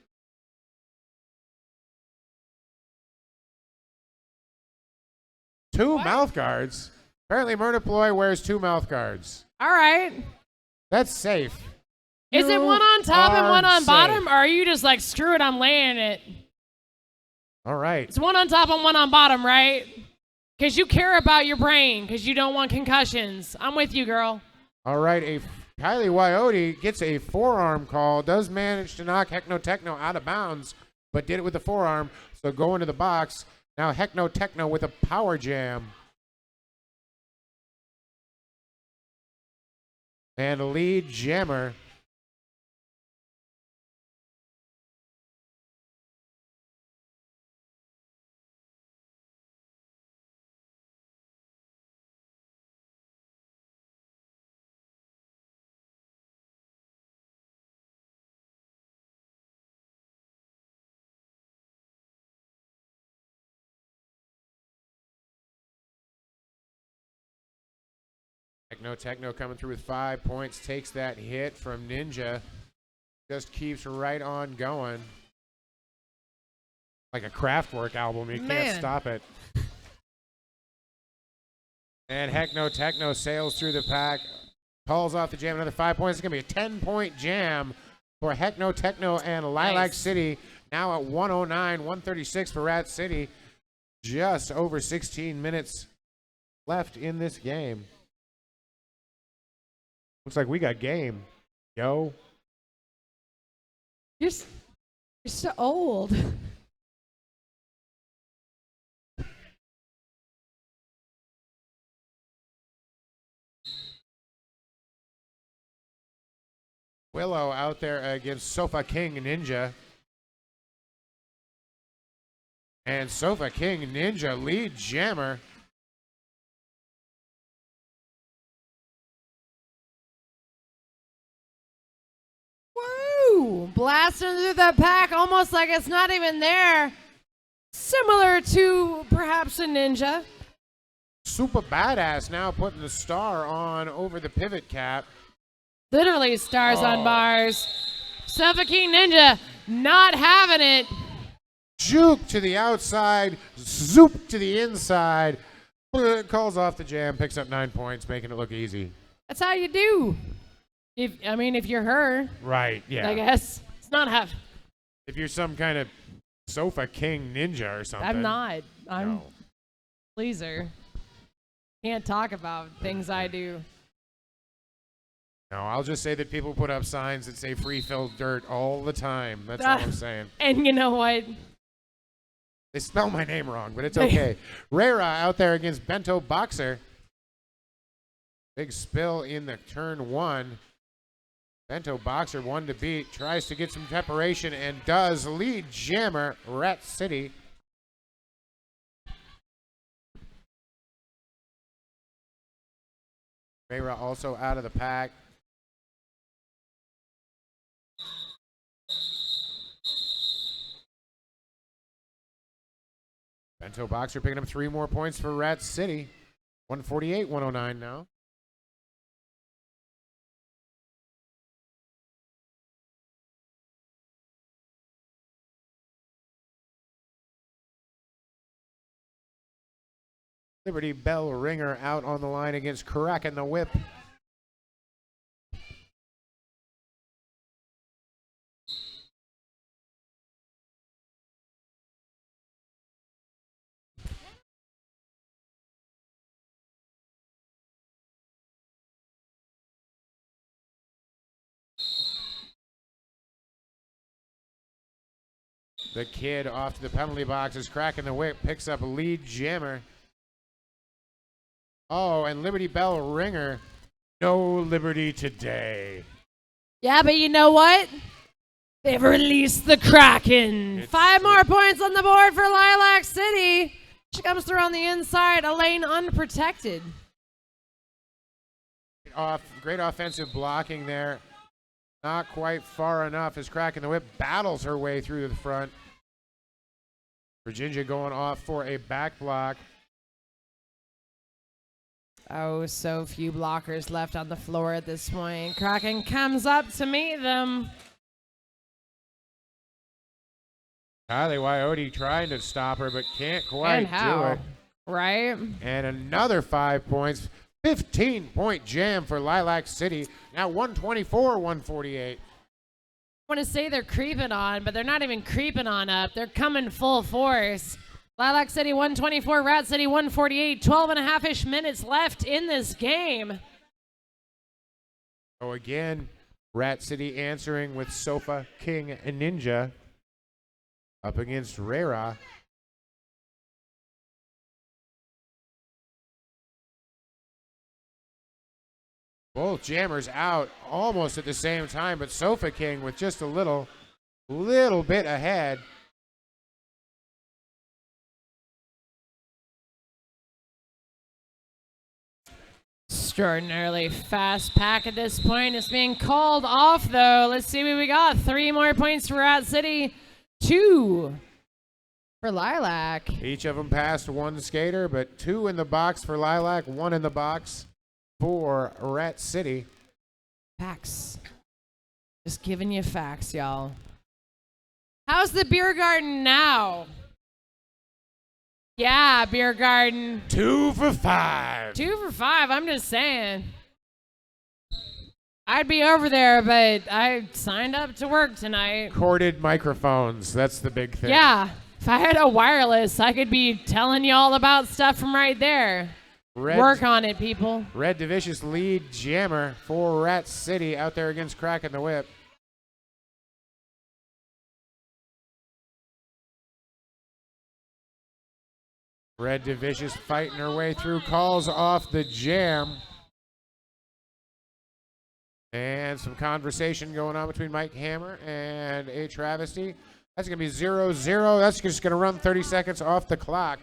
Two mouth guards. Apparently, Murderploy wears 2 mouth guards.
All right.
That's safe.
Is it one on top and one on bottom, or are you just like, screw it, I'm laying it?
All right.
It's one on top and one on bottom, right? Because you care about your brain, because you don't want concussions. I'm with you, girl.
All right, Kylie Wyote gets a forearm call, does manage to knock Heckno Techno out of bounds, but did it with the forearm, so go into the box. Now Heckno Techno with a power jam. And lead jammer. Techno coming through with 5 points, takes that hit from Ninja. Just keeps right on going. Like a Kraftwerk album, you can't stop it. And Heckno Techno sails through the pack, calls off the jam, another 5 points. It's going to be a 10-point jam for Heckno Techno and Lilac City. Now at 109, 136 for Rat City. Just over 16 minutes left in this game. Looks like we got game, yo.
You're so old.
Willow out there against Sofa King Ninja. And Sofa King Ninja lead jammer.
Woo! Blasting through the pack almost like it's not even there. Similar to perhaps a ninja.
super badass now putting the star on over the pivot cap.
Literally stars on bars. Suffocating Ninja not having it.
Juke to the outside, zoop to the inside. Calls off the jam, picks up 9 points, making it look easy.
That's how you do. If you're her.
Right, yeah.
I guess. It's not half.
If you're some kind of sofa king ninja or something.
I'm not. I'm
No.
pleaser. Can't talk about things I do.
No, I'll just say that people put up signs that say free filled dirt all the time. That's all I'm saying.
And you know what?
They spell my name wrong, but it's okay. Rera out there against Bento Boxer. Big spill in the turn one. Bento Boxer, one to beat, tries to get some preparation and does. Lead jammer, Rat City. Rera also out of the pack. Bento Boxer picking up 3 more points for Rat City. 148, 109 now. Liberty Bell Ringer out on the line against Crackin' the Whip. The kid off to the penalty box is Crackin' the Whip, picks up a lead jammer. Oh, and Liberty Bell Ringer. No Liberty today.
Yeah, but you know what? They've released the Kraken.
It's
5 more points on the board for Lilac City. She comes through on the inside, a lane unprotected.
Great offensive blocking there. Not quite far enough as Crackin' the Whip battles her way through to the front. Virginia going off for a back block.
Oh, so few blockers left on the floor at this point. Kraken comes up to meet them.
Kylie Wyote trying to stop her, but can't quite
And how?
do it.
Right?
And another 5 points. 15-point jam for Lilac City. Now 124, 148.
I want to say they're creeping on, but they're not even creeping on up. They're coming full force. Lilac City 124, Rat City 148. 12 and a half-ish minutes left in this game.
So again, Rat City answering with Sofa King and Ninja up against Rera. Both jammers out almost at the same time, but Sofa King with just a little bit ahead.
Extraordinarily fast pack at this point. It's being called off, though. Let's see what we got. 3 more points for Rat City. 2 for Lilac.
Each of them passed one skater, but 2 in the box for Lilac, 1 in the box for Rat City.
Facts. Just giving you facts, y'all. How's the beer garden now? Yeah, beer garden.
2 for 5.
2 for 5, I'm just saying. I'd be over there, but I signed up to work tonight.
Corded microphones, that's the big thing.
Yeah, if I had a wireless, I could be telling you all about stuff from right there. Work on it, people.
Red DeVicious lead jammer for Rat City out there against Crackin' the Whip. Red DeVicious fighting her way through, calls off the jam. And some conversation going on between Mike Hammer and A Travesty. That's going to be 0-0. That's just going to run 30 seconds off the clock.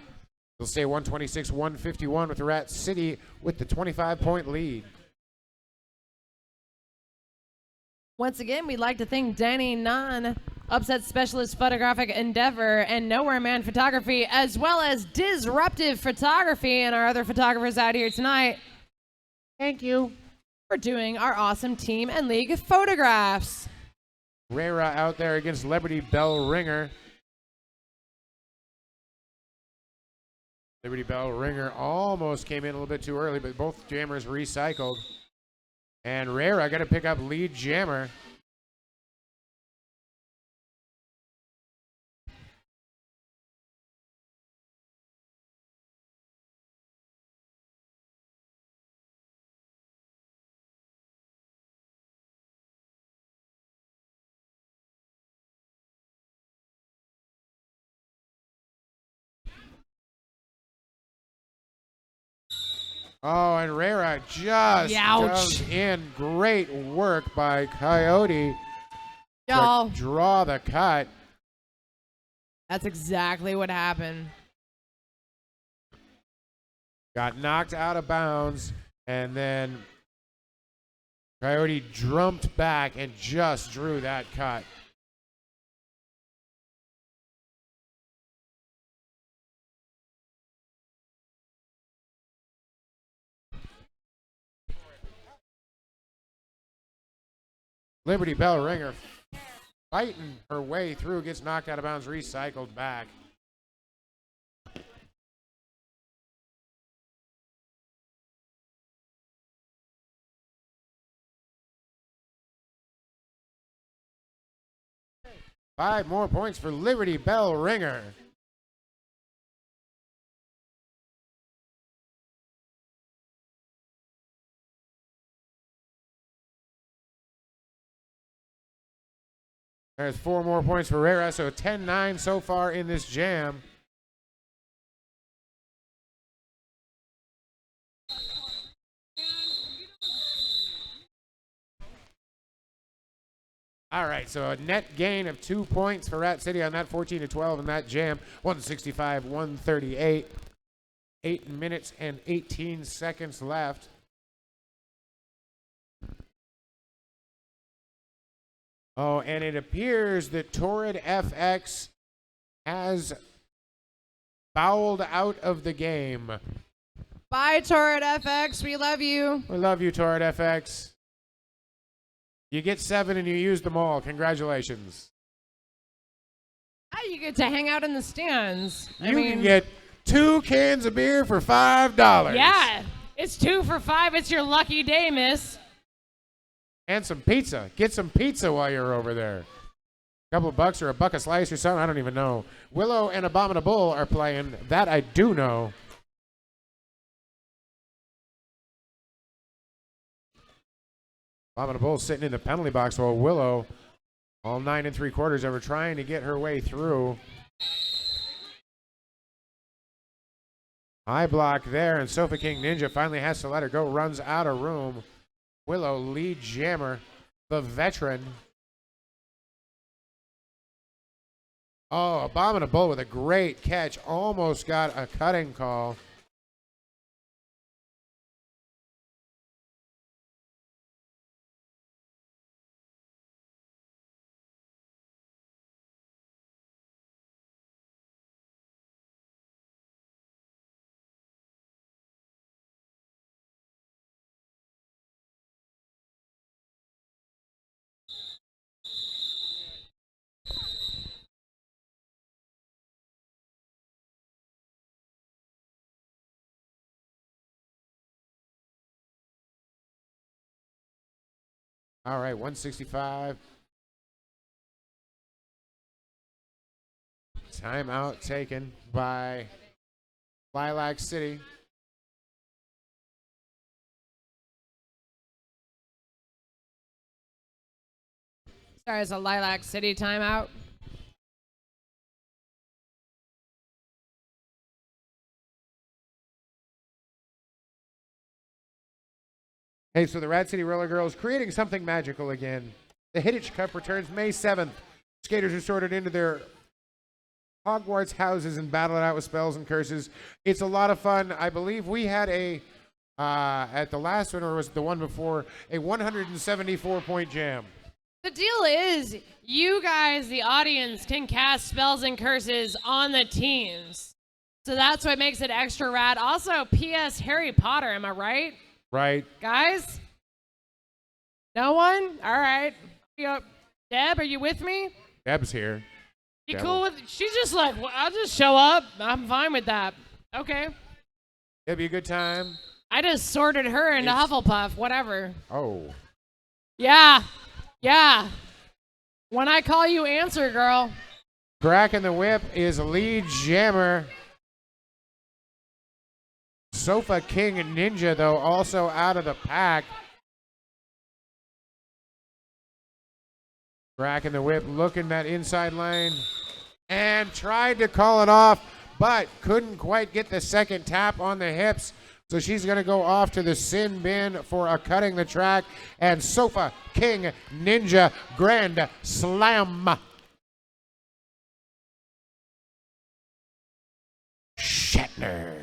They'll stay 126-151 with the Rat City with the 25-point lead.
Once again, we'd like to thank Danny Nunn Upset Specialist Photographic Endeavor, and Nowhere Man Photography, as well as Disruptive Photography and our other photographers out here tonight.
Thank you
for doing our awesome team and league photographs.
Rera out there against Liberty Bell Ringer. Liberty Bell Ringer almost came in a little bit too early, but both jammers recycled. And Rera got to pick up lead jammer. Oh, and Rera just goes in. Great work by Coyote to draw the cut.
That's exactly what happened.
Got knocked out of bounds, and then Coyote jumped back and just drew that cut. Liberty Bell Ringer fighting her way through, gets knocked out of bounds, recycled back. Five more points for Liberty Bell Ringer. There's 4 more points for Rera, so 10-9 so far in this jam. All right, so a net gain of 2 points for Rat City on that 14-12 in that jam. 165-138. 8 minutes and 18 seconds left. Oh, and it appears that Torrid FX has fouled out of the game.
Bye, Torrid FX. We love you.
We love you, Torrid FX. You get 7 and you use them all. Congratulations.
You get to hang out in the stands.
You can get 2 cans of beer for $5.
Yeah, it's 2 for $5. It's your lucky day, miss.
And some pizza. Get some pizza while you're over there. A couple of bucks or a buck a slice or something. I don't even know. Willow and Abominable are playing. That I do know. Abominable sitting in the penalty box while Willow, all 9 3/4 of her, trying to get her way through. High block there, and Sofa King Ninja finally has to let her go. Runs out of room. Willow, lead jammer, the veteran. Oh, Abominable with a great catch. Almost got a cutting call. All right, 165. Timeout taken by Lilac City.
Sorry, it's a Lilac City timeout.
Hey, so the Rad City Roller Girls creating something magical again. The Hittich Cup returns May 7th. Skaters are sorted into their Hogwarts houses and battle it out with spells and curses. It's a lot of fun. I believe we had a, at the last one, or was it the one before, a 174-point jam.
The deal is, you guys, the audience, can cast spells and curses on the teams. So that's what makes it extra rad. Also, P.S. Harry Potter, am I right?
Right.
Guys? No one? All right. Deb, are you with me?
Deb's here.
You
Deb.
cool with She's just like, well, I'll just show up. I'm fine with that. Okay.
It'll be a good time.
I just sorted her into Hufflepuff, whatever.
Oh.
Yeah. Yeah. When I call you, answer, girl.
Cracking the whip is Lead Jammer. Sofa King Ninja, though, also out of the pack. Cracking the whip, looking that inside lane, and tried to call it off, but couldn't quite get the second tap on the hips. So she's going to go off to the sin bin for a cutting the track, and Sofa King Ninja Grand Slam. Shatner.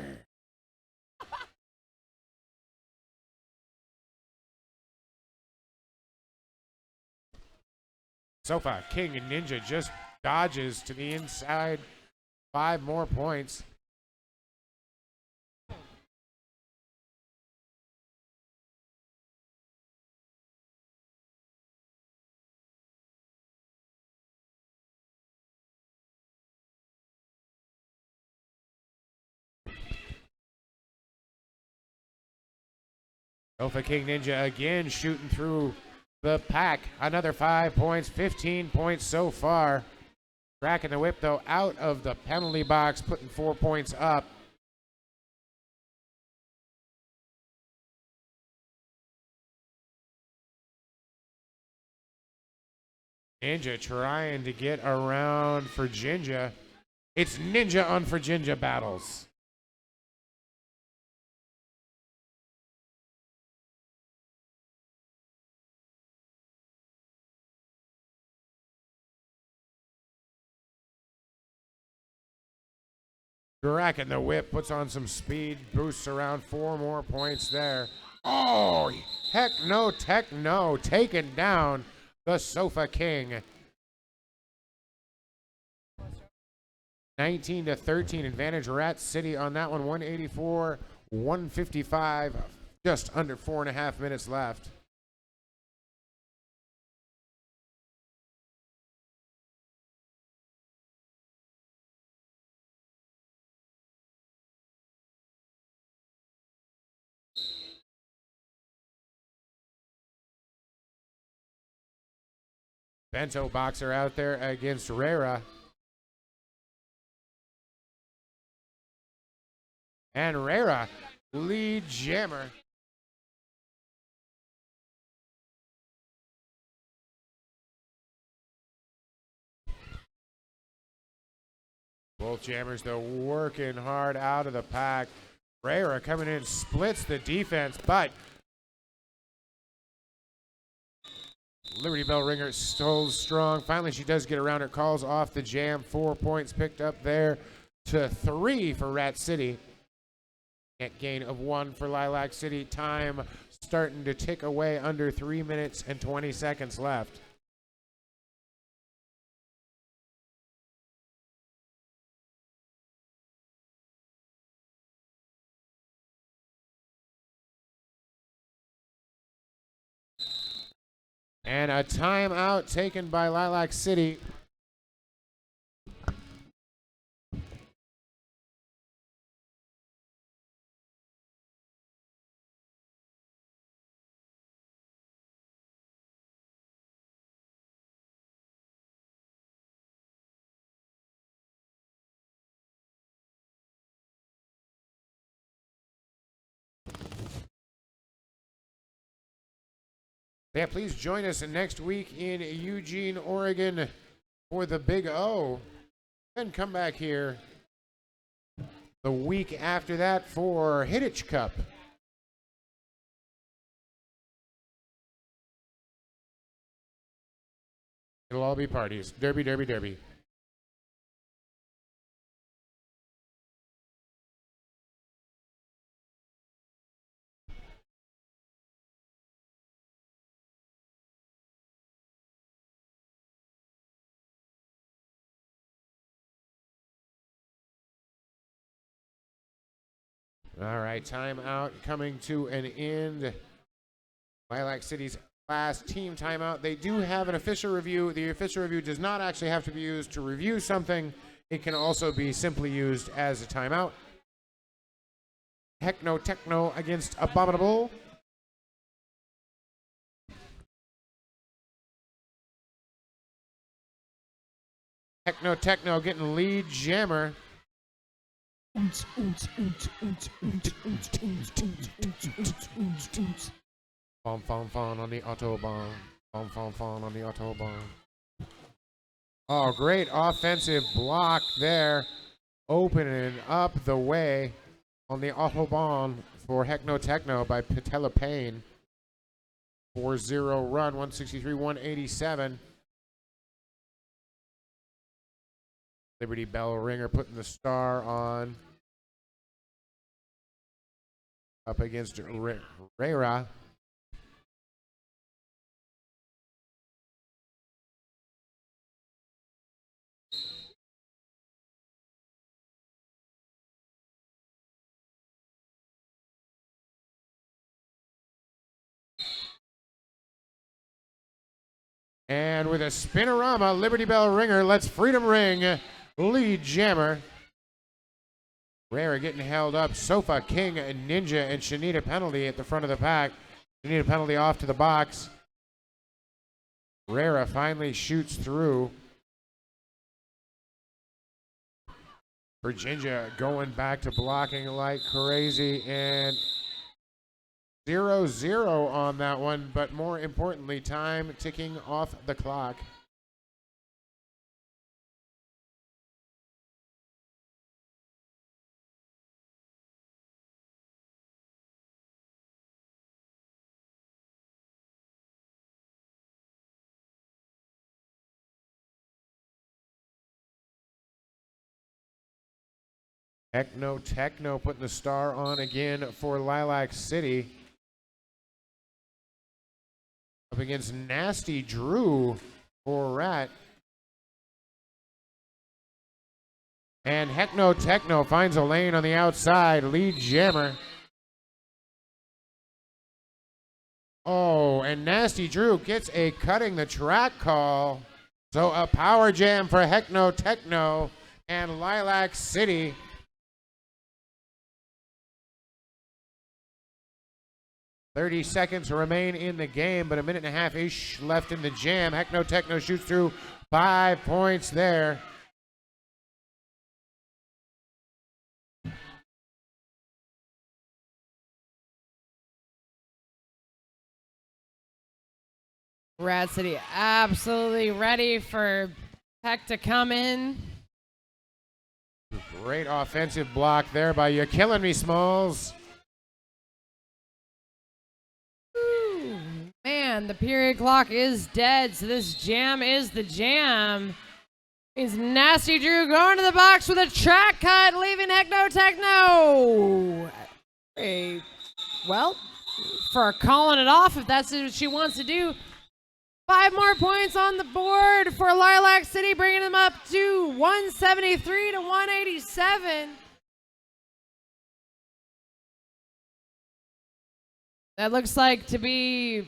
Sofa King Ninja just dodges to the inside. 5 more points. Sofa King Ninja again shooting through the pack. Another 5 points, 15 points so far. Cracking the whip, though, out of the penalty box, putting 4 points up. Ninja trying to get around for Jinja. It's Ninja on for Jinja battles. Cracking the whip, puts on some speed, boosts around 4 more points there. Oh, heck no, tech no, taken down the Sofa King. 19-13 advantage Rat City on that one. 184, 155, just under 4.5 minutes left. Bento Boxer out there against Rera. And Rera, Lead Jammer. Both Jammers, though, working hard out of the pack. Rera coming in, splits the defense, but Liberty Bell Ringer holds strong. Finally, she does get around her, calls off the jam. 4 points picked up there to 3 for Rat City. Net gain of 1 for Lilac City. Time starting to tick away, under 3 minutes and 20 seconds left. And a timeout taken by Lilac City. Yeah, please join us next week in Eugene, Oregon for the Big O. Then come back here the week after that for Hittich Cup. It'll all be parties. Derby, derby, derby. All right, timeout coming to an end. Lilac City's last team timeout. They do have an official review. The official review does not actually have to be used to review something. It can also be simply used as a timeout. Heckno Techno against Abominable. Heckno Techno getting lead jammer. Fon fon fon on the Autobahn. Fon fon fon on the Autobahn. Oh, great offensive block there. Opening up the way on the Autobahn for Heckno Techno by Patella Payne. 4-0 run, 163-187. Liberty Bell Ringer putting the star on. Up against Rera. And with a spinorama, Liberty Bell Ringer lets Freedom Ring lead jammer. Rare getting held up. Sofa, King, Ninja, and Shanita penalty at the front of the pack. Shanita penalty off to the box. Rara finally shoots through. Virginia going back to blocking like crazy, and 0-0 on that one, but more importantly, time ticking off the clock. Heckno Techno putting the star on again for Lilac City. Up against Nasty Drew for Rat. And Heckno Techno finds a lane on the outside. Lead jammer. Oh, and Nasty Drew gets a cutting the track call. So a power jam for Heckno Techno and Lilac City. .30 seconds remain in the game, but a minute and a half-ish left in the jam. Heckno Techno shoots through 5 points there.
Rat City absolutely ready for Heck to come in.
Great offensive block there by You Killing Me, Smalls.
Man, the period clock is dead, so this jam is the jam. Is Nasty Drew going to the box with a track cut, leaving Heckno Techno. Well, for calling it off, if that's what she wants to do. 5 more points on the board for Lilac City, bringing them up to 173 to 187. That looks like to be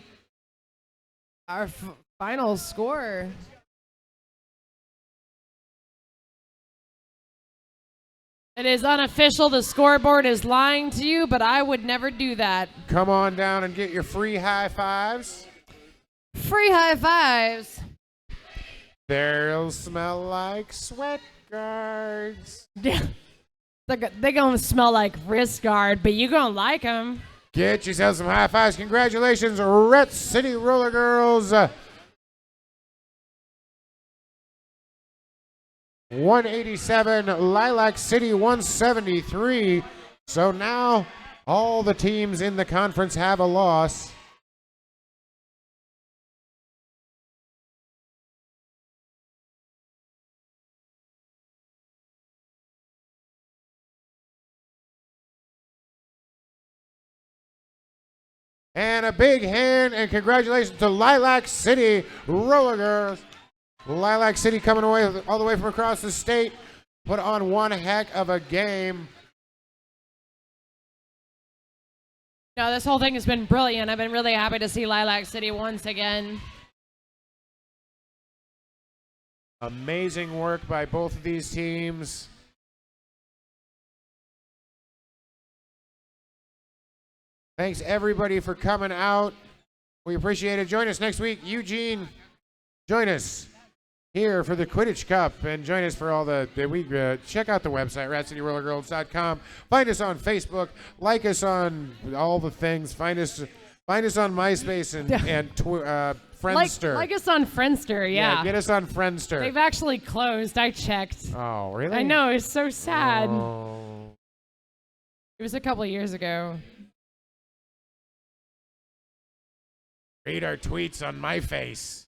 our final score. It is unofficial. The scoreboard is lying to you, but I would never do that.
Come on down and get your free high fives.
Free high fives.
They'll smell like sweat guards.
Yeah. They're going to smell like wrist guard, but you're going to like them.
Get yourself some high fives. Congratulations, Red City Roller Girls. 187, Lilac City 173. So now all the teams in the conference have a loss. And a big hand and congratulations to Lilac City Roller Girls. Lilac City coming away all the way from across the state. Put on one heck of a game.
No, this whole thing has been brilliant. I've been really happy to see Lilac City once again.
Amazing work by both of these teams. Thanks everybody for coming out. We appreciate it. Join us next week. Eugene, join us here for the Quidditch Cup and join us for all the check out the website, ratcityrollergirls.com. Find us on Facebook. Like us on all the things. Find us on MySpace and Friendster.
Like us on Friendster, yeah.
Get us on Friendster.
They've actually closed. I checked.
Oh, really?
I know. It's so sad.
Oh.
It was a couple of years ago.
Read our tweets on my face.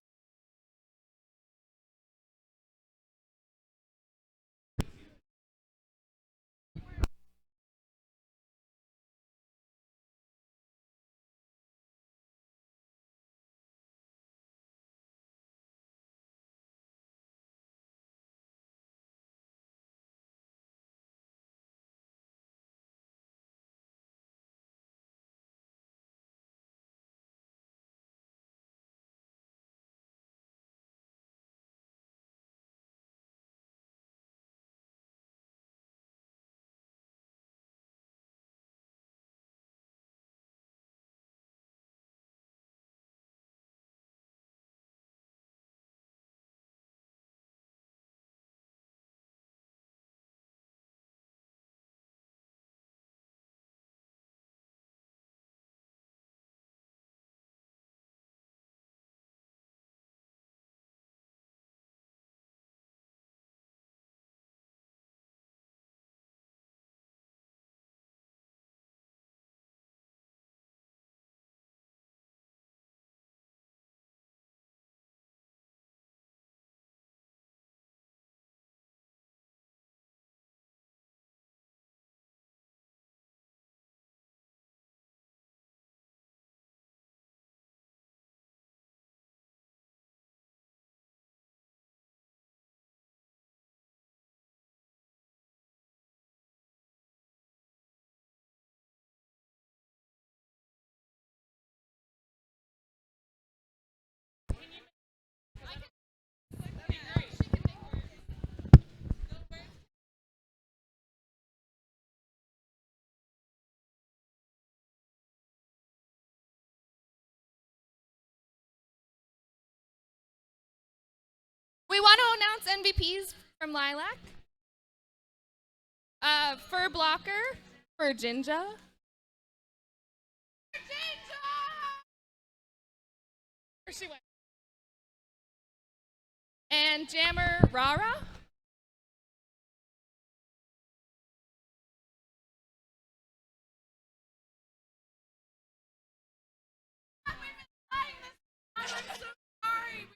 We want to announce MVPs from Lilac. Fur Blocker for Jinja. Where she went. And Jammer Rara. I'm so sorry.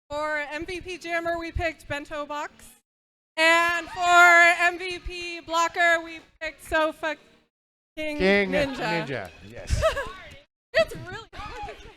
For MVP Jammer, we picked Bento Box. And for MVP Blocker, we picked Sofa King Ninja.
Yes.
It's really hard to say.